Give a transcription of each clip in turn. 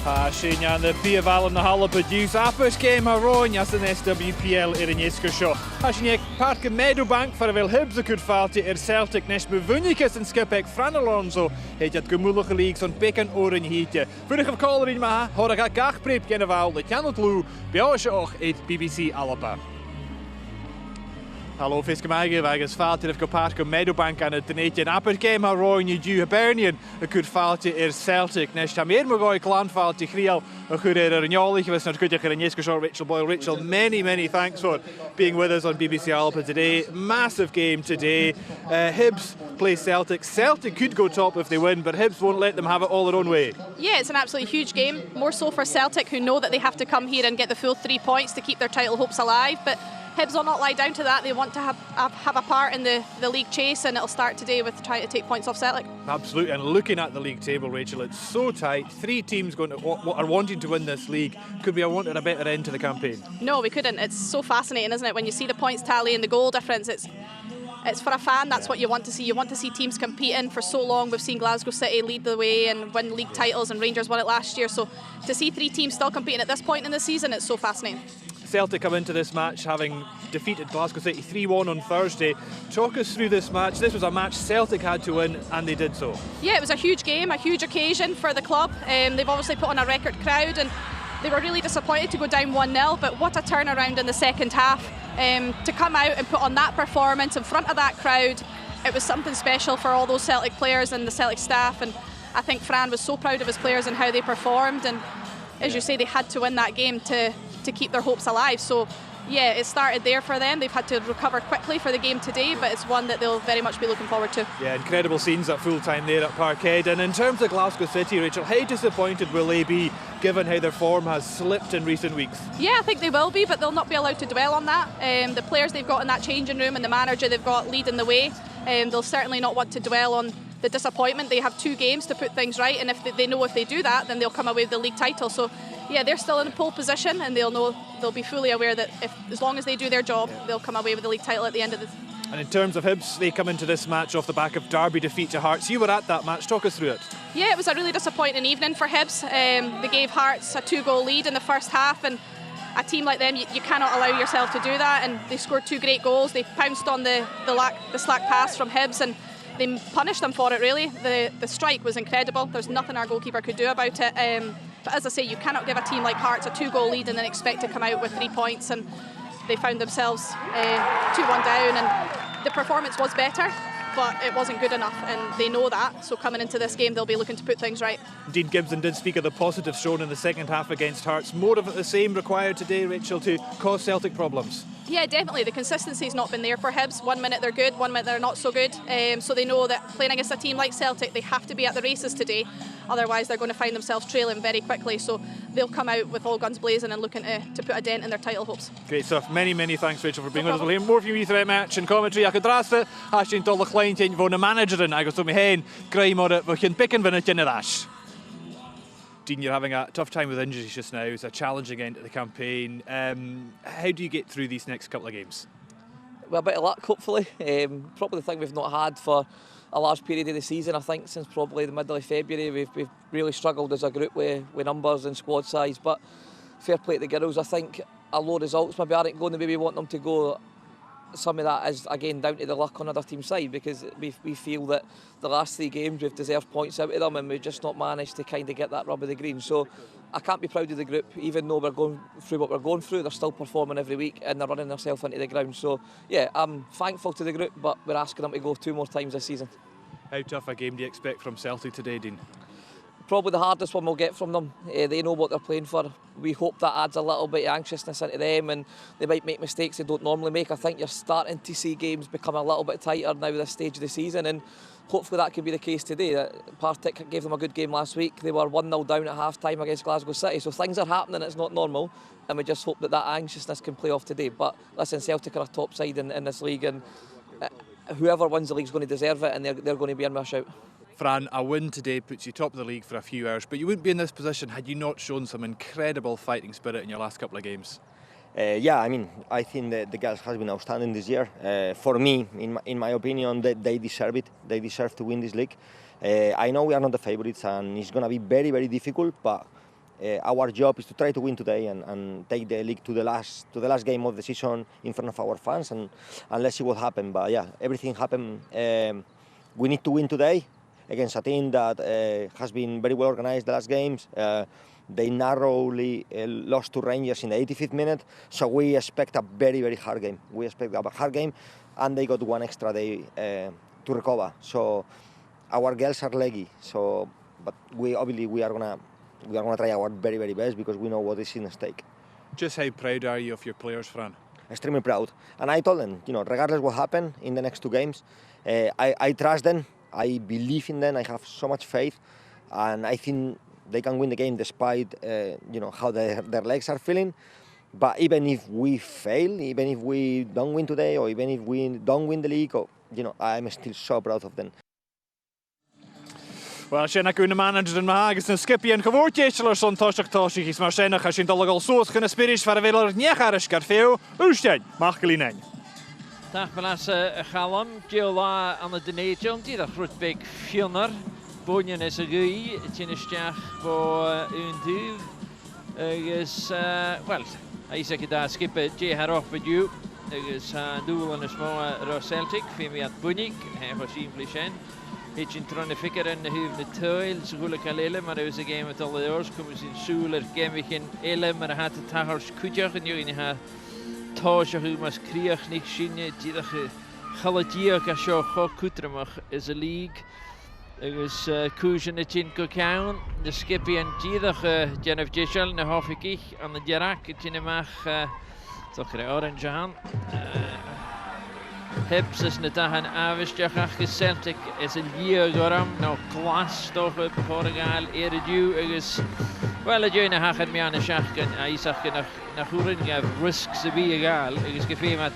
Sin an na bíomhheal na Halba dús apis céim a roin as an SWPL ar an iasca seo. Sin ag Parc Meadowbank far a bhfuil Hibs a cúd fáilte ar Celtic nes bhúnicas an skipeg Fran Alonso héiad go múlacha líg son becan ór an híte. Fuidig of cóirín maithe, thorach a gachpréip gena bhil le ceanad lú beá se och ag BBC Alba. Hallo Fiscamaige, agus fáilte go Parc Meadowbank an a dnéite an apir céim a roin i dú Hibernian a cúd fáilte ar Celtic nes tá mér magói clan fáilte chríal a chúd ar an eolich was not goideach ar an iasca seo Rachel Boyle. Rachel, many thanks for being with us on BBC Alba today. Massive game today. Hibs play Celtic. Celtic could go top if they win, but Hibs won't let them have it all their own way. Yeah, it's an absolutely huge game, more so for Celtic, who know that they have to come here and get the full 3 points to keep their title hopes alive, but Hibs will not lie down to that. They want to have a part in the league chase, and it'll start today with trying to take points off Celtic. Absolutely, and looking at the league table, Rachel, it's so tight. 3 teams are wanting to win this league. Could we have wanted a better end to the campaign? No, we couldn't. It's so fascinating, isn't it? When you see the points tally and the goal difference, it's for a fan, that's what you want to see. You want to see teams competing. For so long we've seen Glasgow City lead the way and win league titles, and Rangers won it last year. So to see 3 teams still competing at this point in the season, it's so fascinating. Celtic come into this match having defeated Glasgow City 3-1 on Thursday. Talk us through this match. This was a match Celtic had to win, and they did so. Yeah, it was a huge game, a huge occasion for the club. They've obviously put on a record crowd, and they were really disappointed to go down 1-0, but what a turnaround in the second half. To come out and put on that performance in front of that crowd, it was something special for all those Celtic players and the Celtic staff, and I think Fran was so proud of his players and how they performed, and as you say, they had to win that game to keep their hopes alive. So yeah, it started there for them. They've had to recover quickly for the game today, but it's one that they'll very much be looking forward to. Yeah, incredible scenes at full time there at Parkhead. And in terms of Glasgow City, Rachel, how disappointed will they be given how their form has slipped in recent weeks? Yeah, I think they will be, but they'll not be allowed to dwell on that. The players they've got in that changing room and the manager they've got leading the way, they'll certainly not want to dwell on the disappointment. They have 2 games to put things right, and if they know if they do that, then they'll come away with the league title. So yeah, they're still in a pole position, and they'll be fully aware that as long as they do their job, they'll come away with the league title at the end of this. And in terms of Hibs, they come into this match off the back of Derby defeat to Hearts. You were at that match, talk us through it. Yeah, it was a really disappointing evening for Hibs. They gave Hearts a 2-goal lead in the first half, and a team like them, you cannot allow yourself to do that, and they scored 2 great goals. They pounced on the slack pass from Hibs, and they punished them for it, really. The strike was incredible. There's nothing our goalkeeper could do about it. But as I say, you cannot give a team like Hearts a 2-goal lead and then expect to come out with 3 points, and they found themselves 2-1 down, and the performance was better, but it wasn't good enough, and they know that. So coming into this game, they'll be looking to put things right. Dean Gibson did speak of the positives shown in the second half against Hearts. More of the same required today, Rachel, to cause Celtic problems? Yeah, definitely. The consistency's not been there for Hibs. 1 minute they're good, 1 minute they're not so good. So they know that playing against a team like Celtic, they have to be at the races today. Otherwise, they're going to find themselves trailing very quickly. So they'll come out with all guns blazing and looking to put a dent in their title hopes. Great stuff. Many thanks, Rachel, for being with us. We'll hear more from you throughout match and commentary. Ac draste, hasyn dol y chlein tein fod y manager yn agos o mi hen, greu mor y fwchyn bican fyny dyn y ddash. Dean, you're having a tough time with injuries just now. It's a challenging end to the campaign. How do you get through these next couple of games? Well, a bit of luck, hopefully. Probably the thing we've not had for a large period of the season. I think since probably the middle of February, we've really struggled as a group with numbers and squad size. But fair play to the girls. I think a low results maybe aren't going the way we want them to go. Some of that is again down to the luck on other team's side, because we feel that the last 3 games we've deserved points out of them, and we've just not managed to kind of get that rub of the green. So I can't be proud of the group, even though we're going through what we're going through. They're still performing every week, and they're running themselves into the ground. So yeah, I'm thankful to the group, but we're asking them to go 2 more times this season. How tough a game do you expect from Celtic today, Dean? Probably the hardest one we'll get from them. They know what they're playing for. We hope that adds a little bit of anxiousness into them, and they might make mistakes they don't normally make. I think you're starting to see games become a little bit tighter now at this stage of the season, and hopefully that can be the case today. Partick gave them a good game last week. They were 1-0 down at half-time against Glasgow City, so things are happening. It's not normal, and we just hope that anxiousness can play off today. But listen, Celtic are a top side in this league, and whoever wins the league is going to deserve it, and they're going to be in my shout. Fran, a win today puts you top of the league for a few hours, but you wouldn't be in this position had you not shown some incredible fighting spirit in your last couple of games. Yeah, I mean, I think that the girls have been outstanding this year. For me, in my opinion, they deserve it. They deserve to win this league. I know we are not the favourites, and it's going to be very difficult, but our job is to try to win today and take the league to the last game of the season in front of our fans, and let's see what happens. But yeah, everything happened. We need to win today against a team that has been very well organized the last games. They narrowly lost to Rangers in the 85th minute, so we expect a very, very hard game. We expect a hard game, and they got one extra day to recover. So our girls are leggy. So, but we are gonna try our very, very best because we know what is in stake. Just how proud are you of your players, Fran? Extremely proud. And I told them, regardless what happened in the next two games, I trust them. I believe in them. I have so much faith, and I think they can win the game despite how their legs are feeling. But even if we fail, even if we don't win today, or even if we don't win the league, I'm still so proud of them. Wel, sy'n ac yw'n manager yn mahagus yn sgipi yn cyfwrtiaethol o'r son tosig is maar sy'n ac sy'n dolog soos gan ysbyrys far y fel niech ar ysgar ffew, wrstein, mach gylinain. Dag belas Challam, Giola aan de Denation, die dat groot big fionner. Bonjen is een gui, tjenestjach voor een duw. Is, wel, hij zegt daar skippen, je herop met jou. Is doel en is mooi Celtic, vind je het boenig, hij was simpel zijn. Iets in tronne fikker en huven de tuil, zo goed kan lelen, maar hij was een game met alle oors, komen ze in soeler, gemig in elle, maar hij had het tahars kutjach en jullie haar Tasha who must create nicht shinne die Khaladia ka show kutramach is a league. It was Kujan in Cocaun, the Skippy and Jidach Jennifer Jishel, the Hofiki, and the Jarak Chinemach Tokre Orange Han. Hips is Natahan Avish Jachach Celtic is a year goram, no class toch up Portugal, Eridu, it is well a join a Hachen Miana Shachkan, Isaac nach Huringa risks to be egal, it is gefemat.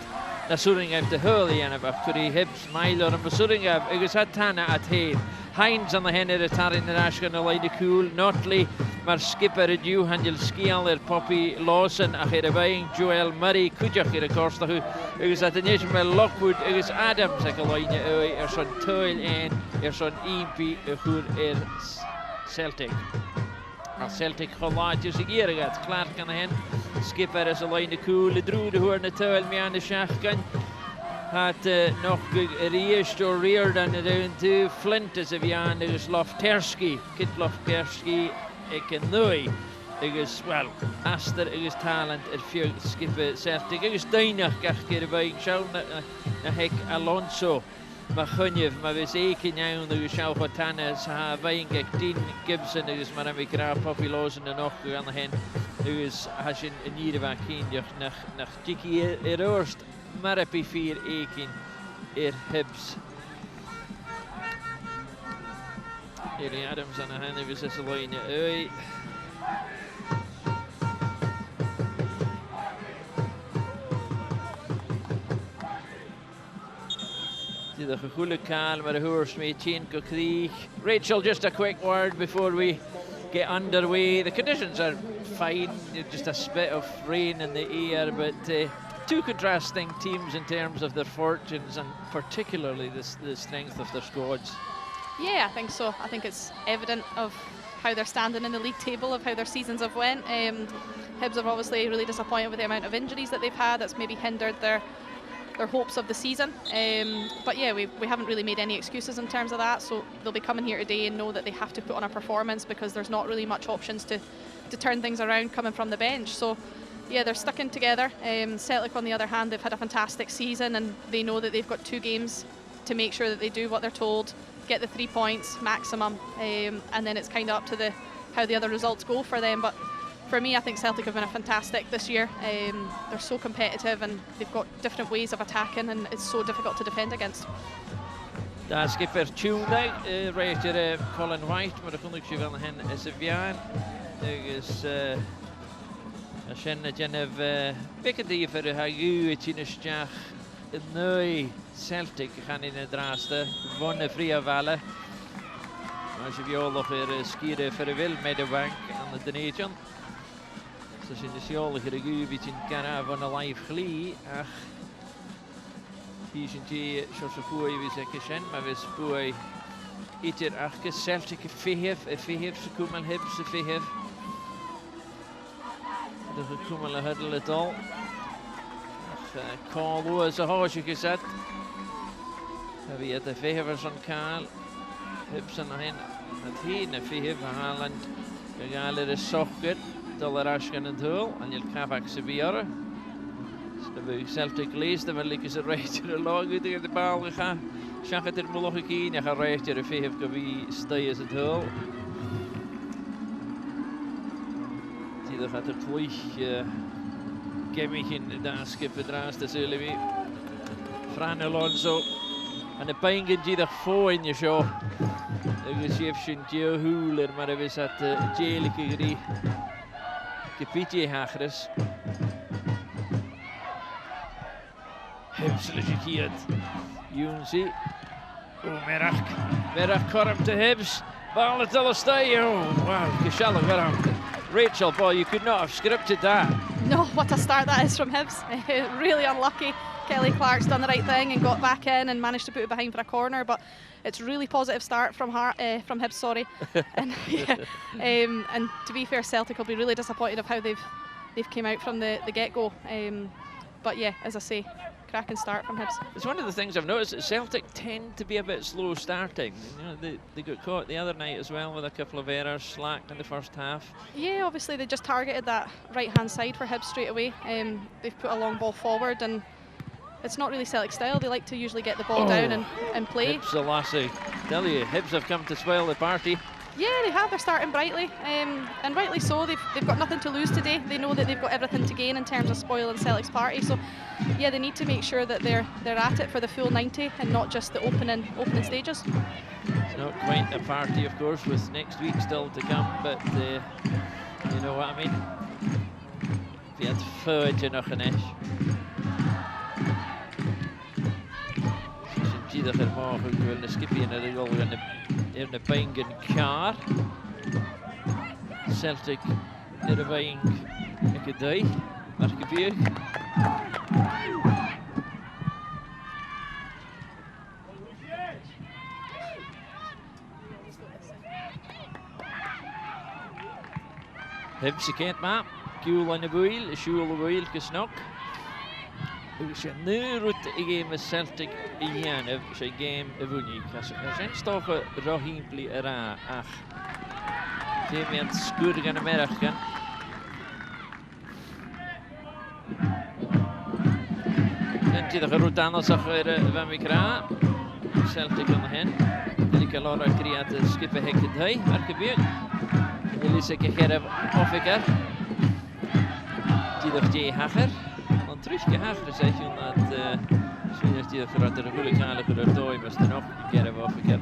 Na Suringa de hurley en about Curry Hips, Milo and Suringa, it is at Tana at Hay. Heinz on the hen at Tarin the Ashkan, a lady cool, Notley, maar skipper a Jew, Handel Skial, Poppy Lawson, a head of buying, Joel Murray, Kujak in a course, it is at the nation by Lockwood, it is Adams, like a line, son Toil and son EP, who is Celtic. Celtic geluid is een keer gaat. Clark aan de hen. Skipper is alleen de koele droede hoor de tuil mee aan de schachkan. Had nog gereerd door reer dan de two Flint is er aan de Lofterski. Kit Lofterski ik en nooit. Ik is wel Aster ik is talent het vier skipper Celtic. Ik is duinig kach keer bij show na hek Alonso. Maar gunje, maar we zeker nu de show van Tannes hebben Dean Gibson is maar een beetje Poppy Lawson en nog aan de hen. Dus als je een nieuwe kind nach Tiki eerst maar heb je 4 eken Hibbs. Hier Adams aan de hen is een lijn. The Hula Kal, but a horse may chain Creek. Rachel, just a quick word before we get underway. The conditions are fine, just a spit of rain in the air, but two contrasting teams in terms of their fortunes and particularly the strength of their squads. Yeah, I think so. I think it's evident of how they're standing in the league table, of how their seasons have went. Hibs are obviously really disappointed with the amount of injuries that they've had. That's maybe hindered their hopes of the season, but yeah, we haven't really made any excuses in terms of that, so they'll be coming here today and know that they have to put on a performance because there's not really much options to turn things around coming from the bench. So yeah, they're sticking together. Celtic on the other hand, they've had a fantastic season and they know that they've got 2 games to make sure that they do what they're told, get the 3 points maximum, and then it's kind of up to how the other results go for them. But for me, I think Celtic have been fantastic this year. They're so competitive and they've got different ways of attacking and it's so difficult to defend against. Daar skipper Tuesday, rechter Colin White, maar de conductie van hen is een jaar. Dus als je pikken die voor de hagu het in stag een Celtic gaan in het draaste wonnen vrije vallen. Als je wel nog weer skieren voor de wil met de bank aan de Donation. Dus in de sjaallige regie beetje in Canada van een live glie. Ach, hier zijn die zoals we voor je zeggen zijn, maar we spoor iets er achter Celtic 5 ze komen Hibs 5. de gekomen le huddle het al. Call was a horsje gezet. We had de vever van Karl. Hibson hen. Het heen en vever Haaland. We gaan er socket. Dollar Ashkan en Hul. En je krijgt ze weer. De Celtic leest en wel ze recht de log tegen de bal gegaan. Schak het er nog een keer. Je gaat recht je de vever wie stay is het Hul. Die gaat er vlieg. Gemmig in de aanskippen draast, dat zullen we. Fran Alonso. En de pengen die er voor in je show. De gezichtje Joe Huler, maar dat is dat jeelijke grie. Kapitje Hagres. Hibs legitiert. Junzi. Oh, Merach korm te Hibs. Bal het alle stijgen. Oh, wow, gezellig waarom. Rachel, boy, you could not have scripted that. No, what a start that is from Hibs. Really unlucky. Kelly Clark's done the right thing and got back in and managed to put it behind for a corner, but it's a really positive start from Hibs, sorry. And yeah, and to be fair, Celtic will be really disappointed of how they've came out from the get-go. But yeah, as I say, cracking start from Hibs. It's one of the things I've noticed that Celtic tend to be a bit slow starting. You know, they got caught the other night as well with a couple of errors, slacked in the first half. Yeah, obviously they just targeted that right-hand side for Hibs straight away. They've put a long ball forward and it's not really Celtic style. They like to usually get the ball down and play. Hibs the lassie. Tell you, Hibs have come to spoil the party. Yeah, they have. They're starting brightly, and rightly so. They've got nothing to lose today. They know that they've got everything to gain in terms of spoiling Celtic's party. So, yeah, they need to make sure that they're at it for the full 90 and not just the opening stages. It's not quite a party, of course, with next week still to come. But you know what I mean. If you had fudge nog een esch. Ieder morgen wil de skipje naar de goal in de pengen kaar. Celtic in de wing ik het doe, maar gebeurt. Hibs kent maar, Kuhl aan de boel, Schul de boel gesnok. Dus nu roet de game Celtic igen of zijn game evuniek. Er zijn stoffen rohimpli era ach. Die met skurgen en merken. En die de roet aan als er van mikra. Celtic aan de hen. Die Laura creëert de skippen hek het hij. Maar gebeurt. Jullie zeggen gerf of ik er. Die de J Hager. Teruggehaagd zeg je dat misschien heeft hij voor de goede gaan voor de maar is er nog een keer of een keer.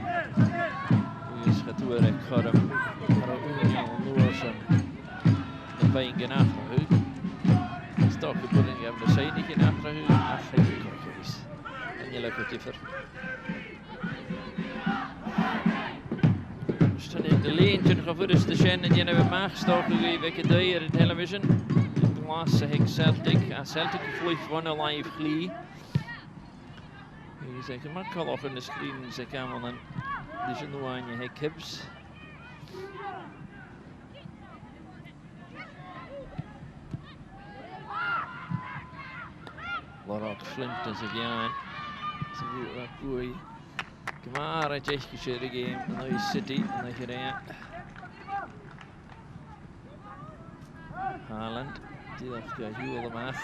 Nu is het weer een korm. Maar ook een heel Noorsen. Dat ben je geen achterhuid. Stok de boeling hebben de zijde geen achterhuid. Ach, ik kijk eens. En je lukt het even. We staan in de leentje gevoerd is de Shen en die hebben maagstoken gegeven in de television. Last Celtic. Celtic vliegt one alive glee. Je zegt je mag al op in de screen ze kan dan dus nu aan je hek Hibs. Larat flint is het ja. Zo goed. Kom maar, het is de game. Nou City, nou gereden. Haaland. Die dacht Huel de maag.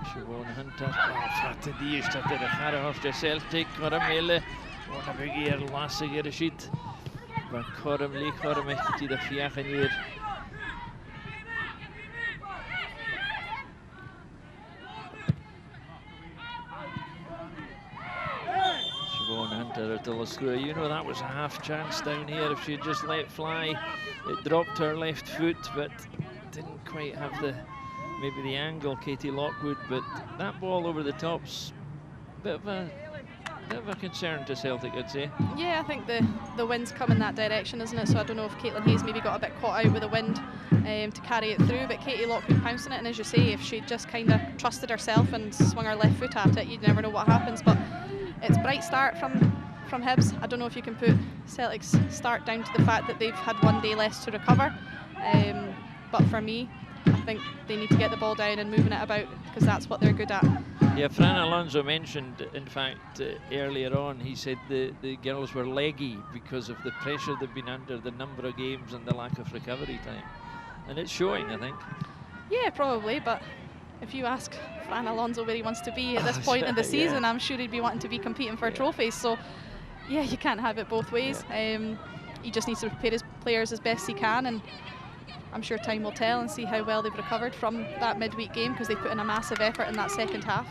Gewoon Hunter. Flatte die is dat er gaat of de Celtic. Kormele. Wat een begeer lastige shit. Maar Korm ligt Korm echt die de viagen hier. Siobhan Hunter at the screw. You know that was a half chance down here if she had just let fly. It dropped her left foot, but didn't quite have maybe the angle, Katie Lockwood, but that ball over the top's a bit of a concern to Celtic, I'd say. Yeah, I think the wind's come in that direction, isn't it? So I don't know if Caitlin Hayes maybe got a bit caught out with the wind to carry it through, but Katie Lockwood pounced on it, and as you say, if she just kind of trusted herself and swung her left foot at it, you'd never know what happens. But it's a bright start from Hibs. I don't know if you can put Celtic's start down to the fact that they've had one day less to recover. But for me, I think they need to get the ball down and moving it about, because that's what they're good at. Yeah, Fran Alonso mentioned, in fact, earlier on, he said the girls were leggy because of the pressure they've been under, the number of games and the lack of recovery time. And it's showing, I think. Yeah, probably, but if you ask Fran Alonso where he wants to be at this point in the season, I'm sure he'd be wanting to be competing for trophies. So, yeah, you can't have it both ways. He just needs to prepare his players as best he can, and I'm sure time will tell and see how well they've recovered from that midweek game, because they put in a massive effort in that second half.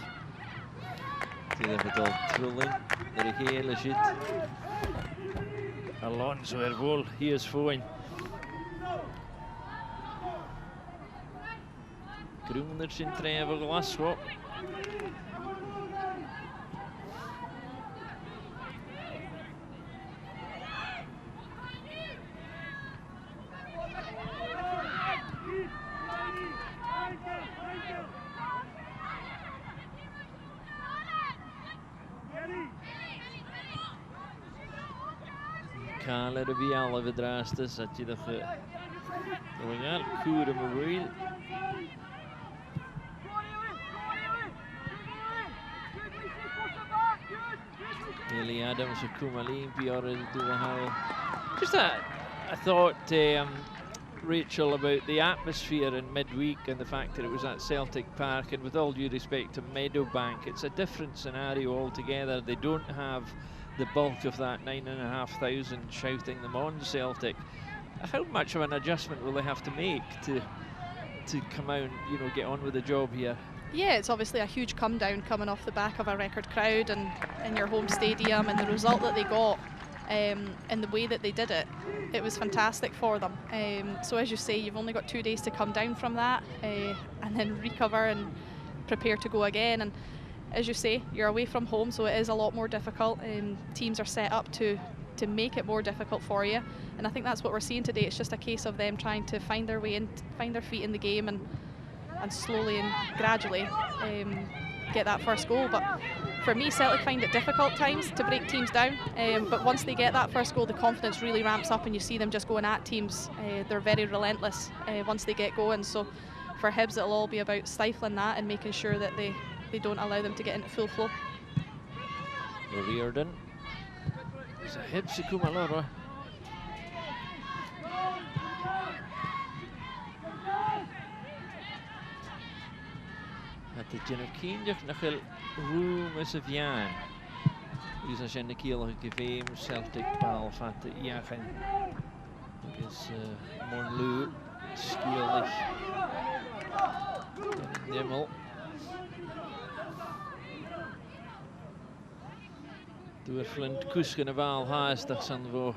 Alonso vol hier svoin. Grumner sin tref og Glasgow. Kaler vi alle bedraaste, zat je dat royal koer om wil. Nearly Adams or Kumalin, Biora do the how. Just that, I thought Rachel, about the atmosphere in midweek and the fact that it was at Celtic Park, and with all due respect to Meadowbank, it's a different scenario altogether. They don't have the bulk of that 9,500 shouting them on Celtic. How much of an adjustment will they have to make to come out and, you know, get on with the job here? Yeah, it's obviously a huge come down coming off the back of a record crowd and in your home stadium, and the result that they got and the way that they did it, it was fantastic for them. So as you say, you've only got 2 days to come down from that and then recover and prepare to go again. And as you say, you're away from home, so it is a lot more difficult. Teams are set up to make it more difficult for you, and I think that's what we're seeing today. It's just a case of them trying to find their way in, find their feet in the game, and slowly and gradually get that first goal. But for me, Celtic find it difficult times to break teams down, but once they get that first goal, the confidence really ramps up and you see them just going at teams. They're very relentless once they get going. So for Hibs, it'll all be about stifling that and making sure that they don't allow them to get into full flow. Riordan. It's a Hibs Kumalora. At the Genokindach Nachel Room is a Vian. Is a Genokil Gavim Celtic Ball Fat Yachen. Is Monlu Skierlich Nimmel. Door Flint Kusken of Al Haastach Sanvo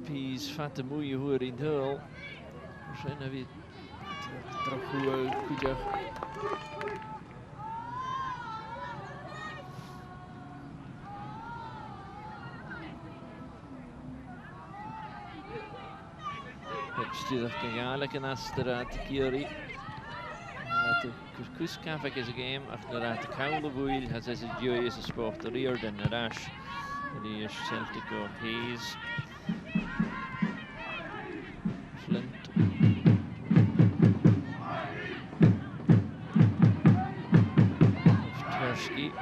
Pies Fatte Moeie Hoer in Hul. Zijn we Trachu Kujach. Stuurlijk gegaarlijk en Asteraat Kiri. De Kuskafik is a game. Achterraad de Koulewoel has as a joy is a sport. The Riordan a rash. The Celtic or Hayes. Flint. Tursky.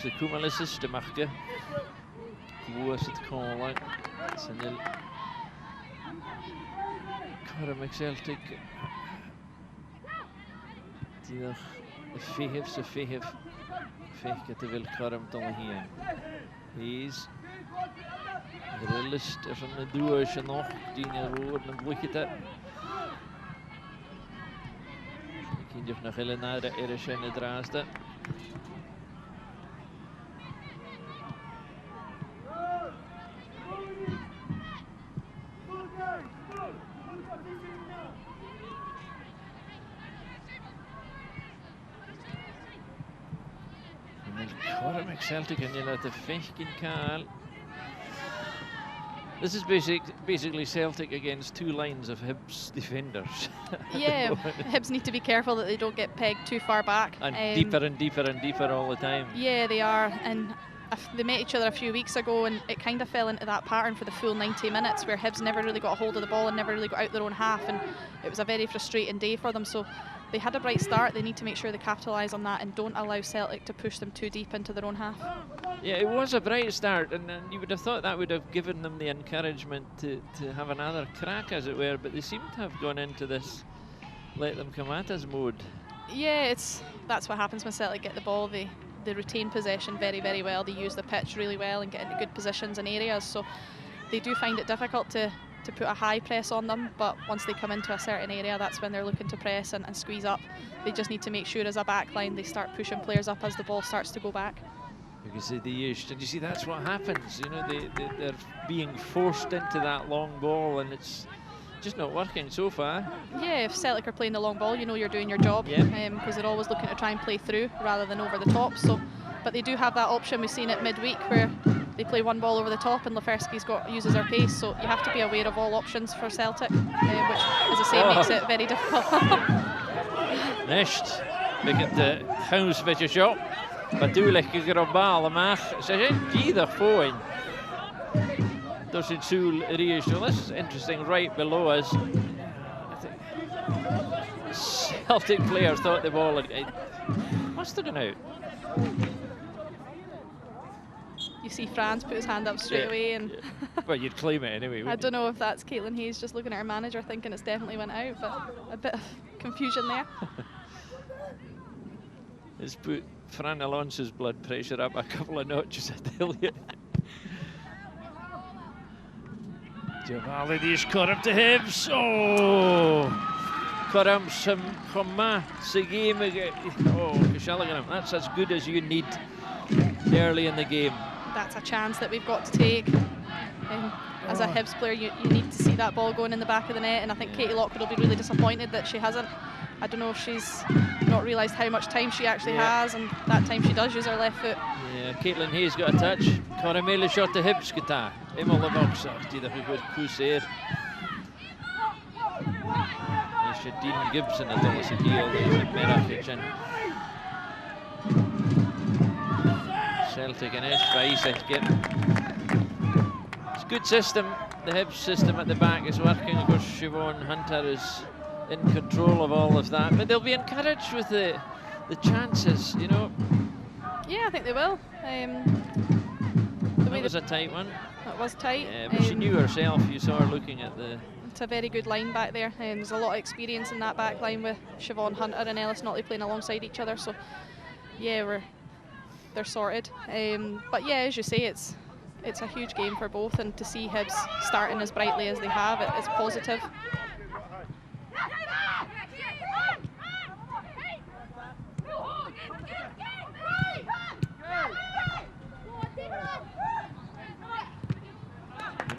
De Kumalis de Marke. Hoe is het calling? Senil. Karam Celtic. Die nog Fihif. Fihke te wil Karam dan hier. He's de list van de doosje nog. Die rood en bloedje. Ik heb nog heel naar de Erische draaste. Celtic en je laat de vechtje kaal. This is basically Celtic against two lines of Hibs defenders. Yeah, Hibs need to be careful that they don't get pegged too far back. And deeper and deeper and deeper all the time. Yeah, they are. And they met each other a few weeks ago, and it kind of fell into that pattern for the full 90 minutes where Hibs never really got a hold of the ball and never really got out their own half, and it was a very frustrating day for them. So they had a bright start. They need to make sure they capitalise on that and don't allow Celtic to push them too deep into their own half. Yeah, it was a bright start, and you would have thought that would have given them the encouragement to have another crack, as it were, but they seem to have gone into this let them come at us mode. Yeah, that's what happens when Celtic get the ball. They retain possession very, very well. They use the pitch really well and get into good positions and areas, so they do find it difficult to put a high press on them, but once they come into a certain area, that's when they're looking to press and squeeze up. They just need to make sure as a back line they start pushing players up as the ball starts to go back. Because and you see that's what happens, you know, they're being forced into that long ball, and it's just not working so far. Yeah, if Celtic are playing the long ball, you know you're doing your job, because they're always looking to try and play through rather than over the top. So, but they do have that option. We've seen it midweek where they play one ball over the top and Leferski's uses her pace, so you have to be aware of all options for Celtic, which, as I say, makes it very difficult. Next, vilket house shot. Natuurlijk global maar ze zijn either phone. Does it soon reach? So this is interesting. Right below us, Celtic players thought the ball must have gone out. You see Franz put his hand up straight away, and well, you'd claim it anyway. I don't know if that's Caitlin Hayes just looking at her manager thinking it's definitely went out, but a bit of confusion there. It's put Fran Alonso's blood pressure up a couple of notches, I tell you. Javali caught up to Hibs. Oh! Karam Khama Segim. Oh, Kishalaganam. That's as good as you need early in the game. That's a chance that we've got to take. As a Hibs player, you need to see that ball going in the back of the net, and I think Katie Lockwood will be really disappointed that she hasn't. I don't know if she's not realised how much time she actually has, and that time she does use her left foot. Yeah, Caitlin Hayes got a touch. Caramela shot to Hibs guitar. Emma Lavoxa, die er goed pousseer. Dean Gibson had alles een heel middag in. Celtic and Ishbay again. It's a good system. The Hibs system at the back is working. Of course, Siobhan Hunter is in control of all of that, but they'll be encouraged with the chances, you know. Yeah, I think they will. That was a tight one. That was tight. Yeah, but she knew herself. You saw her looking at the. It's a very good line back there, and there's a lot of experience in that back line with Siobhan Hunter and Ellis Notley playing alongside each other. So, yeah, they're sorted. But yeah, as you say, it's a huge game for both, and to see Hibs starting as brightly as they have, it's positive.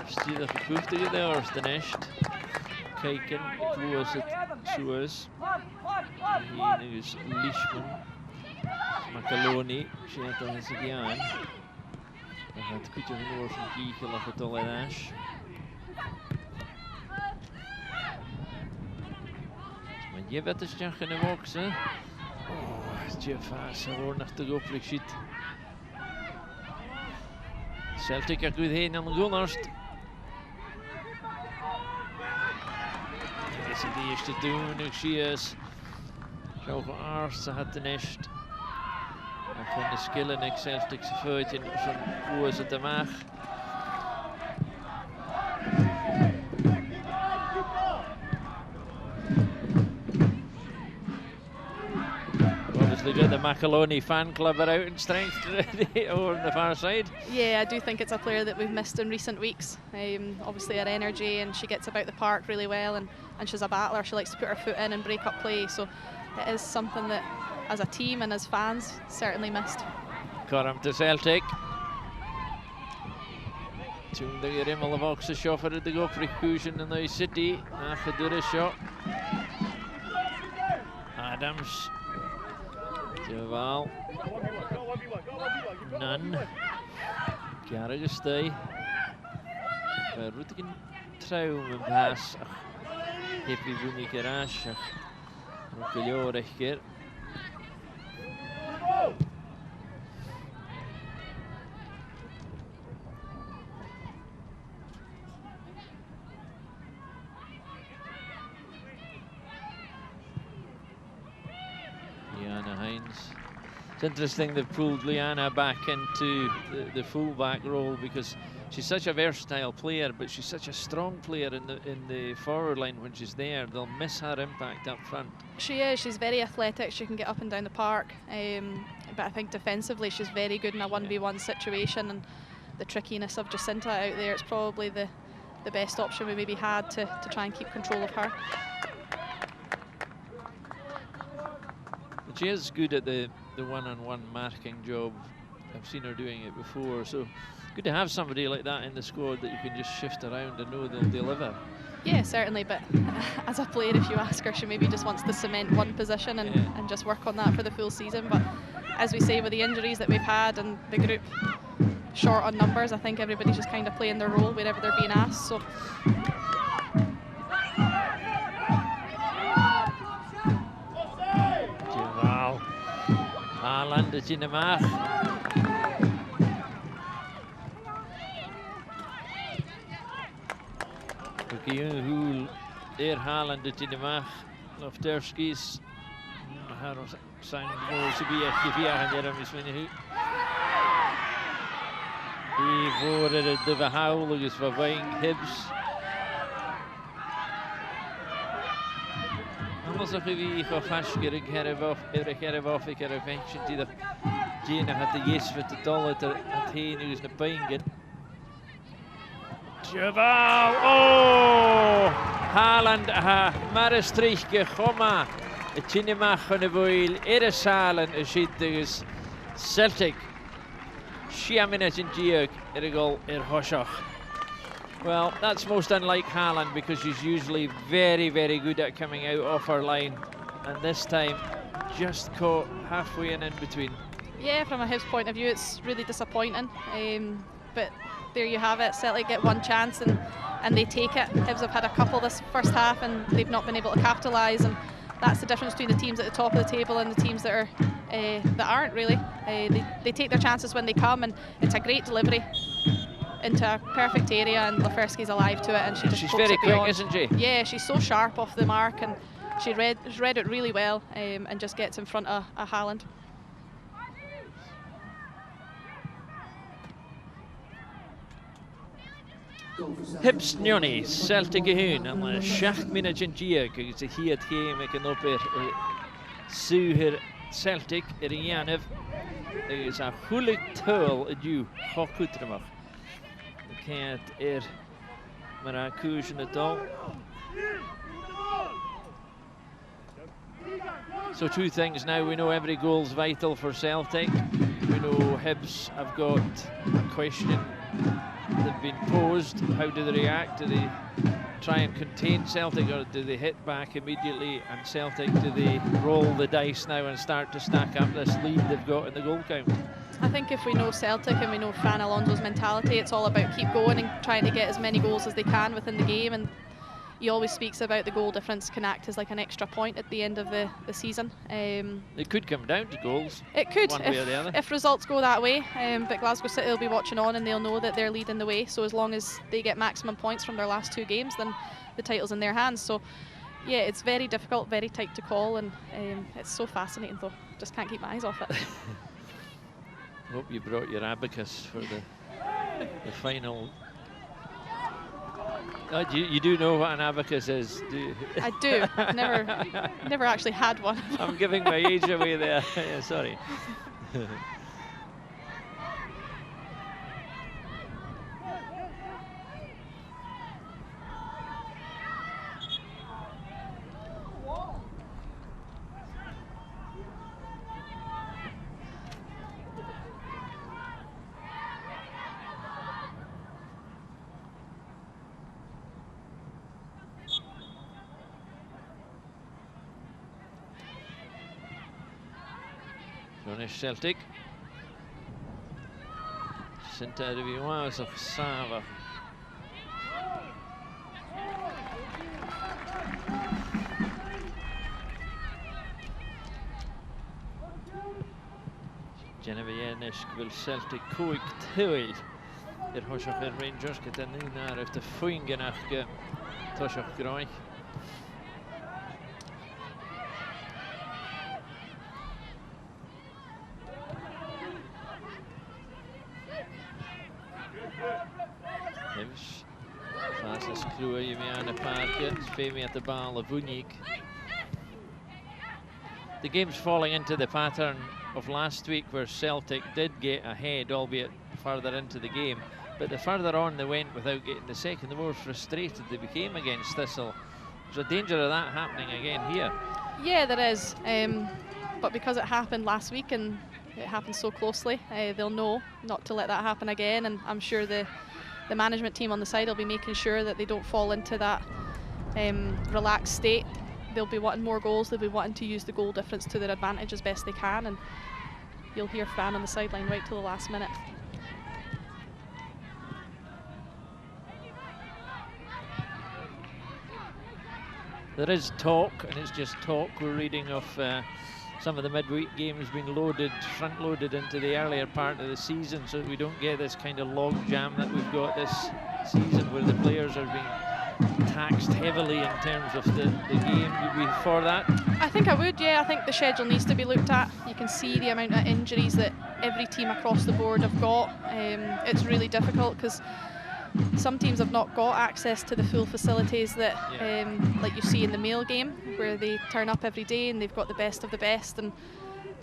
Stier gevoegde daar is de nest. Kijken hoe is het zo is. Hier is Lischman. Macaloni. Zit er eens aan. Dan gaat Pieter van Oor van Kiegel of het al in Ash. Maar je weet het ja geen box hè. Oh, Jeff Haas gewoon nog te op ziet. Celtic er goed heen aan de Gunnarst. Is het de eerste doen, ik zie eens. Zo geaard, ze had de nest. En van de skillen, ik Celtic ze voet in zo'n hoe is het te maag. Obviously, the Macaloni fan club are out in strength over on the far side. Yeah, I do think it's a player that we've missed in recent weeks. Obviously, her energy, and she gets about the park really well, and she's a battler. She likes to put her foot in and break up play. So it is something that, as a team and as fans, certainly missed. Coram to Celtic. Toen de Rimmel of de chauffeur de go precaution in the city. Aangedoende shot. Adams. Jawel. None. Garrigestay. Rutigen Traum yn pas. Heb i fwni gyrash. Rwgylio'r eich It's interesting they've pulled Liana back into the full-back role because she's such a versatile player, but she's such a strong player in the forward line when she's there. They'll miss her impact up front. She is. She's very athletic. She can get up and down the park. But I think defensively she's very good in a 1v1 situation, and the trickiness of Jacinta out there, it's probably the best option we maybe had to try and keep control of her. She is good at the one-on-one marking job. I've seen her doing it before, so good to have somebody like that in the squad that you can just shift around and know they'll deliver. Yeah, certainly, but as a player, if you ask her, she maybe just wants to cement one position and just work on that for the full season. But as we say, with the injuries that we've had and the group short on numbers, I think everybody's just kind of playing their role wherever they're being asked. So. Haaland is in de maag. Hoe eer Haaland is in de maag. Lofterskis. Haar zijn goals bij via en daar is winnen. Die voor de verhouding is van Wayne Hibbs. Anders nog wie van Vasker ik herf af ik herf eentje die er Gina had de yes voor de dollar het heen nu is de pijn. Jawel, oh, Haaland ha Maastricht gekommen. Het cinema gaan wil Halen ziet dus Celtic. Schiamines in Giek goal Hoshach. Well, that's most unlike Haaland because she's usually very, very good at coming out off her line. And this time, just caught halfway and in between. Yeah, from a Hibs point of view, it's really disappointing. But there you have it. Celtic get one chance and they take it. Hibs have had a couple this first half and they've not been able to capitalise. And that's the difference between the teams at the top of the table and the teams that are that aren't really. They take their chances when they come, and it's a great delivery into a perfect area, and Laferski's alive to it, and she's very quick, isn't she? Yeah, she's so sharp off the mark, and she's read it really well, and just gets in front of Haaland. Hibs Njoni, Celtic Gehun, en 6 minuten in Giek, is hier het game ik kan op Suher Celtic in Janov. Er is een goede tool in jou, Hokutremach. Can't maar een koers in het al. So 2 things now. We know every goal's vital for Celtic. We know Hibs have got a question they've been posed. How do they react? Do they try and contain Celtic, or do they hit back immediately? And Celtic, do they roll the dice now and start to stack up this lead they've got in the goal count? I think if we know Celtic and we know Fran Alonso's mentality, it's all about keep going and trying to get as many goals as they can within the game. And he always speaks about the goal difference can act as like an extra point at the end of the season. It could come down to goals. It could, one way or the other. If results go that way. But Glasgow City will be watching on, and they'll know that they're leading the way. So as long as they get maximum points from their last 2 games, then the title's in their hands. So yeah, it's very difficult, very tight to call, and it's so fascinating though. Just can't keep my eyes off it. Hope you brought your abacus for the final. Oh, you do know what an abacus is, do you? I do. Never actually had one. I'm giving my age away there. Yeah, sorry. Celtic. Sint er vi was of Sava. Genevieve will Celtic coig tuil. Hoshach Rangers get in there after Fuingenach Toshach Groich. Hibs. Fastest crew you may on the park. Femi at the ball of Vunik. The game's falling into the pattern of last week where Celtic did get ahead, albeit further into the game. But the further on they went without getting the second, the more frustrated they became against Thistle. There's a danger of that happening again here. Yeah, there is. But because it happened last week and it happened so closely, they'll know not to let that happen again. And I'm sure the management team on the side will be making sure that they don't fall into that relaxed state. They'll be wanting more goals. They'll be wanting to use the goal difference to their advantage as best they can. And you'll hear Fran on the sideline right till the last minute. There is talk, and it's just talk. We're reading of some of the midweek games being front-loaded into the earlier part of the season, so that we don't get this kind of log jam that we've got this season, where the players are being taxed heavily in terms of the game. Would we for that? I think I would, yeah. I think the schedule needs to be looked at. You can see the amount of injuries that every team across the board have got. It's really difficult because some teams have not got access to the full facilities that, like you see in the male game, where they turn up every day and they've got the best of the best and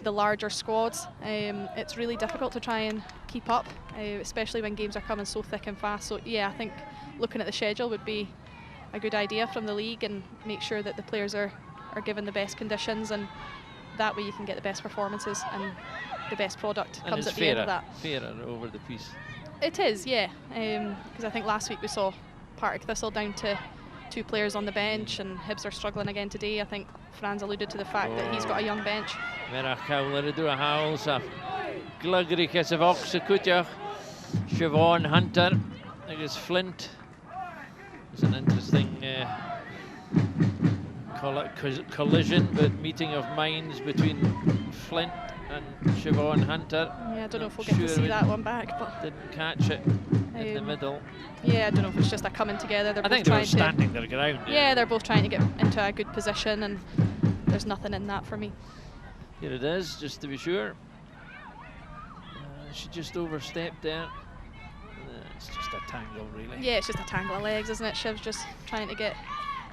the larger squads. It's really difficult to try and keep up, especially when games are coming so thick and fast. So yeah, I think looking at the schedule would be a good idea from the league and make sure that the players are given the best conditions, and that way you can get the best performances and the best product comes at the end of that. Fairer over the piece. It is, yeah, because I think last week we saw Partick Thistle down to 2 players on the bench, and Hibs are struggling again today. I think Fran's alluded to the fact that he's got a young bench. Merach Cowler do a house of Glugrikas of Oxacutia, Siobhan Hunter, I guess Flint. It's an interesting collision, but meeting of minds between Flint and Siobhan Hunter. Yeah, I don't know if we'll get to see that one back, but didn't catch it in the middle. Yeah, I don't know if it's just a coming together. I think they were standing their ground. Yeah, they're both trying to get into a good position, and there's nothing in that for me. Here it is, just to be sure. She just overstepped there. It's just a tangle, really. Yeah, it's just a tangle of legs, isn't it? Shiv's just trying to get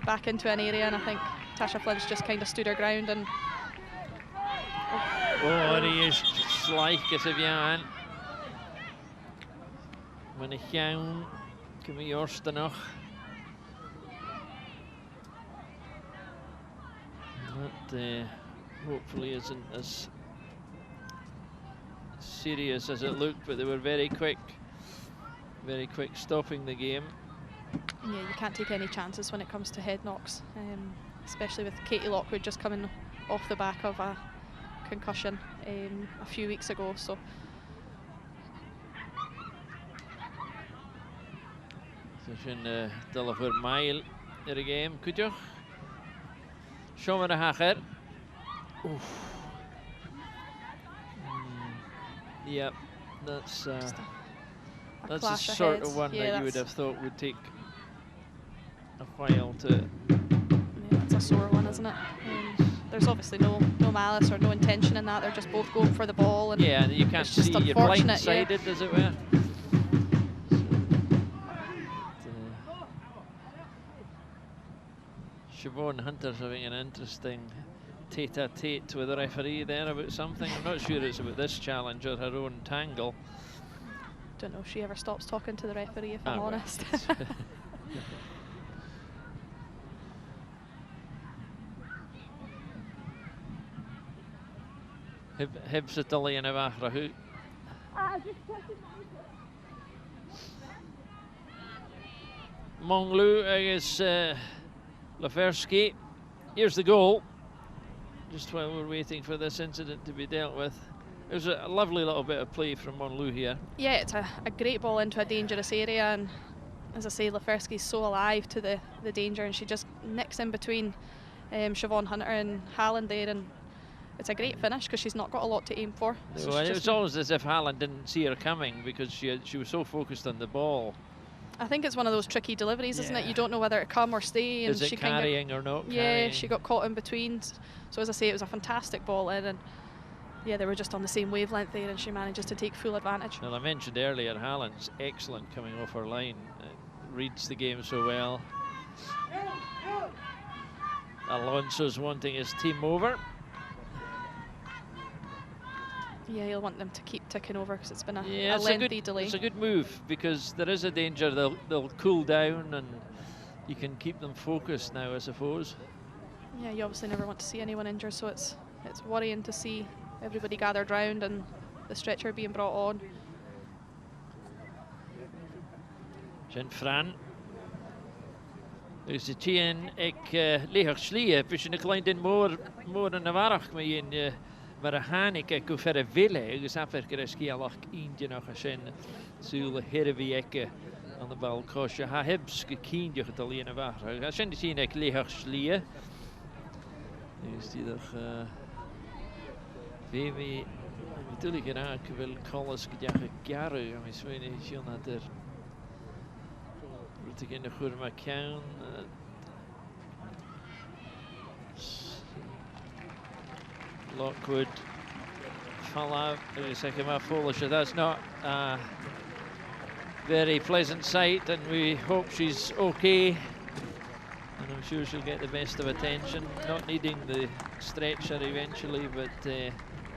back into an area, and I think Tasha Flint's just kind of stood her ground. And oh, he is slaich as if Jan. When a Jan, can we orsten noch? That hopefully isn't as serious as it looked, but they were very quick stopping the game. Yeah, you can't take any chances when it comes to head knocks, especially with Katie Lockwood just coming off the back of a concussion a few weeks ago. So Sin Delafer Mile in the game, could you? Show me the hacker. Yep, that's the sort of one that you would have thought would take a while to. Yeah, it's a sore one, isn't it? There's obviously no malice or no intention in that. They're just both going for the ball, and yeah, you can't see. You're blindsided, as it were. Siobhan Hunter's having an interesting tete-a-tete with the referee there about something. I'm not sure it's about this challenge or her own tangle. Don't know if she ever stops talking to the referee, if I'm honest. Hibs Italy in Avachrahu. Monglu against Lafersky. Here's the goal. Just while we're waiting for this incident to be dealt with. It was a lovely little bit of play from Monlu here. Yeah, it's a great ball into a dangerous area, and as I say, Lafersky's so alive to the danger, and she just nicks in between Siobhan Hunter and Halland there, and it's a great finish because she's not got a lot to aim for. So Well, it was almost as if Haaland didn't see her coming because she was so focused on the ball. I think it's one of those tricky deliveries, isn't it? You don't know whether to come or stay. And Is it she carrying or not Yeah, carrying? she got caught in between. So as I say, it was a fantastic ball in, and yeah, they were just on the same wavelength there, and she manages to take full advantage. Well, I mentioned earlier, Haaland's excellent coming off her line. Reads the game so well. Alonso's wanting his team over. Yeah, he'll want them to keep ticking over because it's been a Yeah, lengthy delay. It's a good move because there is a danger they'll cool down and you can keep them focused now, I suppose. Yeah, you obviously never want to see anyone injured, so it's worrying to see everybody gathered round and the stretcher being brought on. Sin Fran. Dus de tien ik leeg slie, dus een klein den more in de warach met je maar een hanik ik over de wille, dus afwerken is geen eentje nog eens in zullen herwie ik aan de bal kostje. Ha hebs gekindje het alleen waar. Als je die tien ik leeg slie, is die toch wie natuurlijk graag wil alles gejaagd jaren, maar zo is je naar der. To get the good McCown. Lockwood fell out. Second half foolish. That's not a very pleasant sight, and we hope she's okay. And I'm sure she'll get the best of attention. Not needing the stretcher eventually, but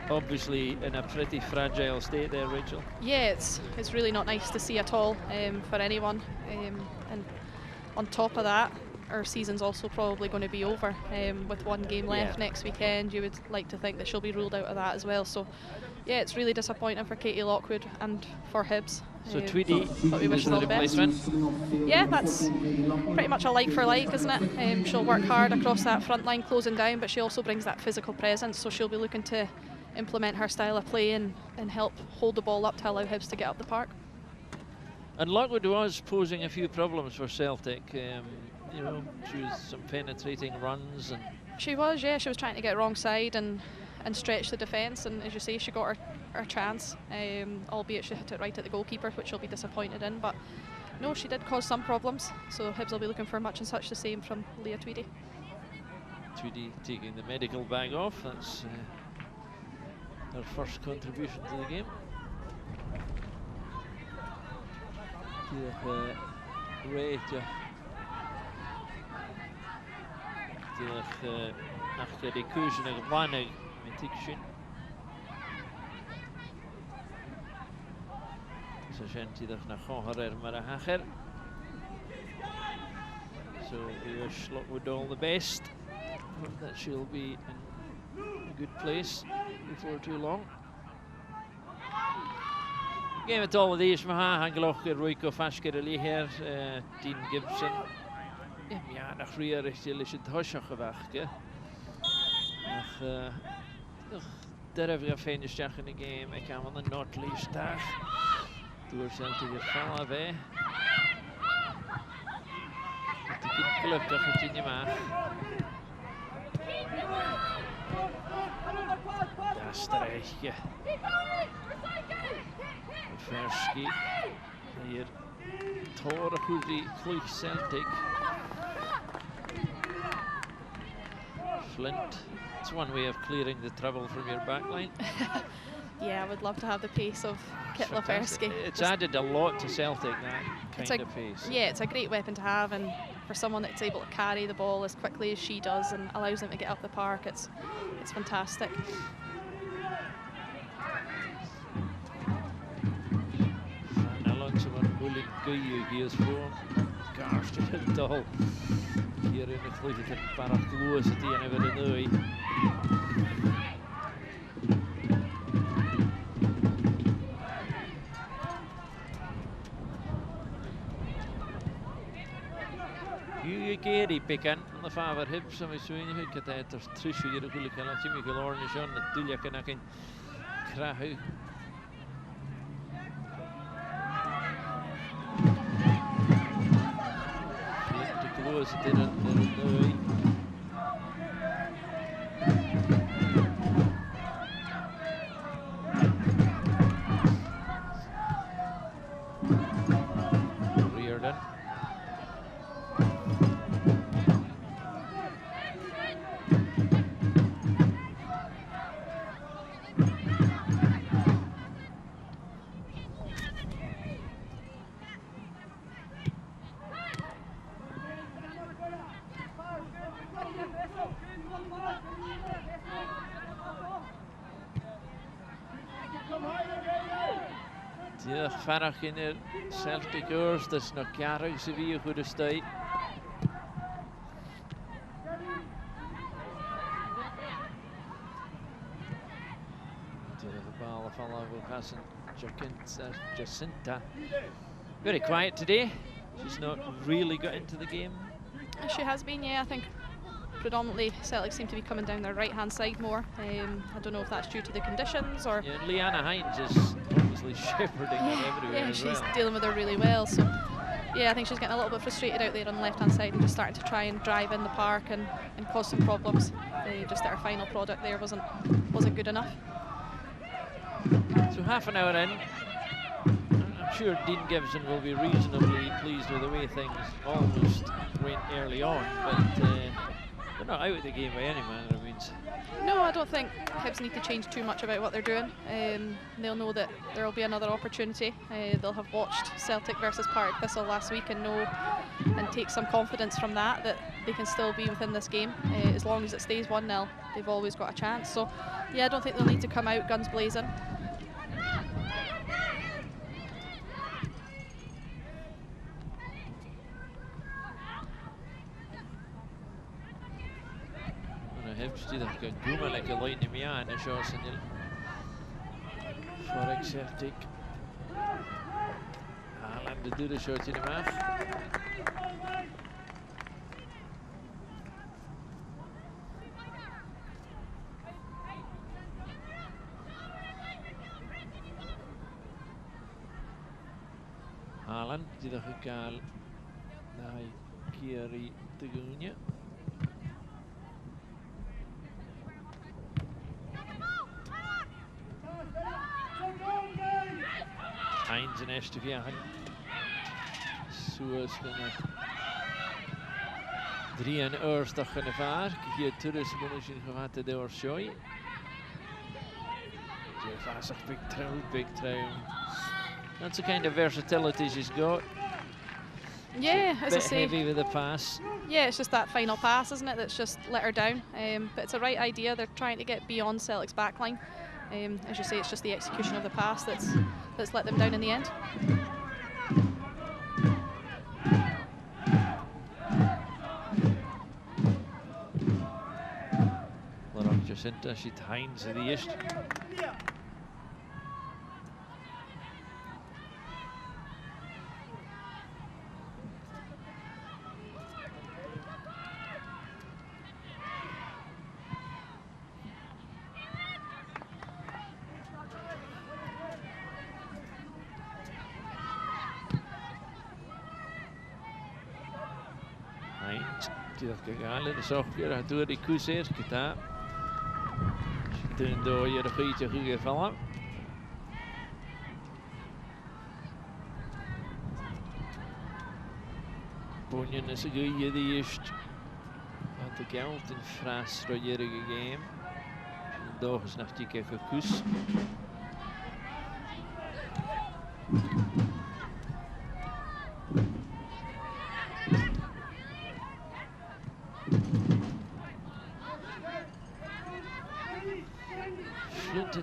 obviously in a pretty fragile state there, Rachel. Yeah, it's really not nice to see at all for anyone. And on top of that, our season's also probably going to be over with one game left next weekend. You would like to think that she'll be ruled out of that as well. So, yeah, it's really disappointing for Katie Lockwood and for Hibs. So Tweedy but we wish is her all the the best. replacement. Yeah, that's pretty much a like for like, isn't it? She'll work hard across that front line closing down, but she also brings that physical presence, so she'll be looking to implement her style of play and help hold the ball up to allow Hibs to get up the park. And Lockwood was posing a few problems for Celtic. You know, she was some penetrating runs, and she was trying to get wrong side and stretch the defence, and as you say, she got her chance, albeit she hit it right at the goalkeeper, which she'll be disappointed in. But no, she did cause some problems, so Hibs will be looking for much and such the same from Leah Tweedy. Tweedy taking the medical bag off. That's her first contribution to the game. Great. Achter die keuze naar wanneer met ik zien. Zo gent die nog naar Gonger maar een hager. So we wish Lockwood all the best. Hope that she'll be in a good place before too long. Game het al deze maar hangeloch Royko Vasker hier Dean Gibson. Ja, nach früher ist die Lische Tasche gewacht, ja. Nog durf ik fijn sterk in de game. Ik kan wel een not least daar. Door Celtic gevallen bij. Het is een club dat het in je maag. Daar strijkje. Verski. Hier Toren goed die vlug Celtic. Flint. It's one way of clearing the trouble from your backline. Yeah, I would love to have the pace of Kit Lafersky. It's added a lot to Celtic, that kind of pace. Yeah, it's a great weapon to have, and for someone that's able to carry the ball as quickly as she does and allows them to get up the park, it's fantastic. Alonso een moeilijk goeie is voor Karsten het al. Hier in het licht het paraplu's het een over de neus. You get die pikken aan de favor Hibs en we zien hoe ik het uit er Trisha hier natuurlijk en als je me geloren is John natuurlijk kan ik een kracht. Was it didn't Ja, farach in Celtic oors, dus nog jaren ze weer goede stijl. De ball follow Wilson Jacinta. Very quiet today. She's not really got into the game. She has been, yeah. I think predominantly Celtic seem to be coming down their right-hand side more. I don't know if that's due to the conditions or... Yeah, Leanna Hines is obviously shepherding her everywhere. Yeah, as she's well. dealing with her really well. So, yeah, I think she's getting a little bit frustrated out there on the left-hand side and just starting to try and drive in the park and cause some problems. Just that her final product there wasn't good enough. So half an hour in, I'm sure Dean Gibson will be reasonably pleased with the way things almost went early on, but they're not out of the game by any manner of means. No, I don't think Hibs need to change too much about what they're doing. They'll know that there will be another opportunity. They'll have watched Celtic versus Partick Thistle last week and know and take some confidence from that they can still be within this game. As long as it stays 1-0, they've always got a chance. So, yeah, I don't think they'll need to come out guns blazing. Hibs die dat kan doen, lekker leiden hem aan en zo zijn voor Celtic. Haaland de dure shot in hem af. Haaland die dat gekaal naar Kiri te groenje. Hines en SWPL. Zo is het 3 en oorstag in de vaar. Hier toerist bonusje gehad de doorshoy. Vast big throw. That's the kind of versatility she's got. Yeah, as I say, heavy with the pass. Yeah, it's just that final pass, isn't it? That's just let her down. But it's a right idea. They're trying to get beyond Celtic's backline. As you say, it's just the execution of the pass that's let them down in the end. Laurent Jacinta ziet Heinz de eerste. Gegaan, de zorgkeer gaat door die koers eerst gedaan. Toen door je de goede goede vallen. Bonjen is een goede die eerst had de geld in Frans rojere gegeven. Daar is nog die keer gekoes.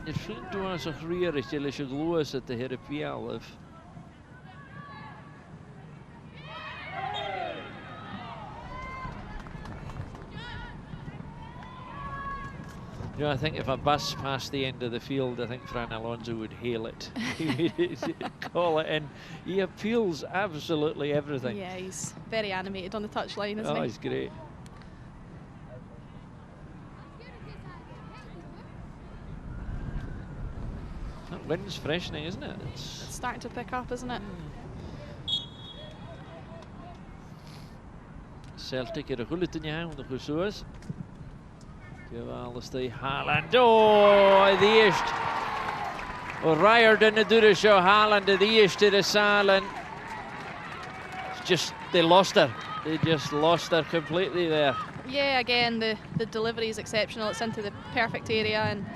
De Flint was een grierig, die is gloos at de SWPL. You know, I think if a bus passed the end of the field, I think Fran Alonso would hail it. He would call it in. He appeals absolutely everything. Yeah, he's very animated on the touchline, isn't he? Oh, he's great. That wind's freshening, isn't it? It's starting to pick up, isn't it? Celtic er goed in je hand, de Goesoes. Geweldig die Haaland. Oh, de eerste. Riordan de doet het zo. Haaland de eerste de Salen. Just they lost her. They just lost her completely there. Yeah, again the delivery is exceptional. It's into the perfect area and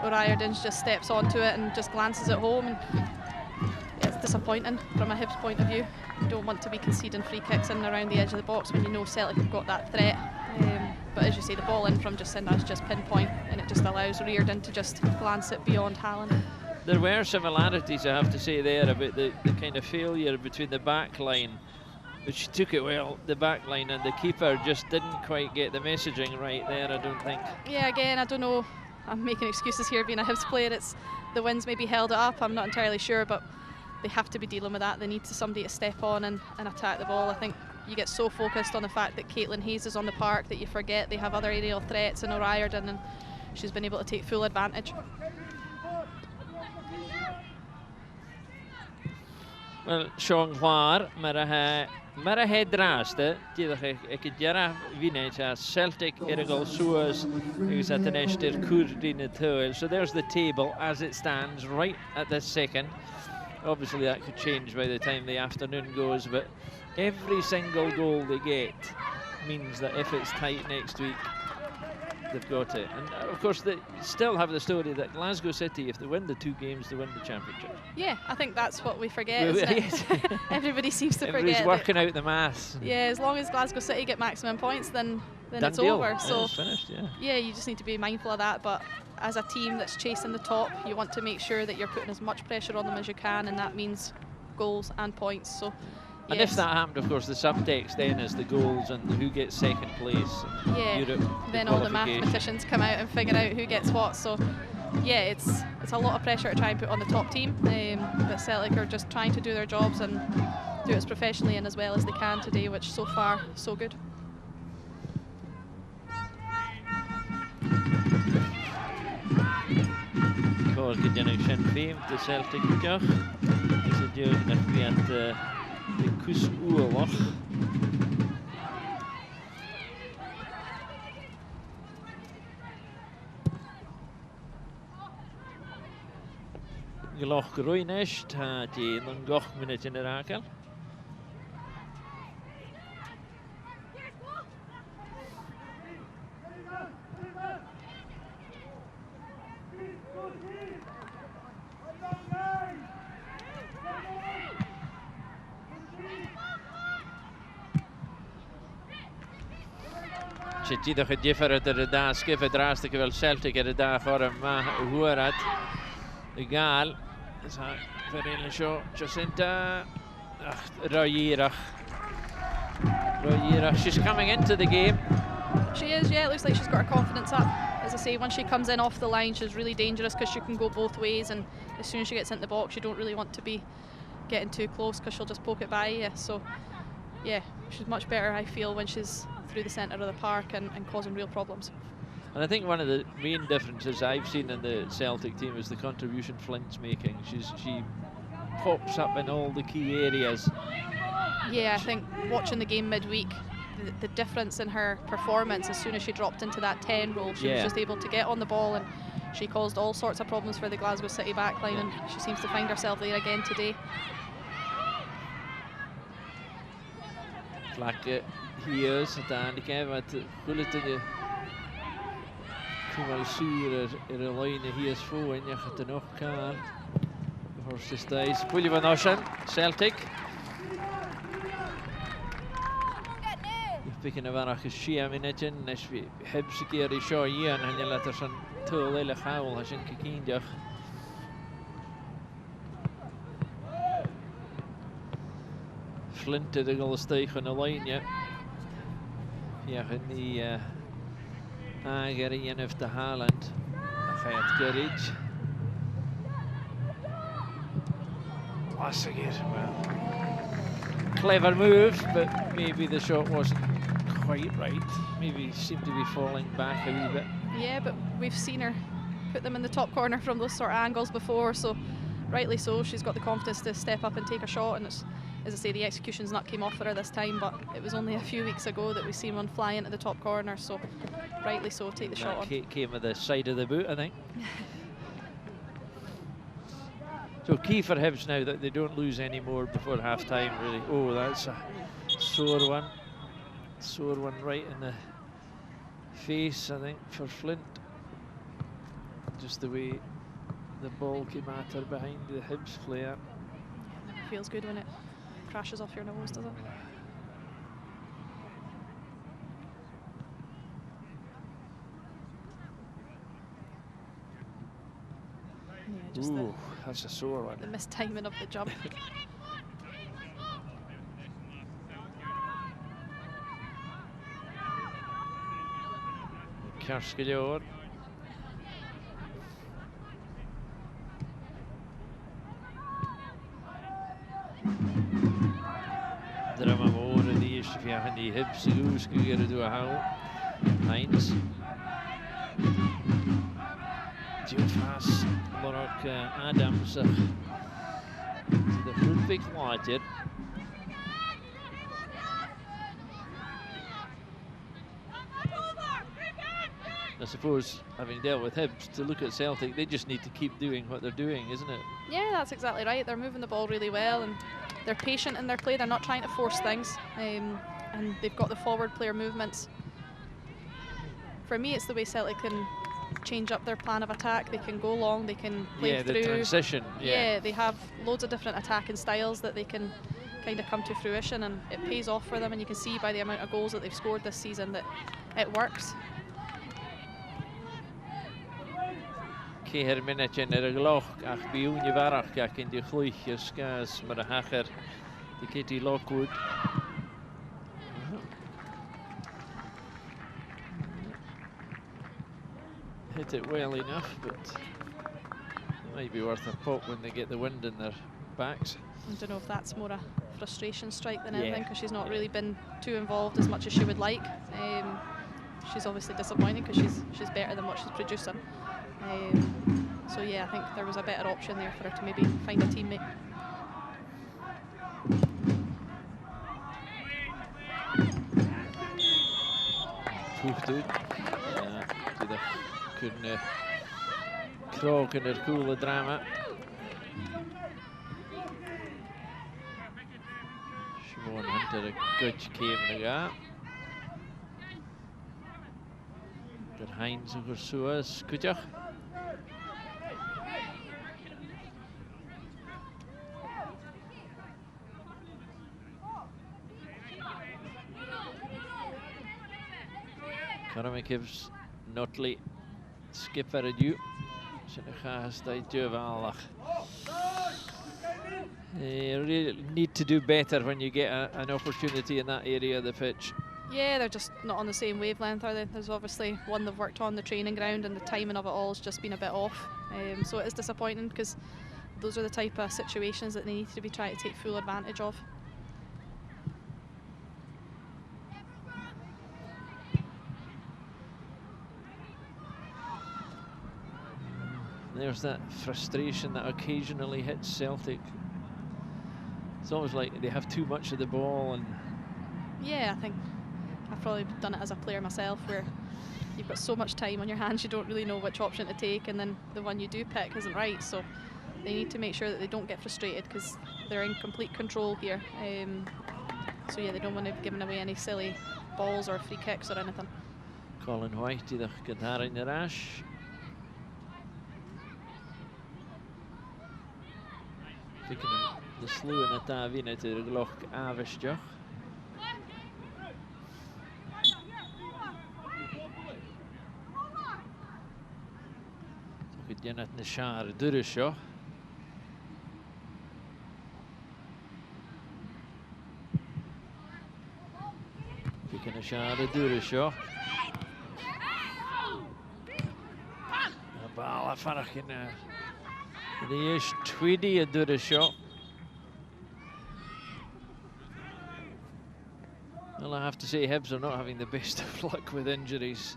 Riordan just steps onto it and just glances it home. And it's disappointing from a Hibs point of view. You don't want to be conceding free kicks in and around the edge of the box when you know Celtic have got that threat. But as you say, the ball in from Jacinta is just pinpoint and it just allows Riordan to just glance it beyond Haaland. There were similarities, I have to say, there about the kind of failure between the back line, which took it well, the back line, and the keeper just didn't quite get the messaging right there, I don't think. Yeah, again, I don't know. I'm making excuses here being a Hibs player. It's the winds maybe held it up. I'm not entirely sure, but they have to be dealing with that. They need somebody to step on and attack the ball. I think you get so focused on the fact that Caitlin Hayes is on the park that you forget they have other aerial threats in O'Riordan, and she's been able to take full advantage. Well, Sean Hwar, Marahe Draste, Ekidjara Vineta, Celtic, Irigol Suez, who's at the Nester Kurdin Tuel. So there's the table as it stands right at this second. Obviously, that could change by the time the afternoon goes, but every single goal they get means that if it's tight next week, they've got it. And of course, they still have the story that Glasgow City, if they win the 2 games, they win the championship. Yeah, I think that's what we forget, isn't it? Everybody seems to forget. Everybody's working out the maths. Yeah, as long as Glasgow City get maximum points, then it's deal. over. Yeah, so it's finished, yeah, you just need to be mindful of that. But as a team that's chasing the top, you want to make sure that you're putting as much pressure on them as you can, and that means goals and points. So. And Yes. if that happened, of course, the subtext then is the goals and who gets second place. Yeah, Europe, then all the mathematicians come out and figure out who gets what. So, yeah, it's a lot of pressure to try and put on the top team. But Celtic are just trying to do their jobs and do it as professionally and as well as they can today, which so far, so good. Cork Jenny Sinn Féin, the Celtic Joch. Is it doing that we at the Kus Oorlog? Gloch Groenesh, had die een goch minute in de rakel. Zit ieder gediffer de daar skiffen draastig wel Celtic de daar voor hem hoe het egal is vereniging show Jacinta Royira she's coming into the game. She is, yeah. It looks like she's got her confidence up. As I say, once she comes in off the line, she's really dangerous because she can go both ways, and as soon as she gets into the box, you don't really want to be getting too close because she'll just poke it by you. So yeah, she's much better, I feel, when she's through the centre of the park and causing real problems. And I think one of the main differences I've seen in the Celtic team is the contribution Flint's making. She pops up in all the key areas. Yeah, I think watching the game midweek, the difference in her performance as soon as she dropped into that 10 role, she was just able to get on the ball, and she caused all sorts of problems for the Glasgow City backline, and she seems to find herself there again today. Vlakke hier uiteindelijk, wat Gulleten de Kumal Sur de line hier is voor en je gaat er nog gaan. Horst Stays, Pulje van Ocean, Celtic. Picking a varach is Shia minute, as we Hibs keer die show hier en je laat er zo'n tool hele gaul als een kikindig. Flint de goal stegen de lijn. Ja, die aangereden heeft de Haaland. Dan gaat Courage. Lastig hier. Well, clever move, but maybe the shot wasn't quite right. Maybe he seemed to be falling back a wee bit. Yeah, but we've seen her put them in the top corner from those sort of angles before, so rightly so. She's got the confidence to step up and take a shot, and it's, as I say, the execution's not came off for her this time, but it was only a few weeks ago that we seen one fly into the top corner, so rightly so, take the shot on. Came with the side of the boot, I think. So key for Hibs now that they don't lose any more before half time, really. Oh, that's a sore one. Sore one right in the face, I think, for Flint. Just the way the ball came at her behind the Hibs player. It feels good when it crashes off your nose, does it? Yeah, just that's a sore one. the mistiming of the jump. Kerskelior. Drama more in the eerste via die Hibs goeskeren door hou. Heinz. Jufas Lorok Adams to the Ludwig Water. I suppose, having dealt with Hibs, to look at Celtic, they just need to keep doing what they're doing, isn't it? Yeah, that's exactly right. They're moving the ball really well and they're patient in their play. They're not trying to force things, and they've got the forward player movements. For me, it's the way Celtic can change up their plan of attack. They can go long, they can play through. The transition. Yeah, they have loads of different attacking styles that they can kind of come to fruition, and it pays off for them, and you can see by the amount of goals that they've scored this season that it works. Keir minute in the gloch, ach biúni varach, ach in die chluich, skas, maar hacher, die Kitty Lockwood. Hit it well enough, but it might be worth a pop when they get the wind in their backs. I don't know if that's more a frustration strike than anything, because she's not really been too involved as much as she would like. She's obviously disappointed because she's better than what she's producing. So yeah, I think there was a better option there for her to maybe find a teammate. Voegt uit. Ja, die kunnen kroken het coole drama. Simon Hunter, a good came ga. Der Heinz en Gersoas, kutjach. Karamikivs, Notley, skipper at you. You really need to do better when you get an opportunity in that area of the pitch. Yeah, they're just not on the same wavelength, are they? There's obviously one they've worked on the training ground, and the timing of it all has just been a bit off. So it is disappointing, because those are the type of situations that they need to be trying to take full advantage of. There's that frustration that occasionally hits Celtic. It's almost like they have too much of the ball, and yeah, I think I've probably done it as a player myself, where you've got so much time on your hands you don't really know which option to take, and then the one you do pick isn't right. So they need to make sure that they don't get frustrated, because they're in complete control here. So yeah, they don't want to be giving away any silly balls or free kicks or anything. Colin White die de guitar in de rash. Fikken de sluwen at daar winnen te de gloch avestjach. Toch het Janet Nishar Durusho. Fikken Nishar Durusho. Bala farach in the is Tweedy do the shot. Well, I have to say Hibs are not having the best of luck with injuries.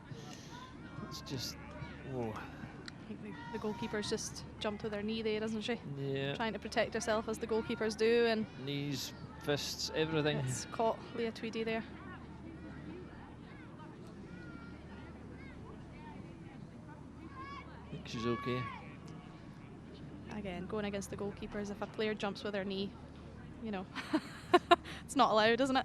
It's just, oh. I think the goalkeeper's just jumped to their knee there, doesn't she? Yeah. Trying to protect herself as the goalkeepers do, and knees, fists, everything. It's caught Leah Tweedy there. I think she's okay. Again, going against the goalkeepers, if a player jumps with their knee, you know, it's not allowed, isn't it?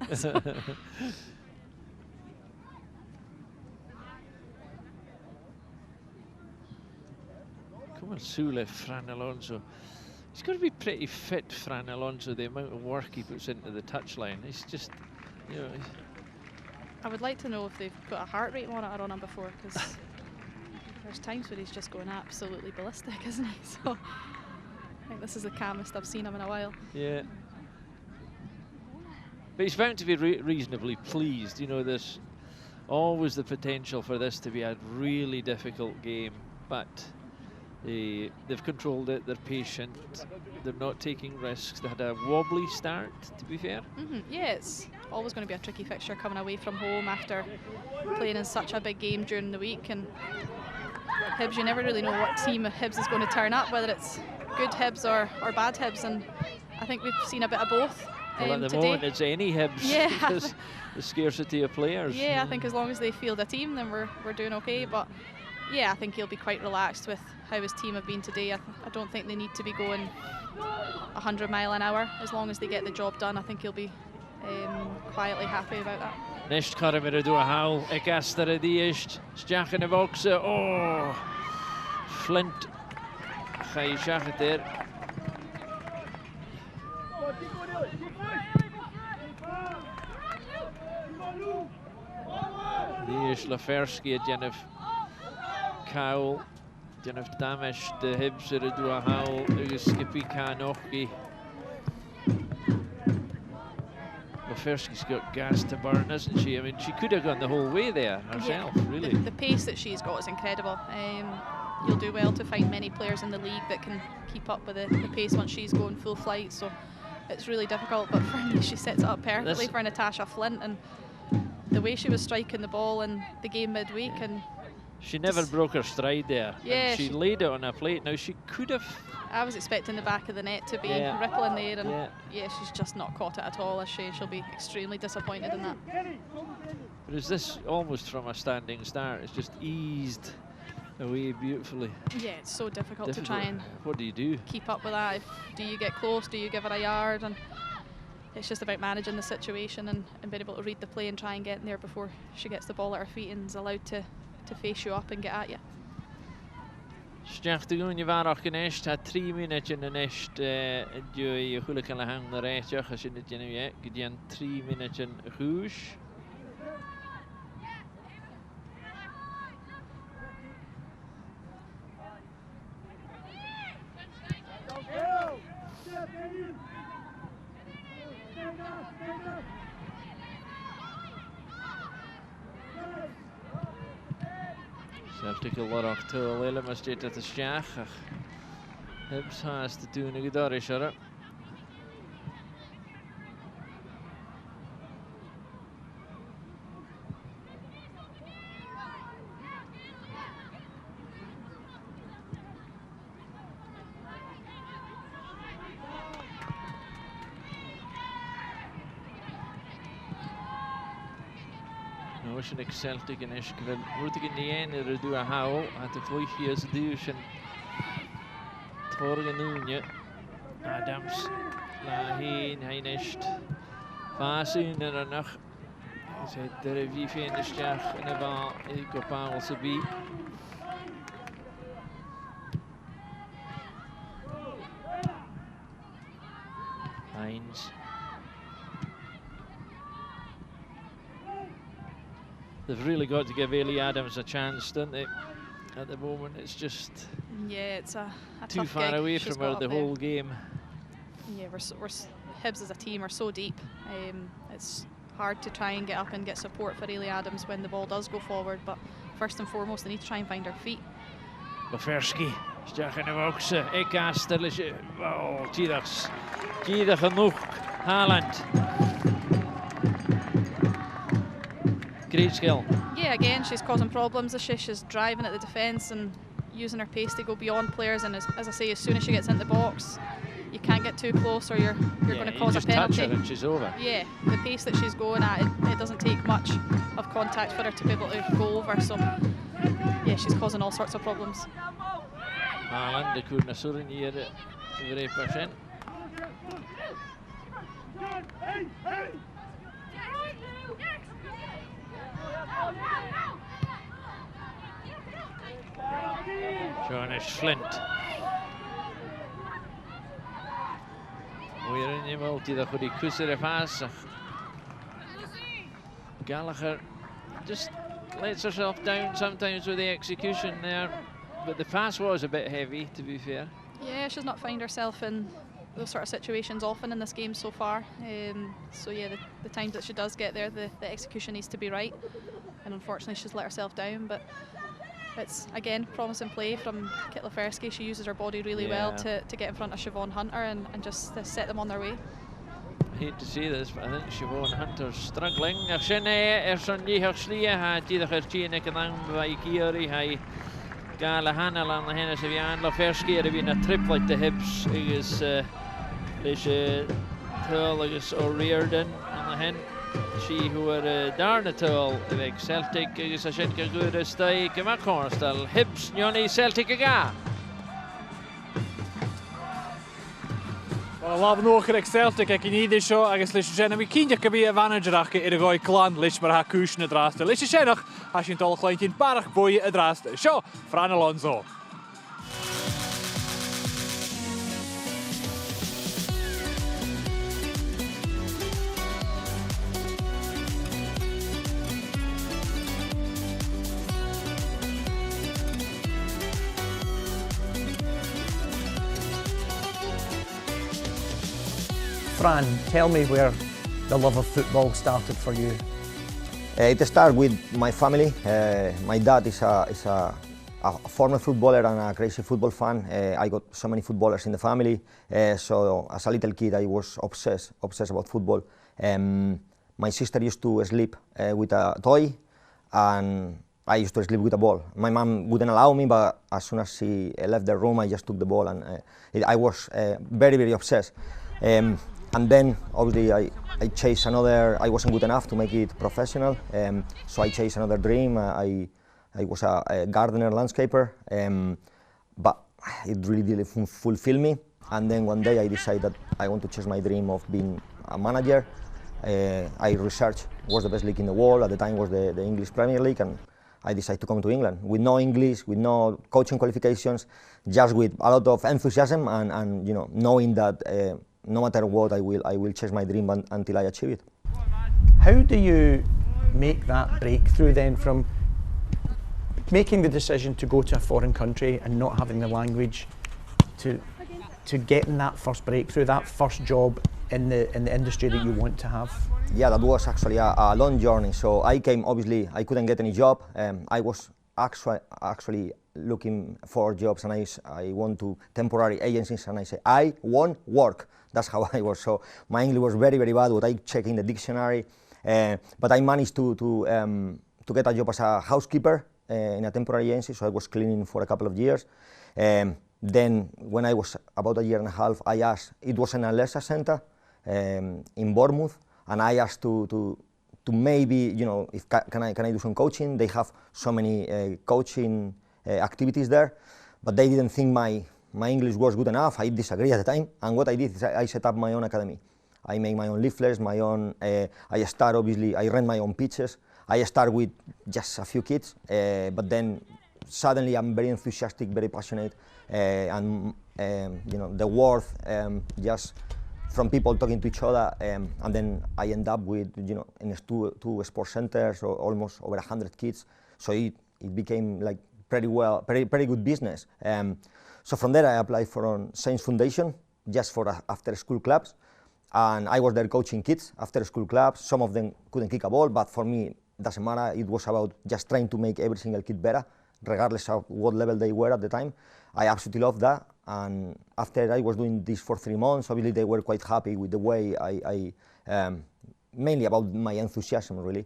Come on, Sule, Fran Alonso. He's got to be pretty fit, Fran Alonso, the amount of work he puts into the touchline. He's just, you know. I would like to know if they've put a heart rate monitor on him before, because there's times where he's just going absolutely ballistic, isn't he? So I think this is the calmest I've seen him in a while. Yeah. But he's found to be reasonably pleased. You know, there's always the potential for this to be a really difficult game, but they've controlled it, they're patient, they're not taking risks. They had a wobbly start, to be fair. Yeah, it's always going to be a tricky fixture coming away from home after playing in such a big game during the week. And Hibs, you never really know what team Hibs is going to turn up, whether it's good Hibs or bad Hibs, and I think we've seen a bit of both. Well, at the today. moment, it's any Hibs because the scarcity of players. Yeah, I think as long as they field a team, then we're doing okay. But yeah, I think he'll be quite relaxed with how his team have been today. I don't think they need to be going 100 miles an hour. As long as they get the job done, I think he'll be quietly happy about that. Next Carmera do a howl, Egaster a diest, Stjach in de boxe. Oh, Flint. Ga je zeggen daar. Die is Laferski, Jennifer Cowell, Jennifer Damish, de Hibs er do a howl, Skippy Kanochi. Laferski's got gas to burn, hasn't she? I mean, she could have gone the whole way there herself, really. The pace that she's got is incredible. You'll do well to find many players in the league that can keep up with the pace once she's going full flight, so it's really difficult. But for me, she sets it up perfectly for Natasha Flint, and the way she was striking the ball in the game midweek, and she never broke her stride there. Yeah, she laid it on a plate. Now she could have. I was expecting the back of the net to be rippling there, and she's just not caught it at all, is she? She'll be extremely disappointed in that. But is this almost from a standing start? It's just eased away beautifully. Yeah, it's so difficult to try and what do you do? Keep up with that. Do you get close? Do you give her a yard? And it's just about managing the situation and being able to read the play and try and get in there before she gets the ball at her feet and is allowed to face you up and get at you. Stjach te doen je waar ook geneest, had 3 minuten in nest, je goede kan hangen de rechtje, als je het je gedien 3 minuten goed. Celtic a lot of to Lila must get at the Stjach. Hibs has to do a good shot. Oceanic Celtic en Ishkvel. Moet ik in de ene doen een howl. Had de vliegje als duurs en het vorige noemje. Adams. La heen, hij nest. Fase in er nog. Hij zei de review in de Stjach en de bal. Ik op Paulse B. Heinz. They've really got to give Ailey Adams a chance, don't they? At the moment, it's just it's a too tough far gig away she's from her got the up whole there. game. Yeah, Hibs as a team are so deep. It's hard to try and get up and get support for Ailey Adams when the ball does go forward. But first and foremost, they need to try and find her feet. Laferski, Stjach in de boxe. Egaster is oh, Tjida genoeg. Haaland. Great skill. Yeah, again, she's causing problems. She's driving at the defence and using her pace to go beyond players. And as I say, as soon as she gets into the box, you can't get too close or you're going to cause a penalty. Touch her and she's over. Yeah, the pace that she's going at, it doesn't take much of contact for her to be able to go over. So, yeah, she's causing all sorts of problems. Haaland, de kunne surren hier de 3%. Jonas Flint. Weer in je multi, dat voor die kusser vast. Gallagher just lets herself down sometimes with the execution there, but the pass was a bit heavy, to be fair. Yeah, she's not found herself in those sort of situations often in this game so far. So yeah, the times that she does get there, the execution needs to be right, and unfortunately she's let herself down. But it's again promising play from Kitlaferski. She uses her body really well to get in front of Siobhan Hunter and just to set them on their way. I hate to see this, but I think Siobhan Hunter's struggling. Sinne son líhar slía ha tíðach tína kanang vai kiori hai gala hanal an hennes vi anla ferski vi na triplet the hips is leis Tullagus O'Riordan an hen she who are darna Tull like Celtic is a shinka good stay kema cornstal hips Johnny Celtic aga. Laf nóchar ag Celtic ag iníide seo agus leis sinna mi cínte go bhí a bhanaidirach ar a gáid clan leis mar ha cúisna drásta. Leis sinach a sin dul chláintín barach buí a drásta. Seo, Fran Alonso. Fran, tell me where the love of football started for you. It started with my family. My dad is a former footballer and a crazy football fan. I got so many footballers in the family. So as a little kid, I was obsessed about football. My sister used to sleep with a toy, and I used to sleep with a ball. My mom wouldn't allow me, but as soon as she left the room, I just took the ball, and I was very, very obsessed. And then, obviously, I chased another. I wasn't good enough to make it professional, so I chased another dream. I was a gardener, landscaper, but it really didn't fulfill me. And then one day I decided that I want to chase my dream of being a manager. I researched what's the best league in the world. At the time was the English Premier League, and I decided to come to England with no English, with no coaching qualifications, just with a lot of enthusiasm and knowing that no matter what, I will chase my dream until I achieve it. How do you make that breakthrough then from making the decision to go to a foreign country and not having the language to getting that first breakthrough, that first job in the industry that you want to have? Yeah, that was actually a long journey. So I came, obviously, I couldn't get any job. I was actually looking for jobs, and I went to temporary agencies, and I said, I want work. That's how I was. So my English was very, very bad. What I checked in the dictionary, but I managed to get a job as a housekeeper in a temporary agency. So I was cleaning for a couple of years. Then, when I was about a year and a half, I asked. It was in a leisure centre in Bournemouth, and I asked to maybe, if can I do some coaching? They have so many coaching activities there, but they didn't think my English was good enough. I disagreed at the time, and what I did is I set up my own academy. I made my own leaflets, my own. I ran my own pitches. I start with just a few kids, but then suddenly I'm very enthusiastic, very passionate, and the worth just from people talking to each other, and then I end up with in two sports centers, or almost over 100 kids. So it became like pretty good business. So from there I applied for Saints Foundation just for after school clubs, and I was there coaching kids after school clubs. Some of them couldn't kick a ball, but for me it doesn't matter. It was about just trying to make every single kid better, regardless of what level they were at the time. I absolutely loved that, and after I was doing this for 3 months, obviously they were quite happy with the way I mainly about my enthusiasm really.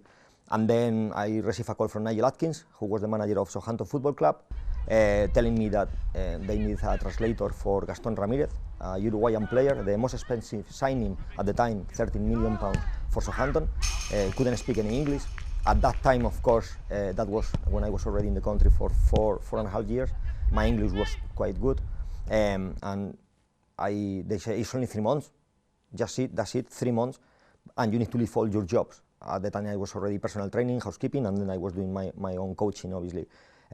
And then I received a call from Nigel Atkins, who was the manager of Southampton Football Club, telling me that they needed a translator for Gaston Ramirez, a Uruguayan player, the most expensive signing at the time, £13 million for Southampton. Couldn't speak any English. At that time, of course, that was when I was already in the country for four and a half years. My English was quite good, and they said it's only 3 months. That's it, 3 months, and you need to leave all your jobs. At the time, I was already personal training, housekeeping, and then I was doing my own coaching, obviously.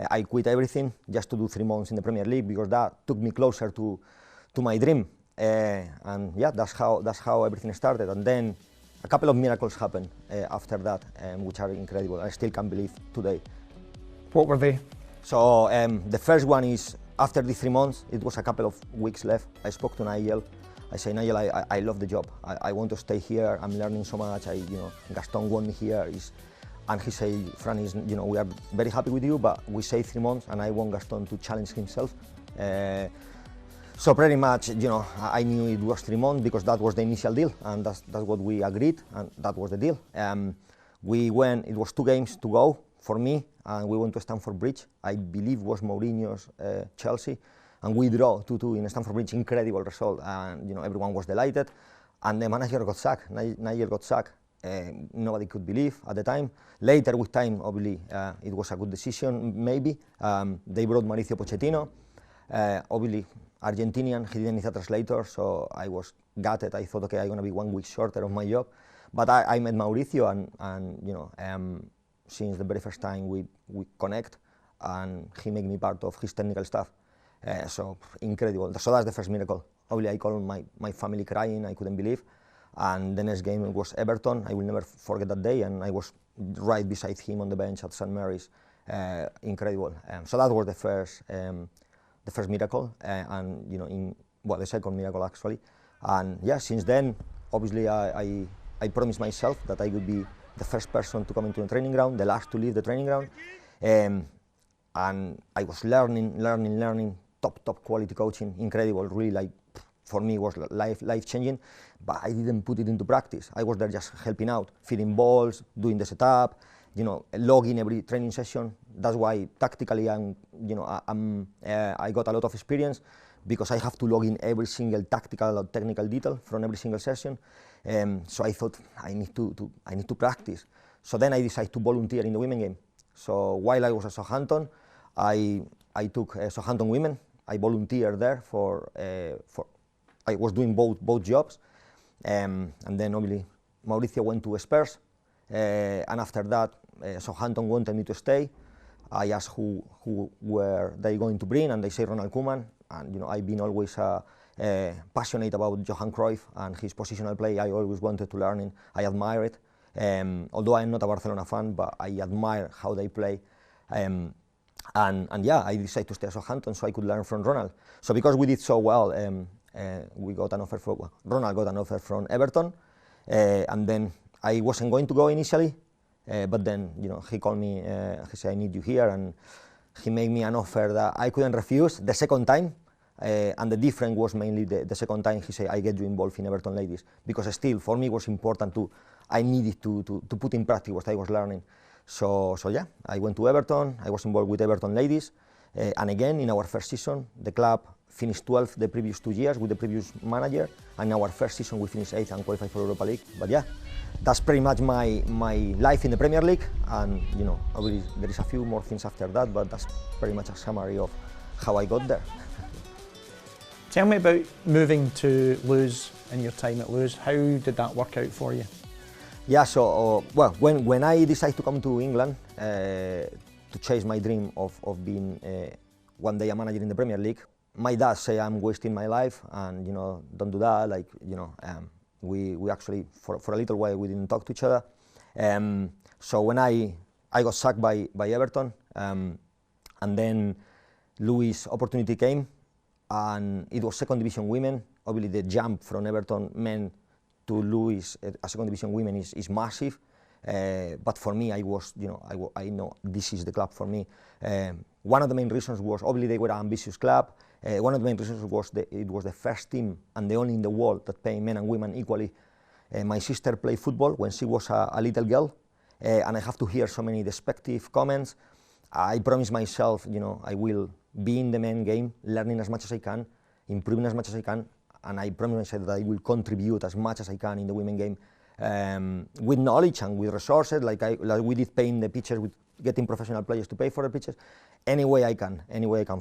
I quit everything just to do 3 months in the Premier League because that took me closer to my dream. And yeah, that's how everything started. And then a couple of miracles happened after that, which are incredible. I still can't believe today. What were they? So the first one is after the 3 months, it was a couple of weeks left. I spoke to Nigel. I say, Nigel, I love the job. I want to stay here. I'm learning so much. Gaston want me here. And he say, Fran, we are very happy with you, but we say 3 months, and I want Gaston to challenge himself. So pretty much, I knew it was 3 months because that was the initial deal, and that's what we agreed, and that was the deal. We went. It was 2 games to go for me, and we went to Stamford Bridge. I believe was Mourinho's Chelsea, and we draw 2-2 in Stamford Bridge. Incredible result, and everyone was delighted. And the manager got sacked. Nigel got sacked. Nobody could believe at the time. Later, with time, obviously, it was a good decision. Maybe they brought Mauricio Pochettino. Obviously, Argentinian. He didn't need a translator, so I was gutted. I thought, okay, I'm gonna be 1 week shorter of my job. But I met Mauricio, and since the very first time we connect, and he made me part of his technical staff. So incredible. So that's the first miracle. Obviously, I called my family crying. I couldn't believe. And the next game was Everton. I will never forget that day, and I was right beside him on the bench at St. Mary's. Incredible. So that was the first miracle, and the second miracle actually. And yeah, since then, obviously, I promised myself that I would be the first person to come into the training ground, the last to leave the training ground, and I was learning, top quality coaching, incredible, really for me it was life changing, but I didn't put it into practice. I was there just helping out, feeding balls, doing the setup, logging every training session. That's why tactically I got a lot of experience, because I have to log in every single tactical or technical detail from every single session. So I thought I need to practice. So then I decided to volunteer in the women game. So while I was at Southampton, I took Southampton women. I volunteered there for I was doing both jobs, and then obviously Mauricio went to Spurs, and after that Southampton wanted me to stay. I asked who were they going to bring, and they say Ronald Koeman. And I've been always passionate about Johan Cruyff and his positional play. I always wanted to learn it. I admire it. Although I'm not a Barcelona fan, but I admire how they play. And yeah, I decided to stay at Southampton so I could learn from Ronald. So because we did so well, we got an offer Ronald got an offer from Everton, and then I wasn't going to go initially, but then he called me. He said, "I need you here," and he made me an offer that I couldn't refuse the second time, and the difference was mainly the second time he said, "I get you involved in Everton ladies," because still for me it was important I needed to put in practice what I was learning. So yeah, I went to Everton. I was involved with Everton ladies, and again in our first season, the club finished 12th the previous 2 years with the previous manager, and in our first season we finished 8th and qualified for Europa League. But yeah, that's pretty much my life in the Premier League, and obviously there is a few more things after that, but that's pretty much a summary of how I got there. Tell me about moving to Lewes and your time at Lewes. How did that work out for you? Yeah, so when I decided to come to England to chase my dream of being one day a manager in the Premier League, my dad said I'm wasting my life, and don't do that. We actually for a little while we didn't talk to each other. So when I got sacked by Everton, and then Lewes' opportunity came, and it was second division women. Obviously, the jump from Everton men to Lewes as second division women is massive. But for me, I know this is the club for me. One of the main reasons was obviously they were an ambitious club. One of the main reasons was it was the first team and the only in the world that pay men and women equally. My sister played football when she was a little girl, and I have to hear so many despective comments. I promised myself, I will be in the men game, learning as much as I can, improving as much as I can, and I promised myself that I will contribute as much as I can in the women game, with knowledge and with resources, like we did paying the pitches, with getting professional players to pay for the pitches. Any way I can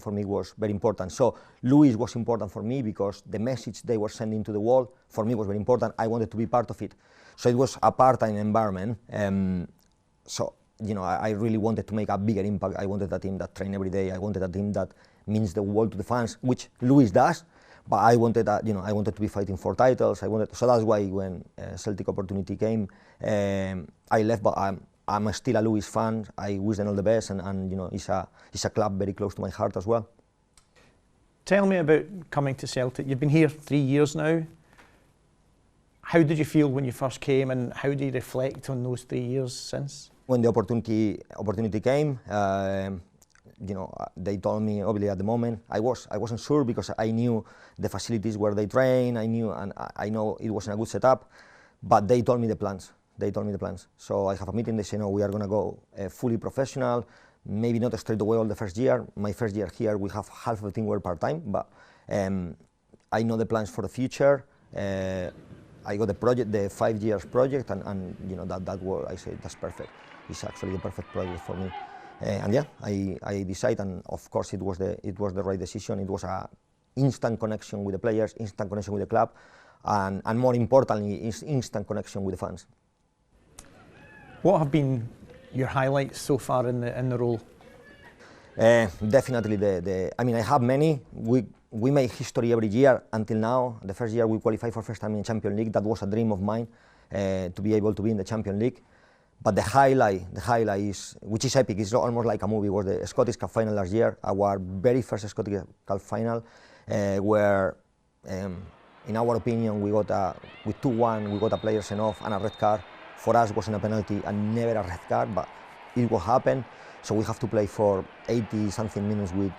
for me was very important. So Lewes was important for me because the message they were sending to the world for me was very important. I wanted to be part of it. So it was a part-time environment. I really wanted to make a bigger impact. I wanted a team that trained every day. I wanted a team that means the world to the fans, which Lewes does. but I wanted, I wanted to be fighting for titles. So that's why when Celtic opportunity came, I left. But I'm still a Lewis fan. I wish them all the best, and it's a club very close to my heart as well. Tell me about coming to Celtic. You've been here 3 years now. How did you feel when you first came, and how do you reflect on those 3 years since? When the opportunity came, they told me, obviously at the moment, I wasn't sure because I knew the facilities where they train, I know it wasn't a good setup, but they told me the plans. So I have a meeting, they say, no, we are going to go fully professional, maybe not straight away all the first year. My first year here, we have half of the team were part-time, but I know the plans for the future. I got the project, the 5 years project, and that was, I said, that's perfect. It's actually the perfect project for me. And yeah, I decided, and of course it was the right decision. It was a instant connection with the players, instant connection with the club, and more importantly, instant connection with the fans. What have been your highlights so far in the role? Definitely I mean, I have many. We make history every year until now. The first year we qualified for first time in Champions League. That was a dream of mine, to be able to be in the Champions League. But the highlight is, which is epic, it's almost like a movie, was the Scottish Cup final last year, our very first Scottish Cup final, where, in our opinion, we got with 2-1, we got a player sent off and a red card. For us, it wasn't a penalty and never a red card, but it will happen. So we have to play for 80-something minutes with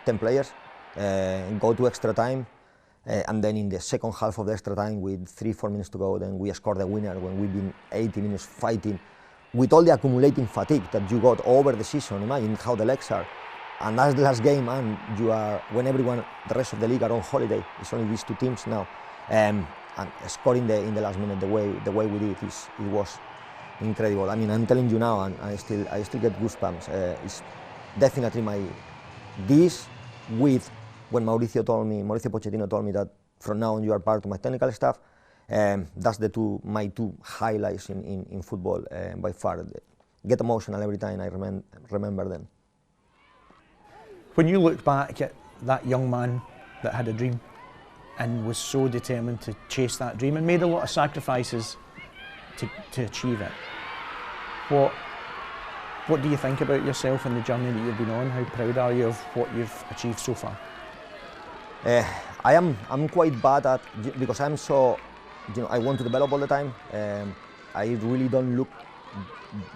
10 players, go to extra time, and then in the second half of the extra time, with 3-4 minutes to go, then we scored the winner when we've been 80 minutes fighting, with all the accumulating fatigue that you got over the season. Imagine how the legs are. And that's the last game, and when everyone, the rest of the league are on holiday, it's only these two teams now. And scoring in the last minute the way we did, it was incredible. I mean, I'm telling you now, and I still get goosebumps. It's definitely this with when Mauricio Pochettino told me that from now on you are part of my technical staff. That's my two highlights in football by far. Get emotional every time I remember them. When you look back at that young man that had a dream and was so determined to chase that dream and made a lot of sacrifices to achieve it, what do you think about yourself and the journey that you've been on? How proud are you of what you've achieved so far? I'm quite bad at, because I'm so, I want to develop all the time. I really don't look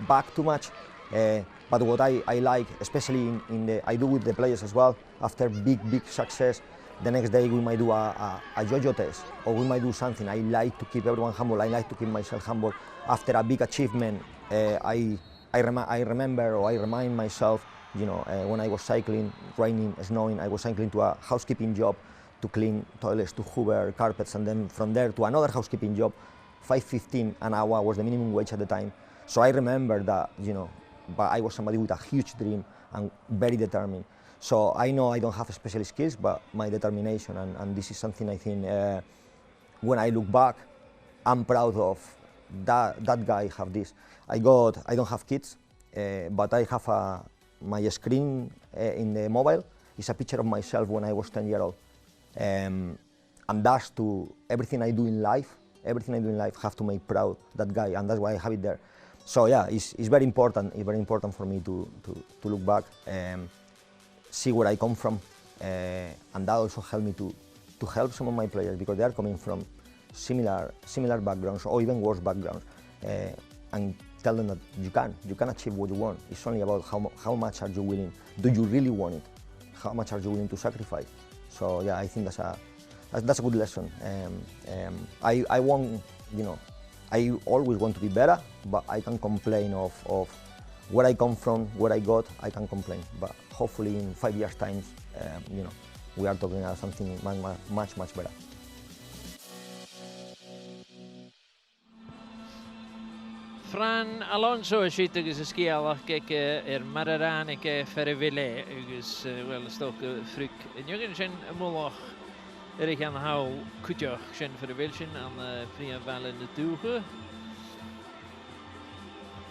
back too much. But what I like, especially I do with the players as well, after big success, the next day we might do a yo-yo test, or we might do something. I like to keep everyone humble. I like to keep myself humble. After a big achievement, I remember, or I remind myself, when I was cycling, raining, snowing, I was cycling to a housekeeping job to clean toilets, to hoover carpets, and then from there to another housekeeping job. $5.15 an hour was the minimum wage at the time. So I remember that, but I was somebody with a huge dream and very determined. So I know I don't have special skills, but my determination, and this is something I think, when I look back, I'm proud of. That guy have this. I don't have kids, but I have my screen in the mobile is a picture of myself when I was 10 years old. And that's everything I do in life have to make proud that guy, and that's why I have it there. So yeah, it's very important. It's very important for me to look back, see where I come from, and that also helped me to help some of my players, because they are coming from similar backgrounds or even worse backgrounds, and tell them that you can achieve what you want. It's only about how much are you willing. Do you really want it? How much are you willing to sacrifice? So yeah, I think that's a good lesson. I want, I always want to be better, but I can complain of where I come from, where I got. I can complain, but hopefully in 5 years' time, we are talking about something much better. Fran Alonso is siit agus is scialach ag mararán ag ferivile agus wel stoch fruk en jogin sin molach ik aan hou kutjach sin ferivil sin aan fria vel in de toege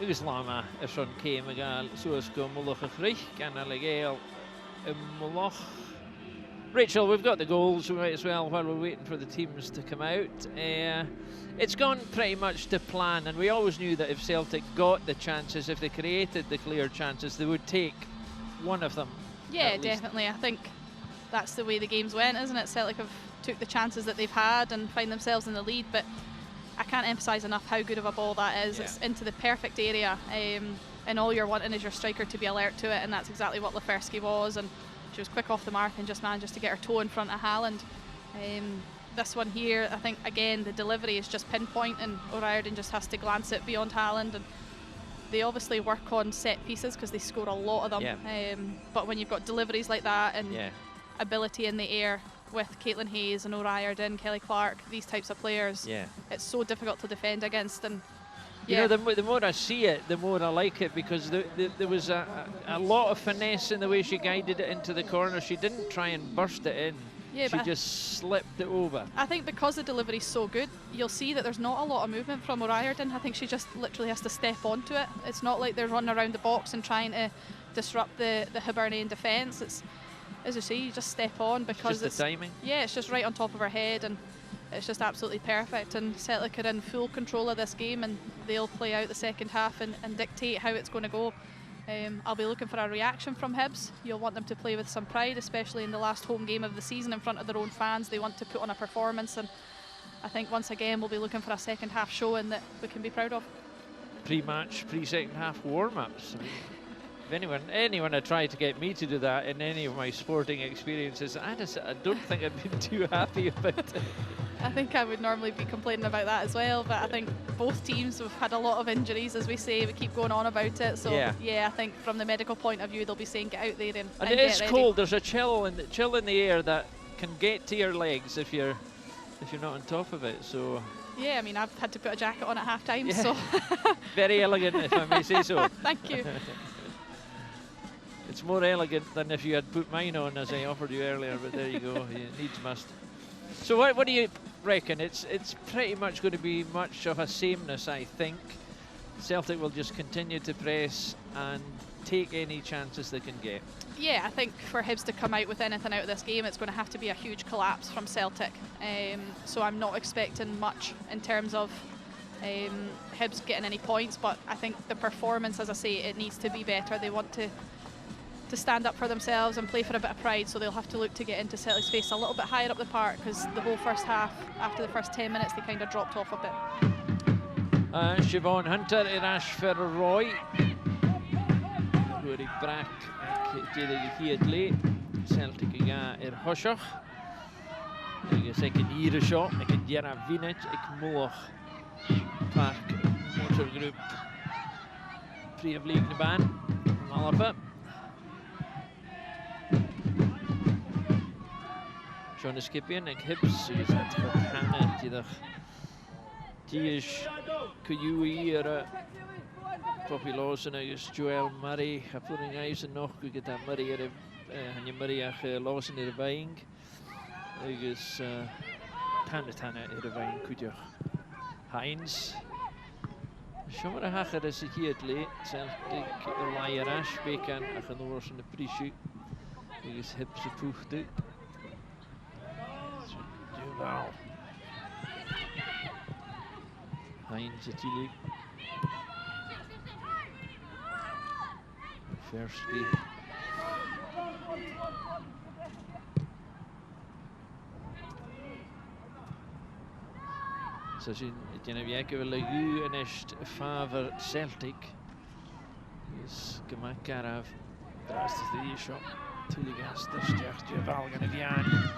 agus lama son came gal soos go molach grich kan allegeel molach Rachel, we've got the goals, we might as well, while we're waiting for the teams to come out. It's gone pretty much to plan, and we always knew that if Celtic got the chances, if they created the clear chances, they would take one of them. Yeah, definitely. I think that's the way the games went, isn't it? Celtic have took the chances that they've had and find themselves in the lead, but I can't emphasise enough how good of a ball that is. It's into the perfect area, and all you're wanting is your striker to be alert to it, and that's exactly what Lefersky was, and she was quick off the mark and just managed to get her toe in front of Haaland. This one here, I think, again, the delivery is just pinpoint, and O'Riordan just has to glance it beyond Haaland, and they obviously work on set pieces because they score a lot of them, but when you've got deliveries like that and ability in the air with Caitlin Hayes and O'Riordan, Kelly Clark, these types of players, it's so difficult to defend against. And you know, the more I see it, the more I like it, because there was a lot of finesse in the way she guided it into the corner. She didn't try and burst it in. She just slipped it over. I think because the delivery's so good, you'll see that there's not a lot of movement from O'Riordan. I think she just literally has to step onto it. It's not like they're running around the box and trying to disrupt the Hibernian defence. It's, as you say, you just step on because it's the timing. Yeah, it's just right on top of her head, and it's just absolutely perfect. And Celtic are in full control of this game, and they'll play out the second half and dictate how it's going to go. I'll be looking for a reaction from Hibs. You'll want them to play with some pride, especially in the last home game of the season in front of their own fans. They want to put on a performance, and I think once again we'll be looking for a second half showing that we can be proud of. Pre-match, pre-second half warm-ups. I mean, if anyone had tried to get me to do that in any of my sporting experiences, I don't think I'd been too happy about it. I think I would normally be complaining about that as well, but I think both teams have had a lot of injuries, as we say. We keep going on about it, so yeah, I think from the medical point of view, they'll be saying get out there and it is ready. Cold. There's a chill in the air that can get to your legs if you're not on top of it. So yeah, I mean, I've had to put a jacket on at half time, so very elegant, if I may say so. Thank you. It's more elegant than if you had put mine on, as I offered you earlier, but there you go. You needs must. So what do you reckon? It's pretty much going to be much of a sameness, I think. Celtic will just continue to press and take any chances they can get. Yeah, I think for Hibs to come out with anything out of this game, it's going to have to be a huge collapse from Celtic. So I'm not expecting much in terms of Hibs getting any points, but I think the performance, as I say, it needs to be better. They want to stand up for themselves and play for a bit of pride, so they'll have to look to get into Celtic's face a little bit higher up the park, because the whole first half, after the first 10 minutes, they kind of dropped off a bit. Siobhan Hunter in Ash for Roy. Rory Brack did it late. Celtic ga Hoshach. Ik zeg een hier shot. Ik een Jera Vinet. Ik moog Park Motorgroep. Pre-vliegende baan. Malpe. John Skipian, ik Hibs is het verhangen. Die is Kuyui hier. Poppy Lawson is Joel Murray. Happuring Eisen nog. We get that Murray hier. En je Murray Lawson hier erbij. Is Tana hier erbij. Kujach Heinz. Shomara Hacher is het hier het leed. Celtic Laierash Bekan. En genoors in de Prishu. Is Hibs poefde. Wow. Heinz natuurlijk. Versky. Zoals je het kijken wil u en echt favor Celtic. Is gemaakt af. Draast is de shot. Natuurlijk is de sterkste bal gaan gaan.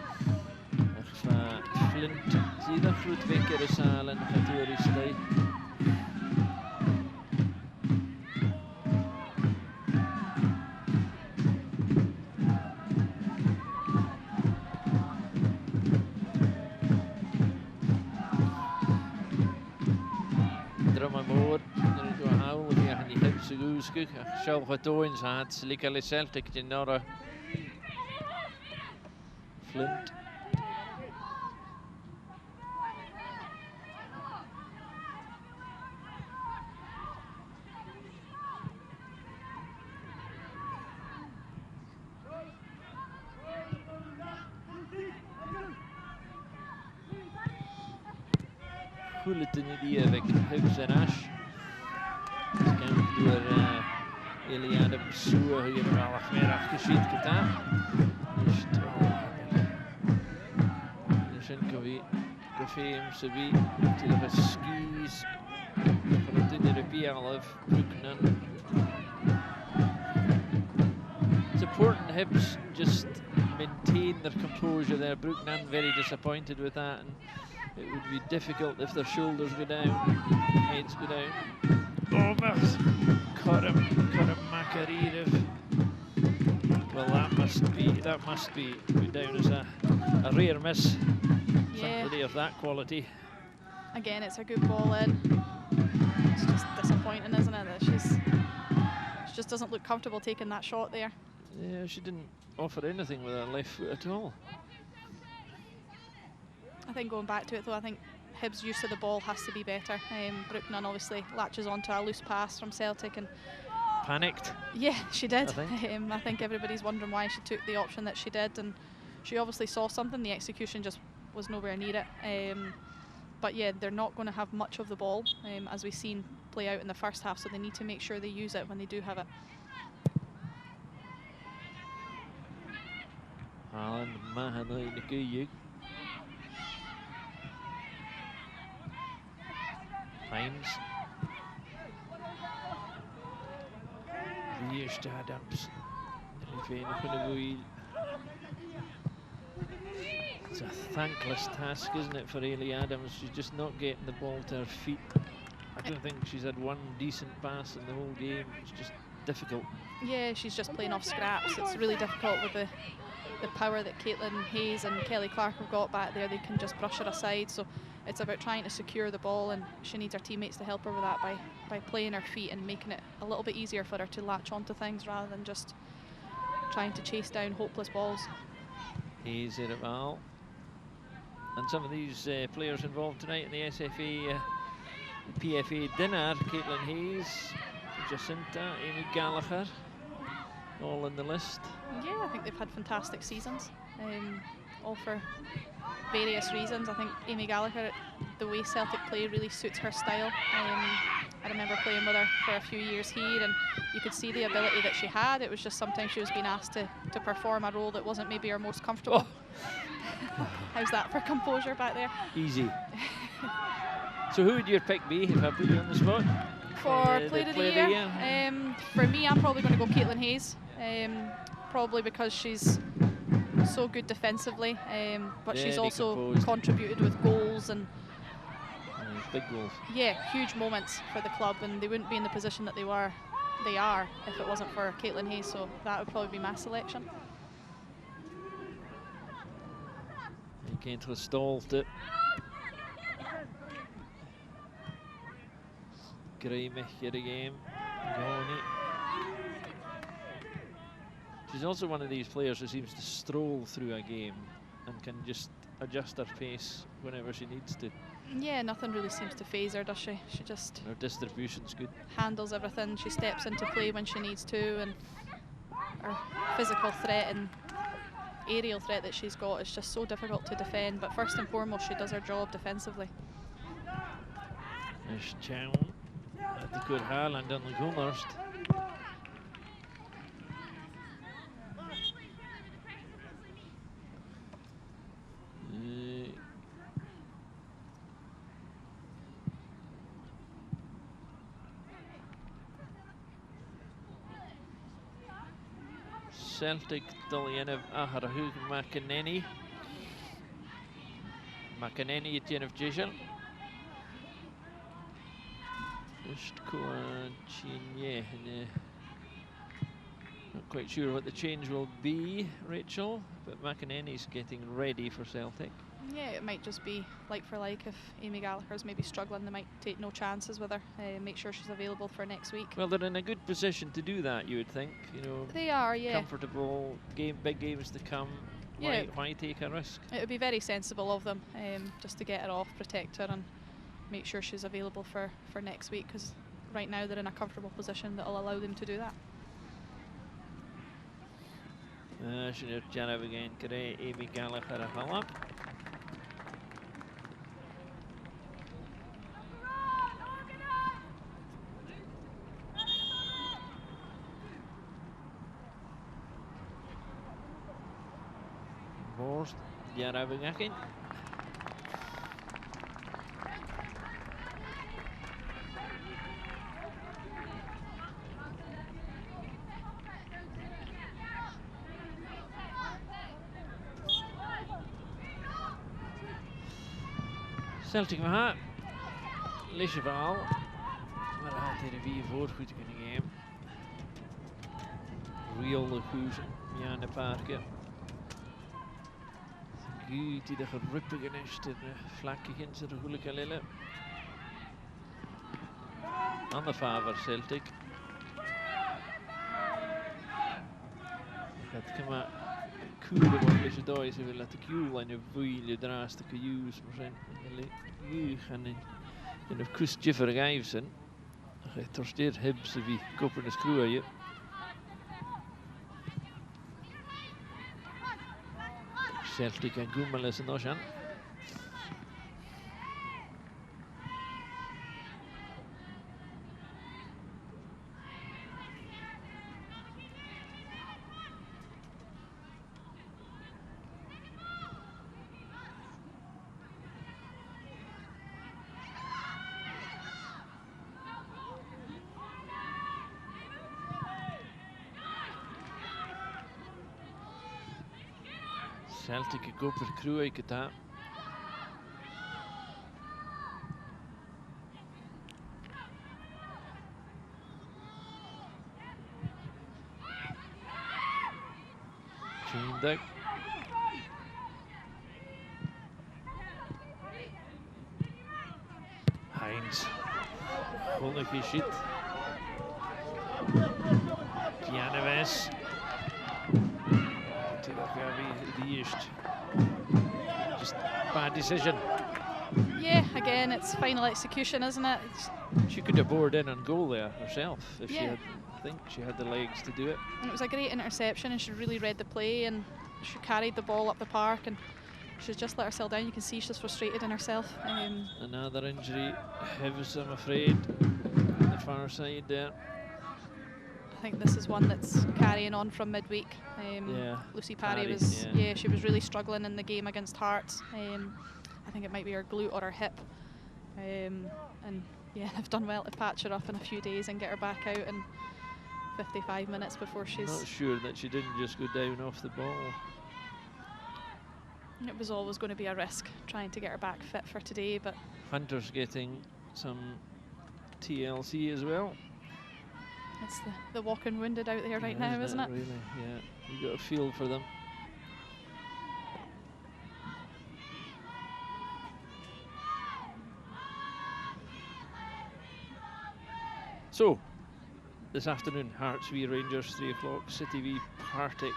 Flint, zie dat goed wekker zalen, gaat door is tijd. Drummermoor, er is houden, die gaan die Hibse goeske. Zo gaat door in zijn hart, lekker Celtic, die Norre. Flint. hullet in die avec Hibs en Ash. Kan door Eli Adams zo hier wel meer afgeschiet gedaan. Dus Kofi MCB to the skis for the SWPL of Brooknan. It's important Hibs just maintain their composure there. Brooknan very disappointed with that, and it would be difficult if their shoulders go down, heads go down. Oh, Coram Makarirov. Well, that must be put down as a rare miss. Yeah. Somebody of that quality. Again, it's a good ball in. It's just disappointing, isn't it? That she just doesn't look comfortable taking that shot there. Yeah, she didn't offer anything with her left foot at all. I think going back to it though, I think Hibs' use of the ball has to be better. Brooknan obviously latches onto a loose pass from Celtic and panicked. Yeah, she did. I think everybody's wondering why she took the option that she did, and she obviously saw something. The execution just was nowhere near it. But yeah, they're not going to have much of the ball, as we've seen play out in the first half, so they need to make sure they use it when they do have it. Hines. Reached Adams. It's a thankless task, isn't it, for Eli Adams? She's just not getting the ball to her feet. I don't think she's had one decent pass in the whole game. It's just difficult. Yeah, she's just playing off scraps. It's really difficult with the power that Caitlin Hayes and Kelly Clark have got back there. They can just brush her aside. So it's about trying to secure the ball, and she needs her teammates to help her with that by playing her feet and making it a little bit easier for her to latch onto things rather than just trying to chase down hopeless balls. Hayes at all. And some of these players involved tonight in the SFA PFA dinner: Caitlin Hayes, Jacinta, Amy Gallagher, all in the list. Yeah, I think they've had fantastic seasons, all for various reasons. I think Amy Gallagher, the way Celtic play really suits her style. I remember playing with her for a few years here, and you could see the ability that she had. It was just sometimes she was being asked to perform a role that wasn't maybe her most comfortable. Oh. How's that for composure back there? Easy. So who would your pick be if I put you on the spot? For player of the year? For me, I'm probably going to go Caitlin Hayes. Probably because she's so good defensively, but she's also contributed with goals and big goals. Yeah, huge moments for the club, and they wouldn't be in the position that they are if it wasn't for Caitlin Hayes. So that would probably be my selection. Kent stalled it. Graeme here again. She's also one of these players who seems to stroll through a game and can just adjust her pace whenever she needs to. Yeah, nothing really seems to phase her, does she? She just... Her distribution's good. Handles everything. She steps into play when she needs to, and her physical threat and aerial threat that she's got is just so difficult to defend. But first and foremost, she does her job defensively. There's Chow at the good Harland on the Gulnarst. Celtic Dalian Aharahug McEnany. McEnany at of Jijal. Not quite sure what the change will be, Rachel, but McEnany's getting ready for Celtic. Yeah, it might just be like for like. If Amy Gallagher's maybe struggling, they might take no chances with her, make sure she's available for next week. Well, they're in a good position to do that, you would think. You know, they are, yeah. Comfortable, big games to come. Yeah. Why take a risk? It would be very sensible of them, just to get her off, protect her, and make sure she's available for next week, because right now they're in a comfortable position that will allow them to do that. Again, Amy Gallagher. Horst, Jaravingakin. Celtic med her. Licheval. Maar hij had er weer voorgoed kunnen gaan. Real de goed. Ja, de parken. Goed, die de geruppige is. De vlakke in zijn goede lille. Aan de favor Celtic. Dat kan maar coole wordt daar is. Hij wil laten cool en je voelen draast de use maar zijn gaan in de kust Jiffer Gijfsen. Hij torsteert Hibs wie koppen de screw. Celtic en Goemel is er nog aan. Celtic go per crew ik het aan. Dijk. Heinz. Volgende shit. Kianewes. Just bad decision. Yeah, again, it's final execution, isn't it? She could have bored in on goal there herself if Yeah. she had, I think she had the legs to do it. And it was a great interception, and she really read the play, and she carried the ball up the park, and she's just let herself down. You can see she's frustrated in herself. Another injury, Hibs, I'm afraid, on the far side there. I think this is one that's carrying on from midweek. Yeah, Lucy Parry Parry, was, yeah. she was really struggling in the game against Hearts. I think it might be her glute or her hip. And yeah, they've done well to patch her up in a few days and get her back out in 55 minutes before she's... Not sure that she didn't just go down off the ball. It was always going to be a risk trying to get her back fit for today, but... Hunter's getting some TLC as well. It's the walking wounded out there right now, isn't it? Really, yeah. You got a feel for them. So, this afternoon, Hearts v Rangers, 3 o'clock, City v Partick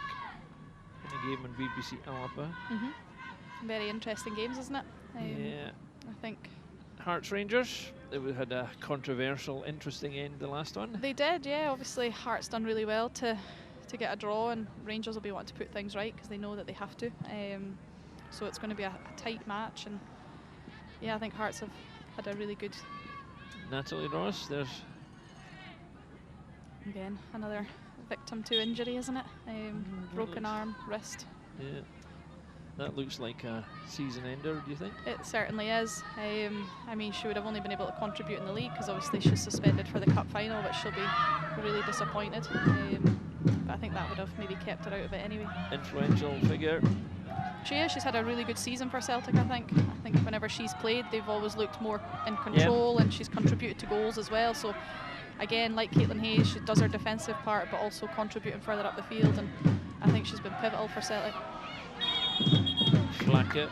in a game on BBC Alaba. Very interesting games, isn't it? Yeah. I think Hearts Rangers, they had a controversial, interesting end the last one. they did, yeah. Obviously, Hearts done really well to get a draw, and Rangers will be wanting to put things right because they know that they have to. So it's going to be a tight match, and yeah, I think Hearts have had a really good... Natalie Ross, there's... Again, another victim to injury, isn't it? Broken arm, wrist. Yeah. That looks like a season ender, do you think? It certainly is. I mean, she would have only been able to contribute in the league because obviously she's suspended for the cup final, but she'll be really disappointed. But I think that would have maybe kept her out of it anyway. Influential figure. She is. She's had a really good season for Celtic, I think. I think whenever she's played, they've always looked more in control, and she's contributed to goals as well. So, again, like Caitlin Hayes, she does her defensive part, but also contributing further up the field, and I think she's been pivotal for Celtic. Flakke.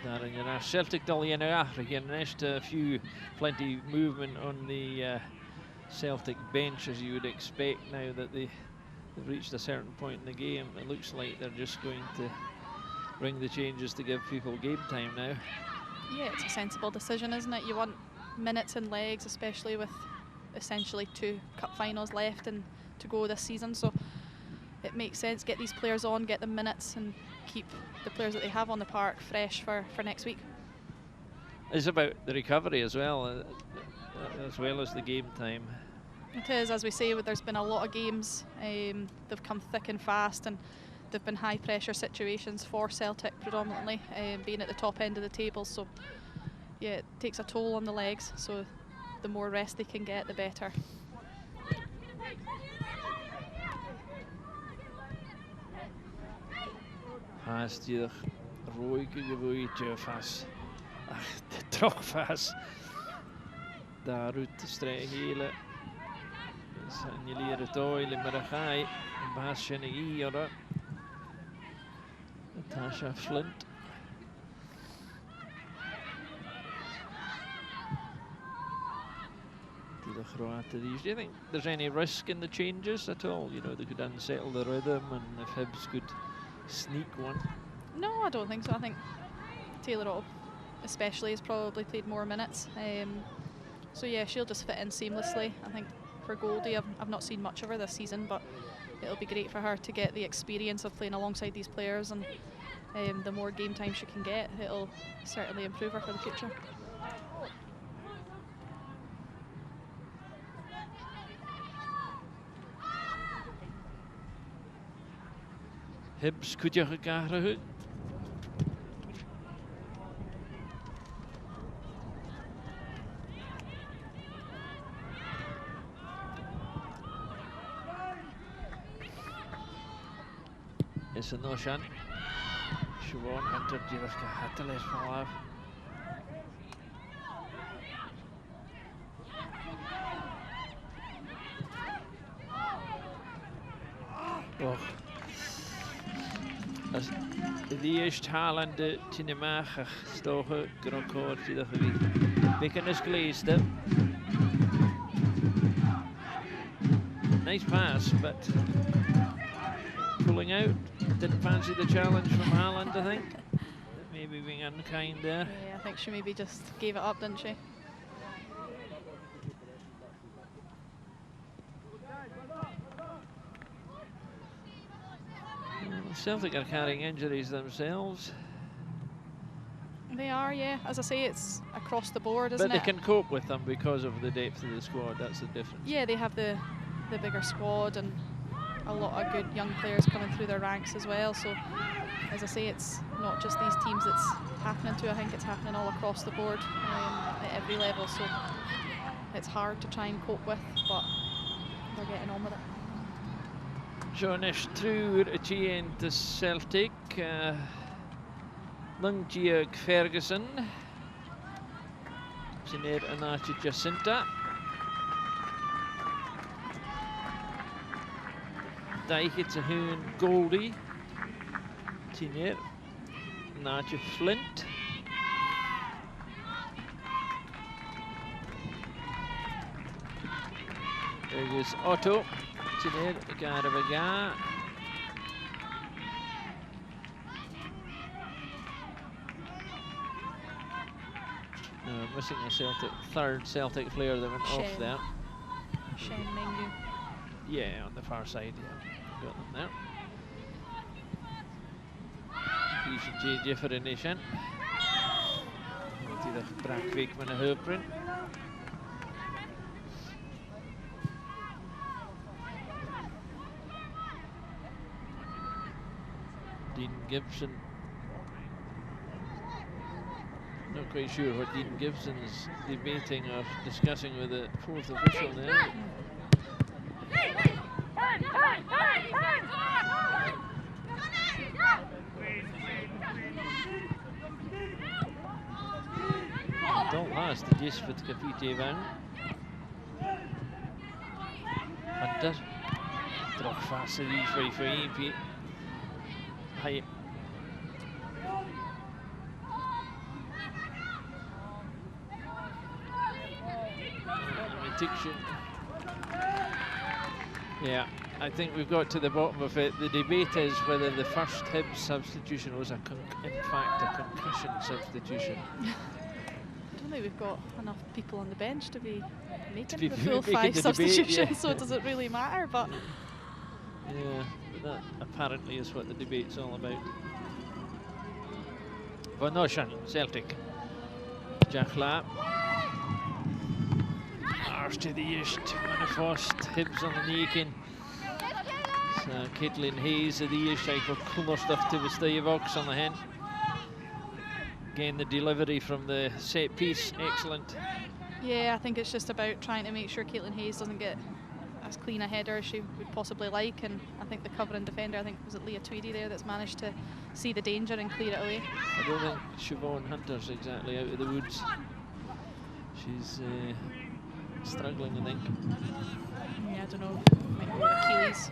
Daar in je Celtic dal je naar again. Next a few plenty movement on the Celtic bench as you would expect now that they've reached a certain point in the game. It looks like they're just going to bring the changes to give people game time now. Yeah, it's a sensible decision, isn't it? You want minutes and legs, especially with essentially 2 cup finals left and to go this season. So it makes sense, get these players on, get them minutes, and keep the players that they have on the park fresh for next week. It's about the recovery as well as the game time. It is, as we say, there's been a lot of games. They've come thick and fast, and they've been high pressure situations for Celtic predominantly, being at the top end of the table. So yeah, it takes a toll on the legs. So the more rest they can get, the better. Haast hier roike gewoeitje vast. Ach, toch vast. Daar uit de strijd hele. Zijn jullie het oil in de gaai? Baasje hier. Natasha Flint. The Croatian. Do you think there's any risk in the changes at all? You know, they could unsettle the rhythm, and if Hibs could sneak one. No, I don't think so. I think Taylor Otto especially has probably played more minutes. So yeah, she'll just fit in seamlessly. I think for Goldie, I've not seen much of her this season, but it'll be great for her to get the experience of playing alongside these players, and the more game time she can get, it'll certainly improve her for the future. Hibs, could you regard Is er nog aan? Gewoon hunter die was gehatteles vanaf. Och. Als die eerst halende Tinemacher stogen, Grokhoort die er gewicht. Bekenis geleased. Nice pass, but pulling out. Didn't fancy the challenge from Haaland, I think. Maybe being unkind there. Yeah, I think she maybe just gave it up, didn't she? Well, Celtic are carrying injuries themselves. They are, yeah. As I say, it's across the board, isn't it? But they can cope with them because of the depth of the squad. That's the difference. Yeah, they have the bigger squad and a lot of good young players coming through their ranks as well. So, as I say, it's not just these teams it's happening to. I think it's happening all across the board at every level. So it's hard to try and cope with, but they're getting on with it. Jonas Truur again to Celtic. Lungjiag Ferguson. Sineer Anache Jacinta. Dijke te Hoon Goldie. Sineer Anache Flint. There is Otto. Sineer Garavaga. Missing a third Celtic player that went off there. Shen Mengu. Yeah, on the far side, yeah. Got them there. He's J. for a nation. Die de braakweek met een hulpprint. Dean Gibson. Not quite sure what Dean Gibson's debating or discussing with the fourth official there. Don't last the gist for the Capite Van. Hunter. Terug vast die voor EMP. Hij. Yeah, I think we've got to the bottom of it. The debate is whether the first Hibs substitution was in fact a concussion substitution. I don't think we've got enough people on the bench to be making the full five the substitutions, debate, yeah. so does it really matter? But yeah, that apparently is what the debate's all about. Van Ocean, Celtic. Jachla. Arse to the east, manifest Hibs on the Neakin. Caitlin Hayes of the East for Kullerstuff to the Steve Ox on the hen. Again, the delivery from the set piece, excellent. Yeah, I think it's just about trying to make sure Caitlin Hayes doesn't get as clean a header as she would possibly like, and I think the covering defender, I think was it Leah Tweedy there, that's managed to see the danger and clear it away. I don't think Siobhan Hunter's exactly out of the woods. She's struggling, I think. Yeah, I don't know, might be Achilles.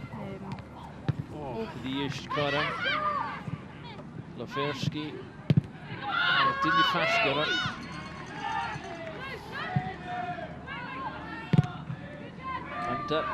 The East Cora. Lafersky. Didn't fast get it. Hunter.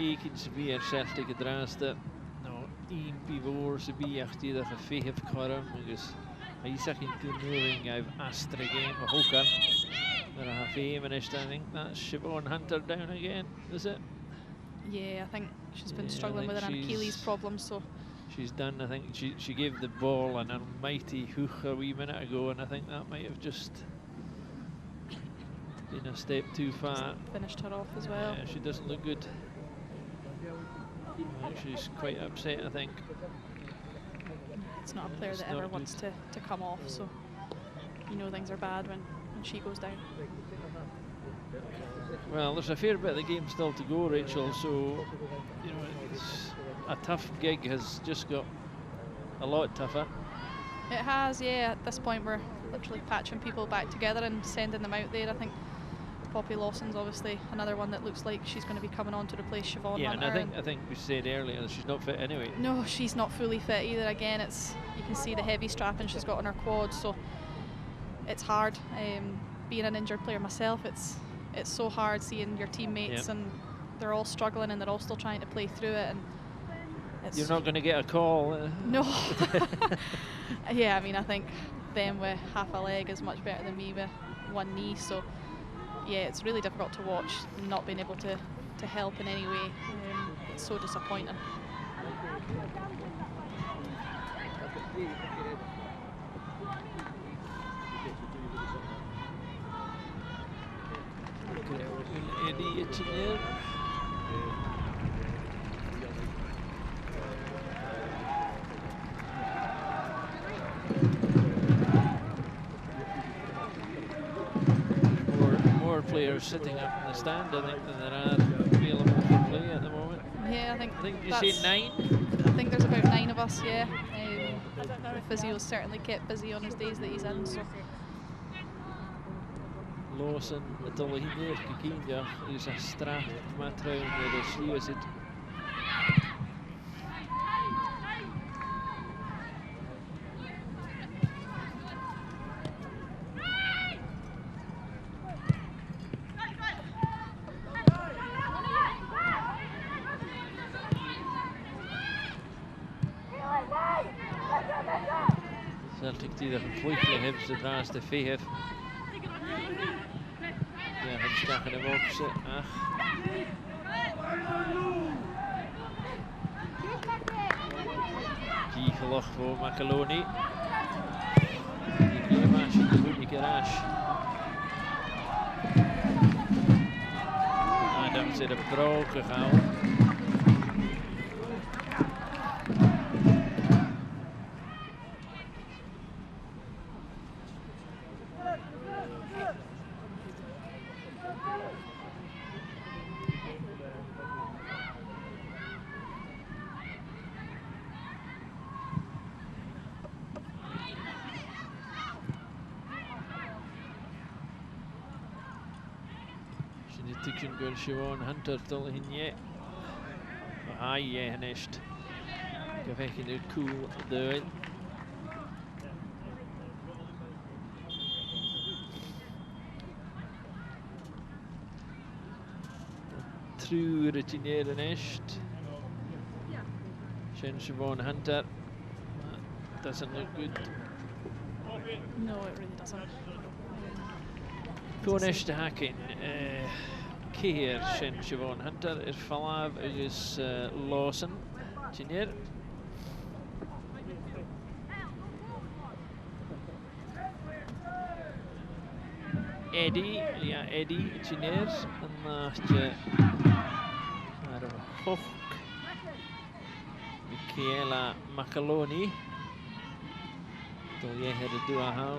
Ekin sy fi Celtic y dras da. No, un bifwr sy fi achti ddech y ffeif coram agos Isaac in Gwnwring I've Astra game a Hokan. There are half aim and I think that's Siobhan Hunter down again, is it? Yeah, I think she's been struggling with an Achilles problem, so she's done. I think she gave the ball an almighty hook a wee minute ago, and I think that might have just been a step too far. Finished her off as well. Yeah, she doesn't look good. She's quite upset, I think. It's not a player that ever wants to come off, so you know things are bad when she goes down. Well, there's a fair bit of the game still to go, Rachel, so you know it's a tough gig has just got a lot tougher. It has, yeah. At this point we're literally patching people back together and sending them out there. I think Poppy Lawson's obviously another one that looks like she's going to be coming on to replace Siobhan Yeah, Hunter, and I think we said earlier that she's not fit anyway. No, she's not fully fit either. Again, you can see the heavy strapping she's got on her quad, so it's hard. Being an injured player myself, it's so hard seeing your teammates and they're all struggling and they're all still trying to play through it. And you're not going to get a call. No. Yeah, I mean, I think them with half a leg is much better than me with one knee. So yeah, it's really difficult to watch, not being able to help in any way. It's so disappointing. Eddie Etienne. More players sitting up in the stand, I think, than there are available for play at the moment. Yeah, I think you say 9? I think there's about 9 of us, yeah. The physio's certainly kept busy on his days that he's in, so. Lawson, y dylai hi i'r gyginio, ys a strap ma trawn i'r ysliwysyd. Celtic die er completely heeft ze draas de vijf. Ja, han staken hem op ze. Ach. Die gelach voor Macaroni. Die kleermaas in de goede garage. En dan zit een pro gegaan. Siobhan Hunter dal hin je. Ai je hennest. Gevech in de cool deur. true Retineer and Esht. Shin Siobhan Hunter. That doesn't look good. No, it really doesn't. Cornish to Hacking. Keir Shin Siobhan Hunter is Falav is Lawson. Retineer. Eddie, yeah, Eddie, Retineers. En naastje haar Hoch. Michaela Macaloni. Då jij het doet aan.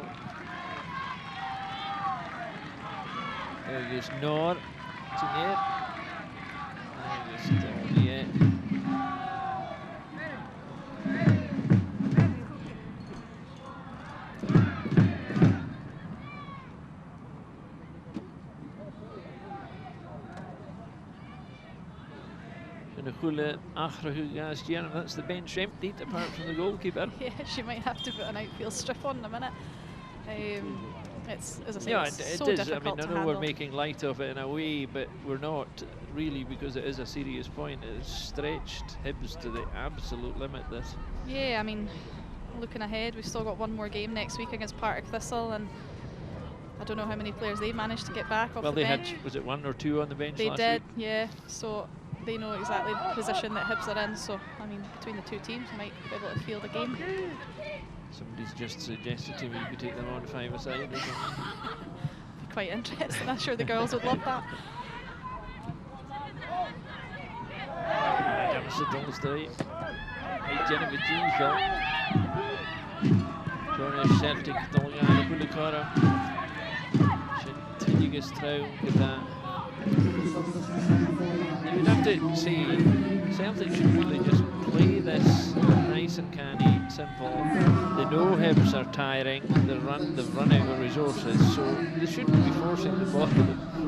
Ergens Noor. Retineer. Ergens Tony. Goede achterhoek guys, Jen. That's the bench emptied apart from the goalkeeper. Yeah, she might have to put an outfield strip on in a minute. It's, as I say, Yeah, it's it so is. I difficult mean, I to know handle. we're making light of it in a way, but we're not really, because it is a serious point. It's stretched Hibs to the absolute limit. This. Yeah, I mean, looking ahead, we've still got one more game next week against Partick Thistle, and I don't know how many players they managed to get back off Well, the they bench. had, was it 1 or 2 on the bench They last did, week? yeah. So they know exactly the position that Hibs are in. So, I mean, between the two teams, we might be able to field a game. Somebody's just suggested to me you could take them on 5-a-side or something. Be quite interesting. I'm sure the girls would love that. Adamsen Dolstøy. Jennifer G-shot. Cornish Celtic Dolgan Kulikara. Shintigas Traum Gita. You'd have to say Celtic should really just play this nice and canny, simple. They know Hibs are tiring, they've run out of resources, so they shouldn't be forcing the ball,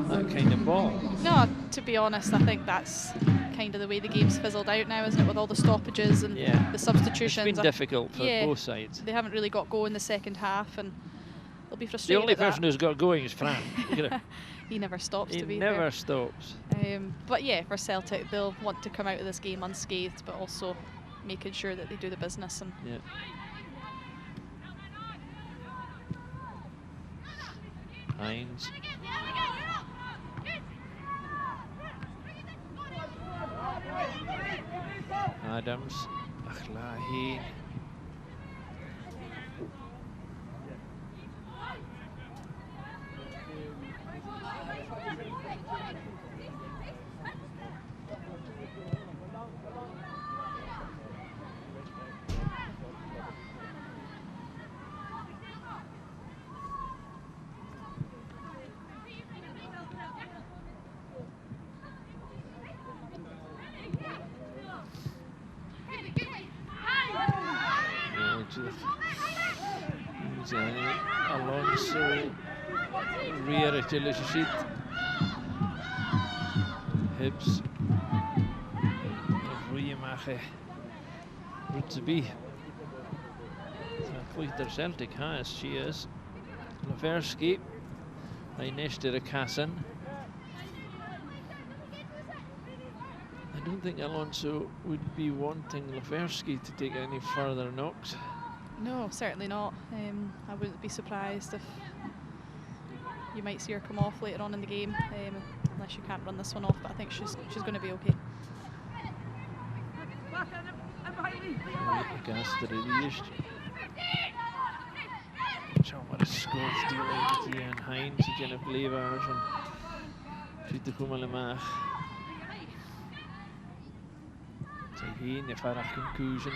that kind of ball. No, to be honest, I think that's kind of the way the game's fizzled out now, isn't it, with all the stoppages and the substitutions. It's been difficult for both sides. They haven't really got going the second half, and they'll be frustrated. The only at that. person who's got going is Fran. He never stops, He to be never fair. stops. But yeah, for Celtic, they'll want to come out of this game unscathed, but also making sure that they do the business. And Yeah. Hines. Adams. Achlahi. Alonso rear till sheet. Hibs. Riemache. Route to be. Cleater Celtic has, she is. Laversky. Eineshter Kassan. I don't think Alonso would be wanting Laversky to take any further knocks. no, certainly not. I wouldn't be surprised if you might see her come off later on in the game, unless you can't run this one off. But I think she's going to be okay. Gaster er eerst. Zomaar een scoorsteel hier en Heinz, Jennifer Levers en ziet de goed in maag. Geen ervaring keuze.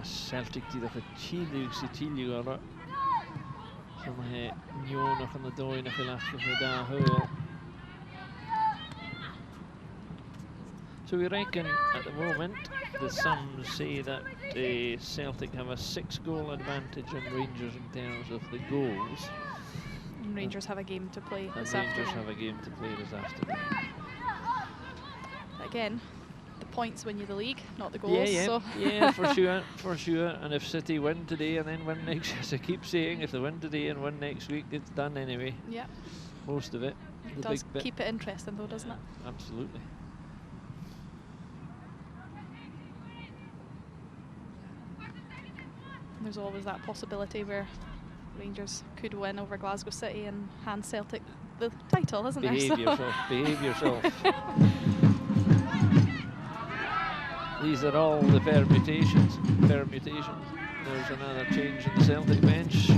Celtic die dat het Chile gaan. Sommige nieuw nog aan de dooi nog gelachen voor daar heel. So we reckon at the moment the sums say that Celtic have a 6-goal advantage on Rangers in terms of the goals. And Rangers have a game to play And this Rangers afternoon. have a game to play this afternoon. Again, the points win you the league, not the goals. Yeah, for sure. And if City win today and then win next, as I keep saying, if they win today and win next week, it's done anyway. Yeah. Most of it. It does keep it interesting though, doesn't it? Absolutely. There's always that possibility where Rangers could win over Glasgow City and hand Celtic the title, isn't there? Behave yourself. These are all the permutations. There's another change in the Celtic bench.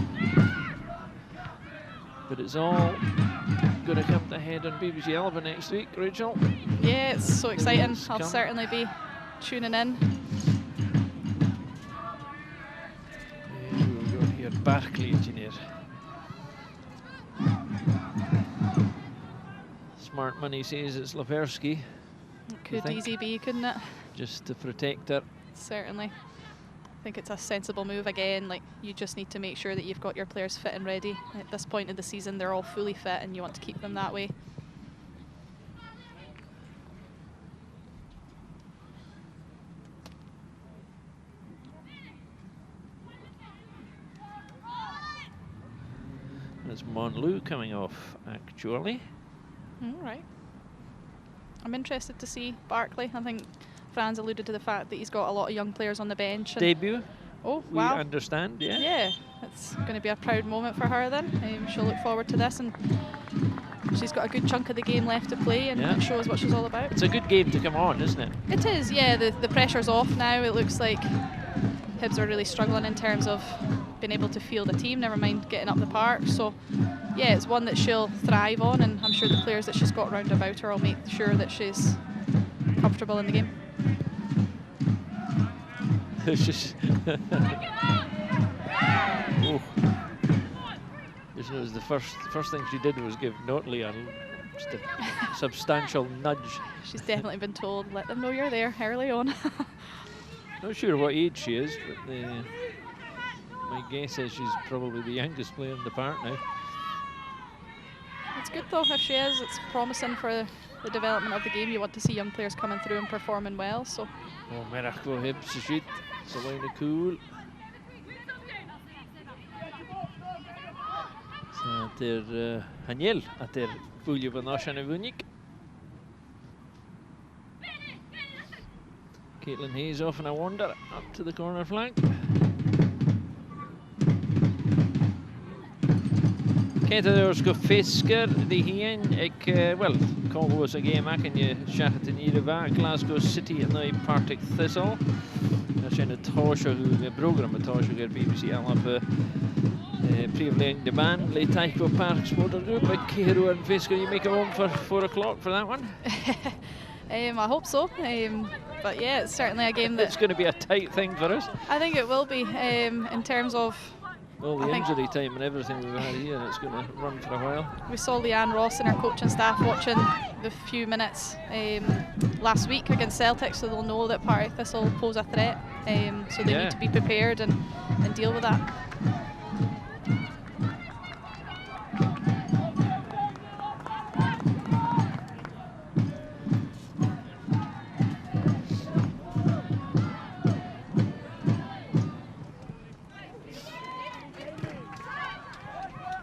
But it's all going to come to head on BBC Alba next week, Rachel. Yeah, it's so exciting. I'll certainly be tuning in. We'll go here, Barclay engineer. Smart money says it's Leversky. It could easily be, couldn't it? Just to protect her. Certainly. I think it's a sensible move again. Like, you just need to make sure that you've got your players fit and ready. At this point in the season, they're all fully fit and you want to keep them that way. It's Monlou coming off, actually. All right. I'm interested to see Barclay. I think Franz alluded to the fact that he's got a lot of young players on the bench. Debut. Oh, wow. We understand, yeah. Yeah, it's going to be a proud moment for her then. She'll look forward to this, and she's got a good chunk of the game left to play and show us what she's all about. It's a good game to come on, isn't it? It is, yeah. The pressure's off now. It looks like Hibs are really struggling in terms of being able to field a team, never mind getting up the park. So, yeah, it's one that she'll thrive on, and I'm sure the players that she's got round about her will make sure that she's comfortable in the game. It's just was the first thing she did was give Notley just a substantial nudge. She's definitely been told, let them know you're there early on. Not sure what age she is, but my guess is she's probably the youngest player in the park now. It's good though if she is. It's promising for the development of the game. You want to see young players coming through and performing well. So. Oh, Merachko Hibs Shit, Selena Cool. Så det Haniel att det följer på Narshan Vunik. Caitlin Hayes off and a wander up to the corner flank. Kettadors go fisker the hien ik well call was a game I can you chat in Ira Glasgow City and the Partick Thistle. That's in a Tosha who program Tosha get BBC Alba Prevling the band late Tycho Park Motor Group like Hero and Fisker. You make a run for 4 o'clock for that one? I hope so. But yeah, it's certainly a game that it's going to be a tight thing for us. I think it will be in terms of all the injury time and everything we've had here. It's going to run for a while. We saw Leanne Ross and her coaching staff watching the few minutes last week against Celtic, so they'll know that Partick Thistle pose a threat. So they need to be prepared and deal with that.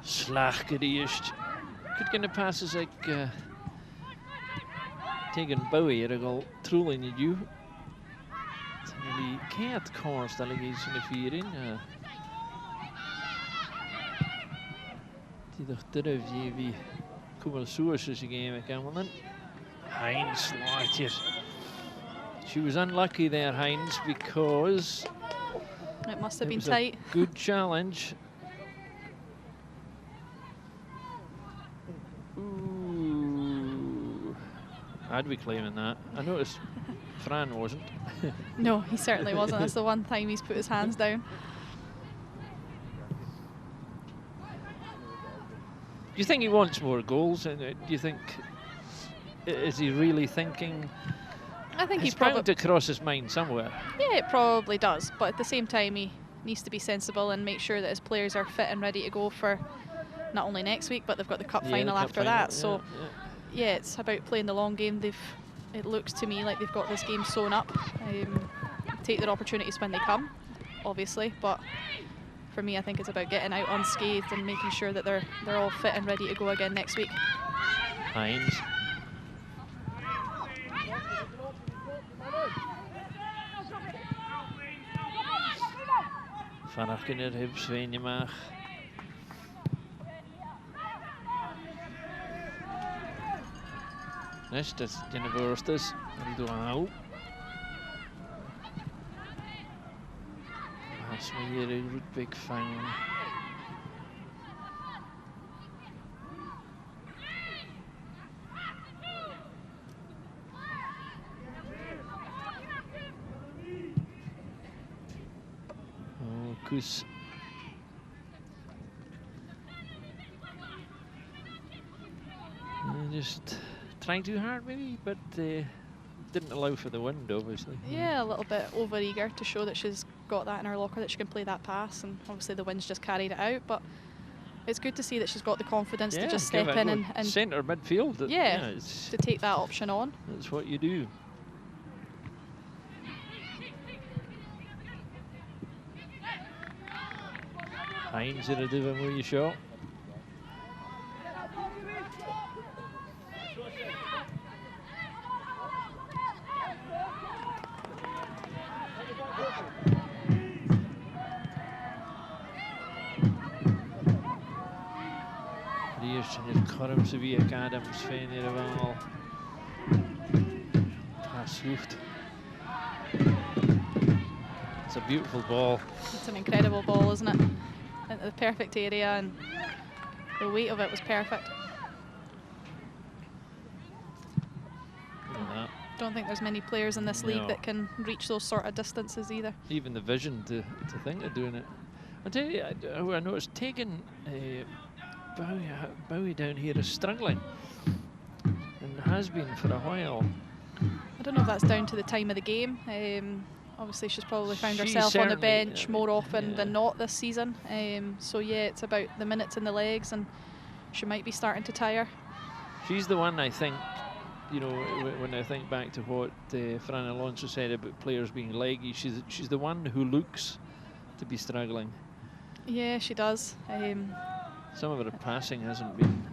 Slag gereest. Could get the passes like Tegan Bowie er al trolling in you. Die keert course dat ik eens in de 4 in. Die toch durf je wie komen sources game kan Heinz slaat hier. She was unlucky there, Heinz, because it must have been tight. Good challenge. I'd be claiming that. I noticed Fran wasn't. No, he certainly wasn't. That's the one time he's put his hands down. Do you think he wants more goals? And do you think, is he really thinking? I think he's bound to cross his mind somewhere. Yeah, it probably does. But at the same time, he needs to be sensible and make sure that his players are fit and ready to go for not only next week, but they've got the cup final after that. So. Yeah, it's about playing the long game. They've it looks to me like they've got this game sewn up. Take their opportunities when they come, obviously, but for me, I think it's about getting out unscathed and making sure that they're all fit and ready to go again next week. Hines. Farach in yr Hibs fein ymach. Nes, dat Jenny Voorsters. En die doen aan. Has me hier een Rudbeck vang. Oh, Kus. Just trying too hard maybe, but didn't allow for the wind, obviously. Yeah, a little bit over-eager to show that she's got that in her locker, that she can play that pass, and obviously the wind's just carried it out, but it's good to see that she's got the confidence to just step in and centre midfield. To take that option on. That's what you do. Hines in a divan mooie shot. Corrum ze via Adams fein hier wel. Pass hoeft. It's a beautiful ball. It's an incredible ball, isn't it? Into the perfect area, and the weight of it was perfect. Don't think there's many players in this league that can reach those sort of distances either. Even the vision to think of doing it. I tell you, I noticed taking Bowie down here is struggling, and has been for a while. I don't know if that's down to the time of the game. Obviously, she's probably found herself on the bench more often than not this season. So yeah, it's about the minutes and the legs, and she might be starting to tire. She's the one, I think, you know, when I think back to what Fran Alonso said about players being leggy, she's the one who looks to be struggling. Yeah, she does. Some of her passing hasn't been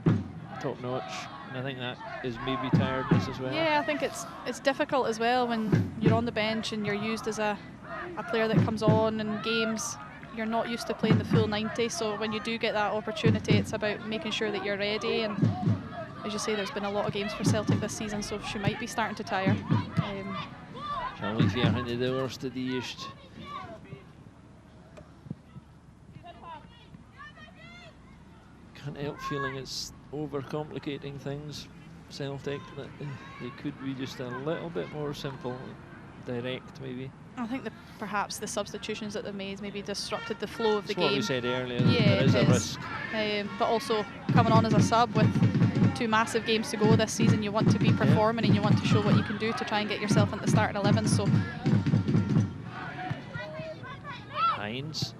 top notch, and I think that is maybe tiredness as well. Yeah, I think it's difficult as well when you're on the bench and you're used as a player that comes on in games. You're not used to playing the full 90, so when you do get that opportunity, it's about making sure that you're ready. And as you say, there's been a lot of games for Celtic this season, so she might be starting to tire. Can't help feeling it's overcomplicating things, Celtic, that they could be just a little bit more simple, direct maybe. I think that perhaps the substitutions that they've made maybe disrupted the flow of the game. That's what we said earlier, yeah, there is a risk. But also coming on as a sub with 2 massive games to go this season, you want to be performing and you want to show what you can do to try and get yourself in the starting 11. So Hines.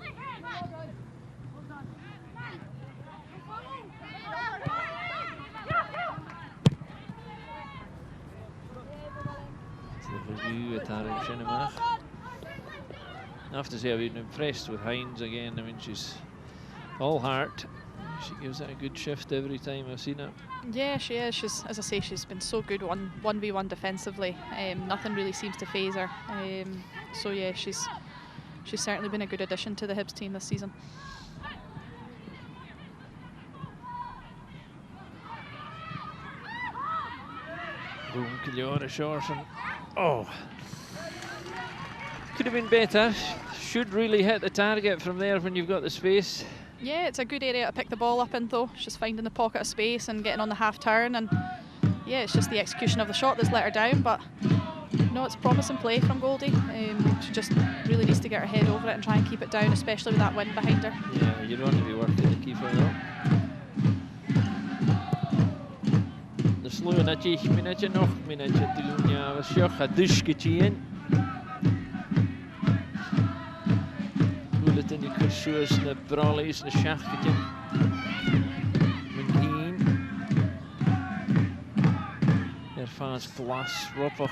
I have to say I've been impressed with Hines again. I mean, she's all heart. She gives it a good shift every time I've seen it. Yeah, she is. She's, as I say, she's been so good 1v1 defensively. Nothing really seems to phase her. So yeah, she's certainly been a good addition to the Hibs team this season. Oh, could have been better. Should really hit the target from there when you've got the space. Yeah, it's a good area to pick the ball up in though. She's finding the pocket of space and getting on the half turn, and yeah, it's just the execution of the shot that's let her down, but no, it's promising play from Goldie. She just really needs to get her head over it and try and keep it down, especially with that wind behind her. Yeah, you don't want to be working to keep her up. De slow natuurlijk minutje nog, minutje doen, ja, we sjoch het dusketje in. Hoe het in die kursus, de brallies, de schachetje. McGinn. Er fans glass rubber.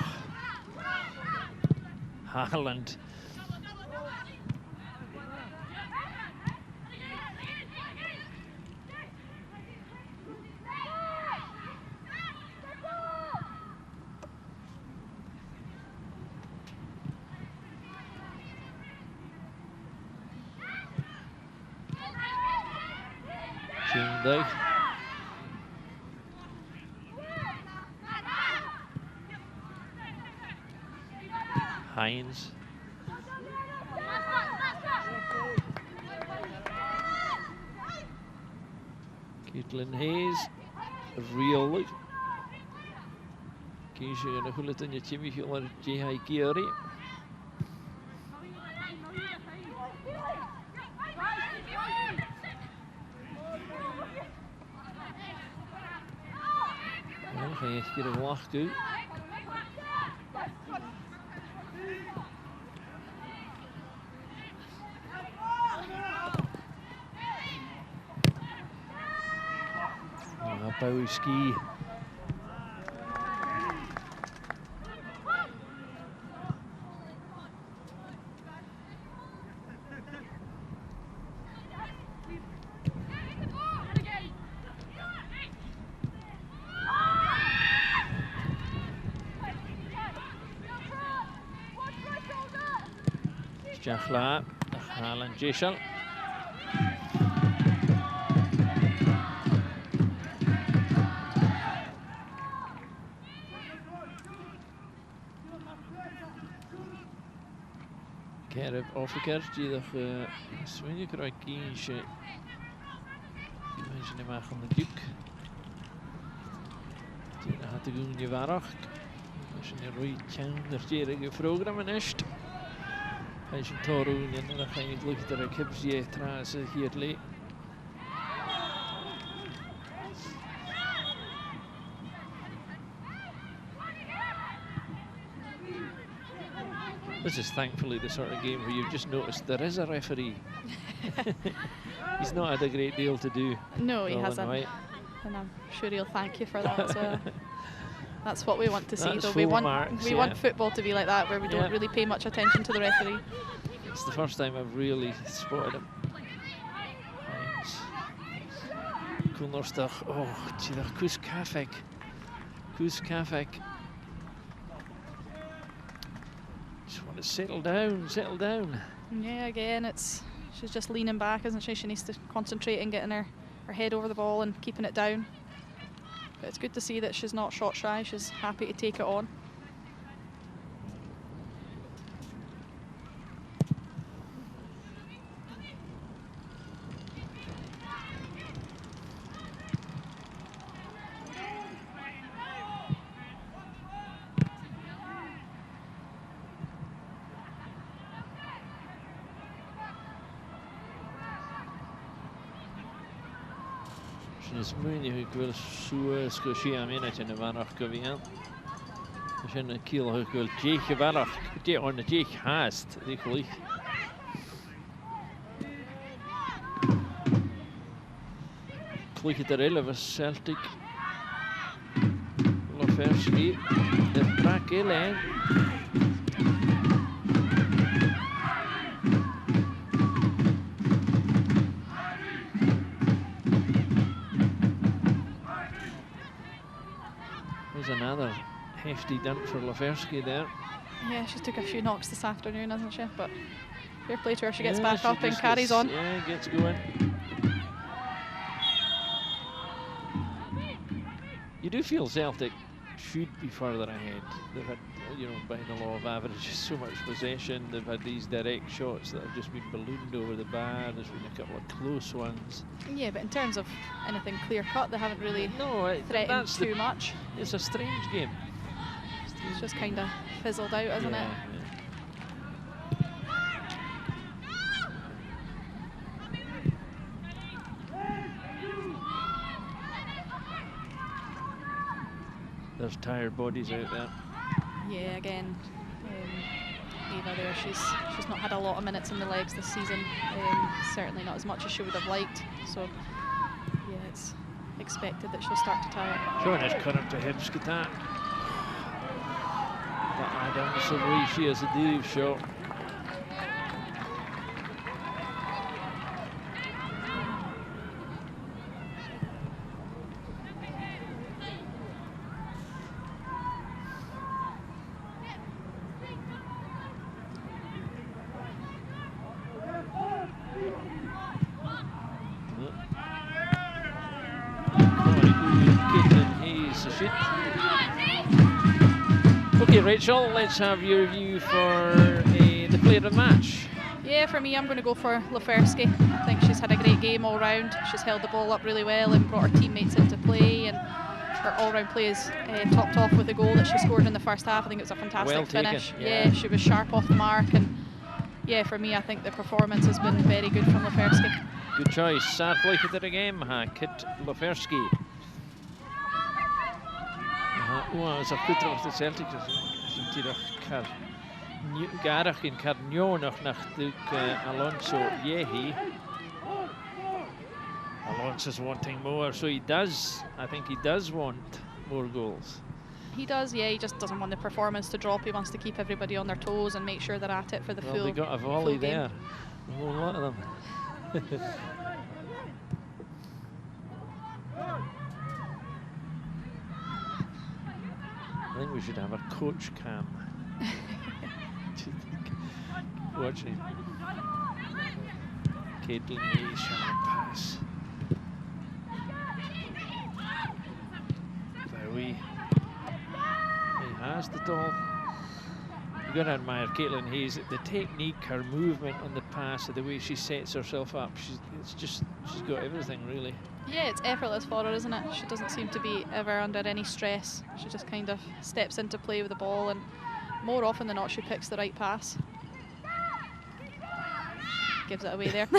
Haaland. Day. Hines. Caitlin Hayes. Real. Keisha and a Hulleton, your Jimmy Hiller, J.I. Geary. Ga je hier een lach toe. Bowski. Jachla, Haaland Jishal. Kerb Afrikaans die dat swingen krijgt kiesje. Mensen die maken de juk. Die had de goede waarach. Als je een roei tjender programma is. Als je toren en dan ga je lucht er ik heb ze trouwens hier lee. This is thankfully the sort of game where you've just noticed there is a referee. He's not had a great deal to do. No, he hasn't. And I'm sure he'll thank you for that as well. That's what we want to see, though. We want football to be like that, where we don't really pay much attention to the referee. It's the first time I've really spotted him. Kulnorstag. Oh, gee, Kus Kafek. Kus Kafek. Just want to settle down, settle down. Yeah, again, she's just leaning back, isn't she? She needs to concentrate and getting her head over the ball and keeping it down. But it's good to see that she's not shot shy. She's happy to take it on. Is moeilijk, ik wil zo scootje minute in de vannacht komen. Als je een kilo ik wil jeetje vannacht, die on de jeetje haast, die gelijk. Gelijk het er 11 Celtic. Loferski, de brak heel another hefty dump for Loferski there. Yeah, she took a few knocks this afternoon, hasn't she? But fair play to her, she gets back up and carries on. Yeah, gets going. You do feel Celtic should be further ahead. They've had, by the law of averages, so much possession. They've had these direct shots that have just been ballooned over the bar. There's been a couple of close ones. Yeah, but in terms of anything clear-cut, they haven't really threatened too much. It's a strange game. It's just kind of fizzled out, hasn't it? Yeah. There's tired bodies out there. Yeah, again, Eva there, she's not had a lot of minutes in the legs this season. Certainly not as much as she would have liked. So, yeah, it's expected that she'll start to tire. Showing his current to Hibs, get that. Adams will reach as a deep shot. Okay, Rachel, let's have your review for the player of the match. Yeah, for me, I'm going to go for Lefersky. I think she's had a great game all round. She's held the ball up really well and brought her teammates into play, and her all-round play is topped off with a goal that she scored in the first half. I think it was a fantastic finish. Yeah, she was sharp off the mark, and yeah, for me, I think the performance has been very good from Lefersky. Good choice. Sarfleik at the game, Kit Lefersky. Wel, is goed dros de Celtic. Is natuurlijk Garach in Carnionach nach Alonso Yehi. Alonso's wanting more, so he does. I think he does want more goals. He does, yeah. He just doesn't want the performance to drop. He wants to keep everybody on their toes and make sure they're at it for the full. They got a volley there. A whole lot of them. I think we should have a coach cam. Watching Caitlin Hayes trying to pass. Bowie. He has the ball. You've got to admire Caitlin Hayes. The technique, her movement on the pass, the way she sets herself up. She's got everything really. Yeah, it's effortless for her, isn't it? She doesn't seem to be ever under any stress. She just kind of steps into play with the ball, and more often than not, she picks the right pass. Gives it away there.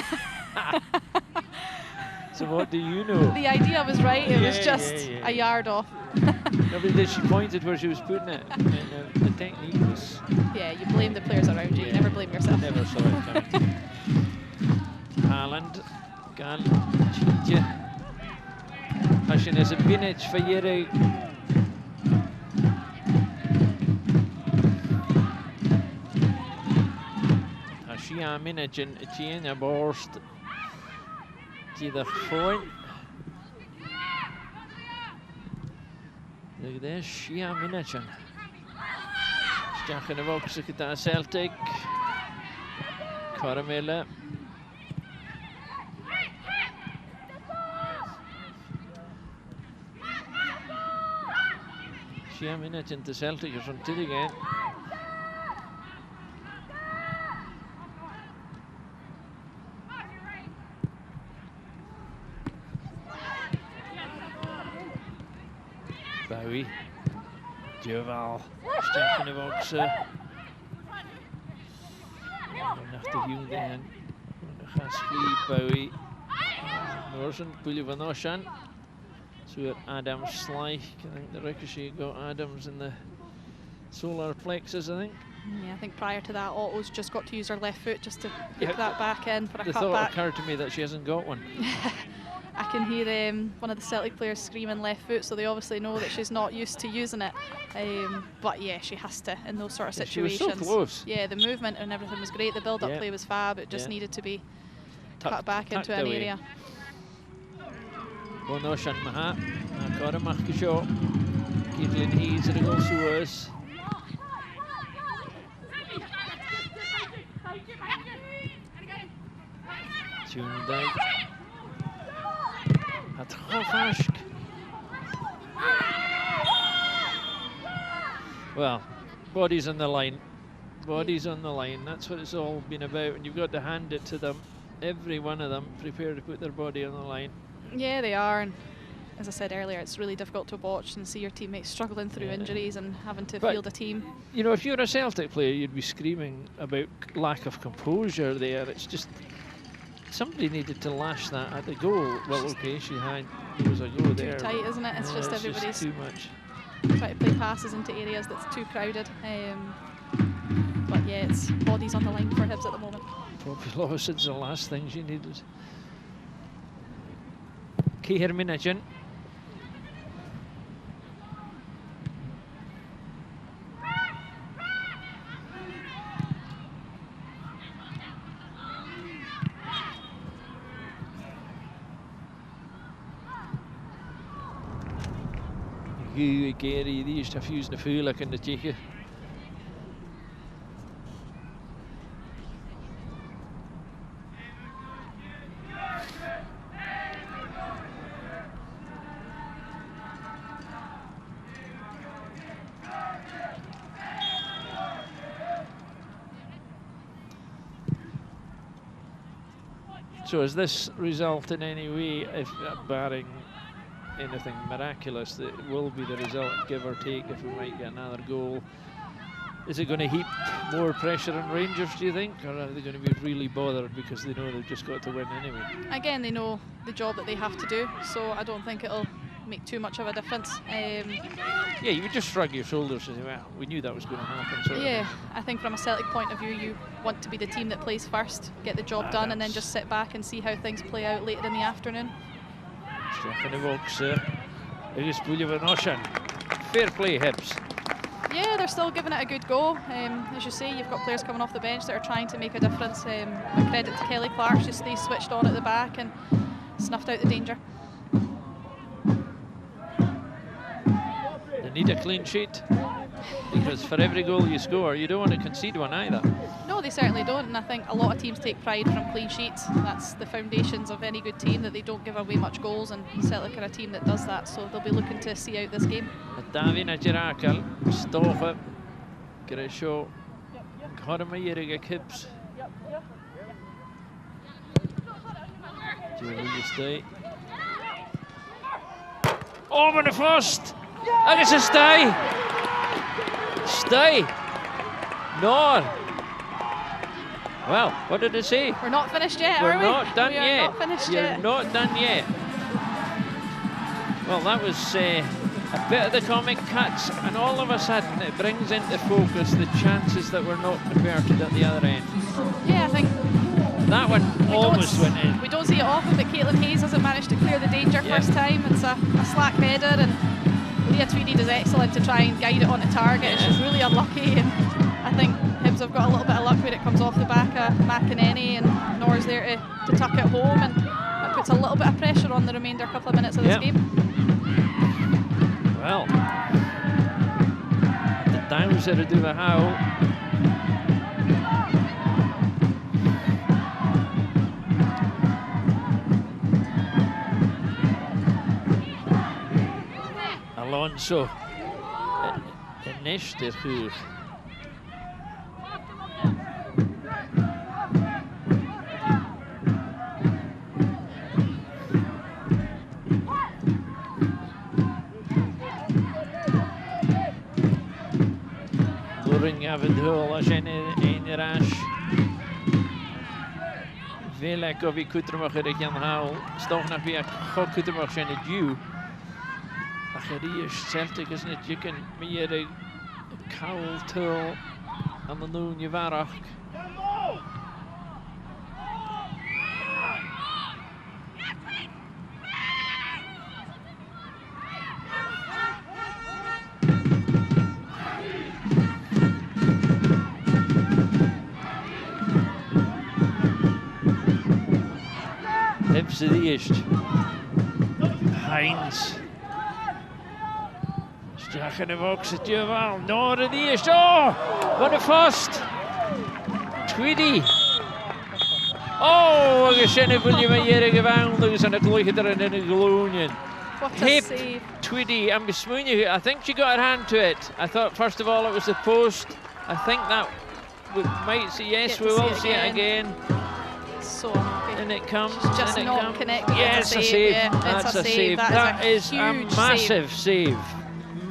So what do you know? The idea was right. It was just a yard off. No, but she pointed where she was putting it, and the technique was. Yeah, you blame the players around you. You never blame yourself. Never saw it coming. Haaland, Gal, Chija. Passion is a vintage for Yeri. Ashia minute in China borst. To the point. Look at this, Shia Minachan. Stach in de box, Celtic. Caramella. Shia Minachan to Celtic is on till again. Bowie, Duval, Stach in de box. Nach de Hyundai, Gasly, Bowie, Norsen, Pulje van Oshan. So Adams Sly. I think the ricochet got Adams in the solar plexus, I think. Yeah, I think prior to that, Otto's just got to use her left foot just to hook that back in for a the cut thought back. Occurred to me that she hasn't got one. I can hear one of the Celtic players screaming left foot, so they obviously know that she's not used to using it. But yeah, she has to in those sort of situations. She was so close. Yeah, the movement and everything was great. The build-up play was fab. It just needed to be cut back into an area. Bonoshan Maha, Karamach Kisho, Caitlin Hayes, and also was. Hyundai. At Hofashk. Well, bodies on the line. Bodies on the line. That's what it's all been about. And you've got to hand it to them. Every one of them prepared to put their body on the line. Yeah, they are. And as I said earlier, it's really difficult to watch and see your teammates struggling through injuries and having to field a team. You know, if you're a Celtic player, you'd be screaming about lack of composure there. It's just somebody needed to lash that at the goal. Well, okay, there was a goal there. Too tight, isn't it? It's just everybody's just too much. Trying to play passes into areas that's too crowded. But yeah, it's bodies on the line for Hibs at the moment. Probably Lewison's the last thing she needed. Hibernian. Goeie Gary, die is fuse de vuurlijk in de tjechen. So has this result in any way, if barring anything miraculous, that will be the result, give or take, if we might get another goal? Is it going to heap more pressure on Rangers, do you think, or are they going to be really bothered because they know they've just got to win anyway? Again, they know the job that they have to do, so I don't think it'll make too much of a difference. Yeah, you would just shrug your shoulders and say, well, we knew that was going to happen. Sort yeah, I think from a Celtic point of view, you want to be the team that plays first, get the job done, and then just sit back and see how things play out later in the afternoon. Fair play, Hibs. Yeah, they're still giving it a good go. As you say, you've got players coming off the bench that are trying to make a difference. But credit to Kelly Clark, she stays switched on at the back and snuffed out the danger. They need a clean sheet, because for every goal you score, you don't want to concede one either. No, they certainly don't, and I think a lot of teams take pride from clean sheets. That's the foundations of any good team, that they don't give away much goals, and Celtic are a team that does that, so they'll be looking to see out this game. Davina Gerakel, Stoche, Grisho, Kormeirig Hibs. Stay. Over the first! And it's a stay! Stay! Nor! Well, what did it say? We're not finished yet, We're are we? not done we are yet. Not finished You're yet. not done yet. Well, that was a bit of the comic cuts, and all of a sudden it brings into focus the chances that were not converted at the other end. Yeah, I think that one almost went in. We don't see it often, but Caitlin Hayes hasn't managed to clear the danger first time. It's a slack header, and Leah Tweedy does excellent to try and guide it onto target. Yeah. She's really unlucky, and I think Hibs have got a little bit of luck when it comes off the back of McEnany, and Nora's there to tuck it home, and that puts a little bit of pressure on the remainder couple of minutes of this game. Well, the Dowser to do a howl. Alonso nästa hur. Luring av en hula en rash. Velek of ik kutrumach er kan haal. Stoch nach wie ik kutrumach zijn het ju. Celtic, isn't it? You can meer a cowl tool on the noon you varach. Hibs of the East. Heinz. Jack in the box at Duval. Nor in the East. Oh! What a first! Tweedy. Oh! Ik zie het wil je met jere gewandelings en het ligt er in de gloonien. What a save. Tweedy. I'm besmoening. I think she got her hand to it. I thought first of all it was the post. I think that we might see. Yes, we will see it again. So unlucky. And it comes. She's just not connected. Yes, a save. Yeah, that's a save. That is a massive save.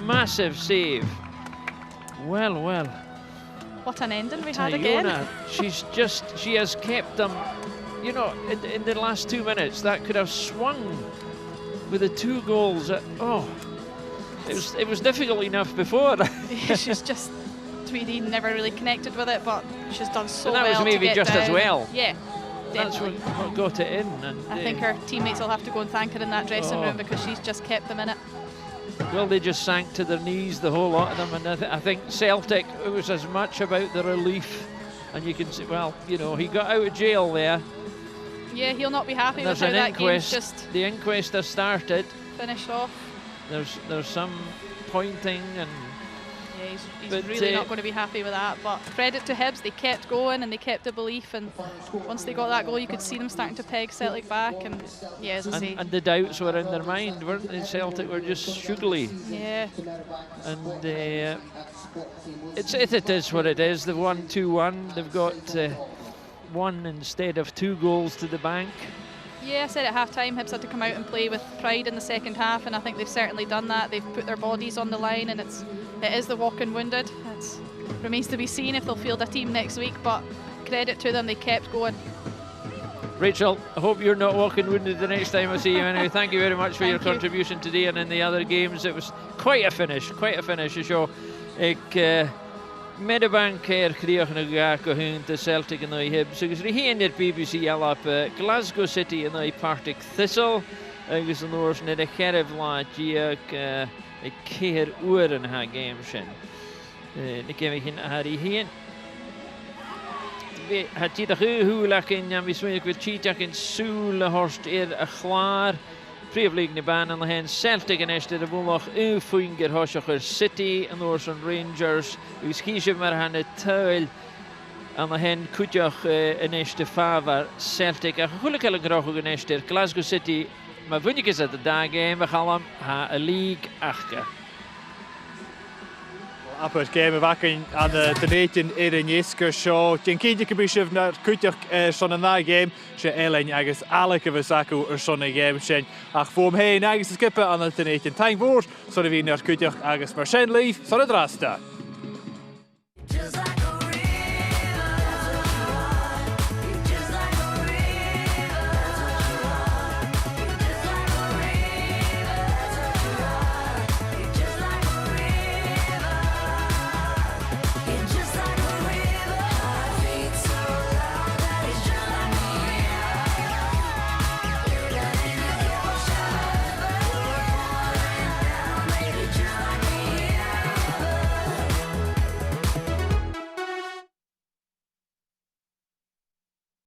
Massive save. Well, well. What an ending we had again. She has kept them, you know, in the last 2 minutes, that could have swung with the 2 goals. It was difficult enough before. Yeah, she's just, Tweedy never really connected with it, but she's done so well. And that was maybe just down. As well. Yeah. That's what got it in. And I think her teammates will have to go and thank her in that dressing room, because she's just kept them in it. Well, they just sank to their knees, the whole lot of them, and I think Celtic, it was as much about the relief, and you can see, well, you know, he got out of jail there. Yeah, he'll not be happy with how that game's just... The inquest has started. Finished off. there's some pointing and. Yeah, he's But, really not going to be happy with that. But credit to Hibs, they kept going and they kept the belief. And once they got that goal, you could see them starting to peg Celtic back. And yeah, as I say, And the doubts were in their mind, weren't they? Celtic were just sugary. yeah, And it is what it is. They've won 2-1. They've got 1 instead of 2 goals to the bank. yeah. I said at half-time, Hibs had to come out and play with pride in the second half, and I think they've certainly done that. They've put their bodies on the line, and it is the walking wounded. It remains to be seen if they'll field a team next week, but credit to them, they kept going. Rachel, I hope you're not walking wounded the next time I see you anyway. Thank you very much for your contribution today and in the other games. It was quite a finish. So, Meadowbank kreeg nog graag hun te Celtic en hij heb zoals we hier in de BBC al op Glasgow City en hij Partick Thistle. Agus an oors net a cherif la diag a keir uren ha game sin. Ne kem hin Harry heen. Het die de huwelijk in ja mismoedig with cheetah in Soule horst a klaar. Prevliegende baan aan de hand Celtic en este de boel ufuinger Hoshacher City en oors en Rangers. Us kiesje maar aan het tuil. Aan de hand kutjach en este fava Celtic. En gelukkig graag ook en este Glasgow City. Maar vind ik is dat de dag game we gaan ha a league achter. Aber game wakken aan de teneten in Jeske show. Ten keer je besef naar kutjach zo'n na game. Ze Ellen agus alke we zaku zo'n game zijn. Ach voor hem heen agus skippen aan de teneten. Thank voor. Zo de wie naar kutjach agus maar zijn lief. Zo de draste.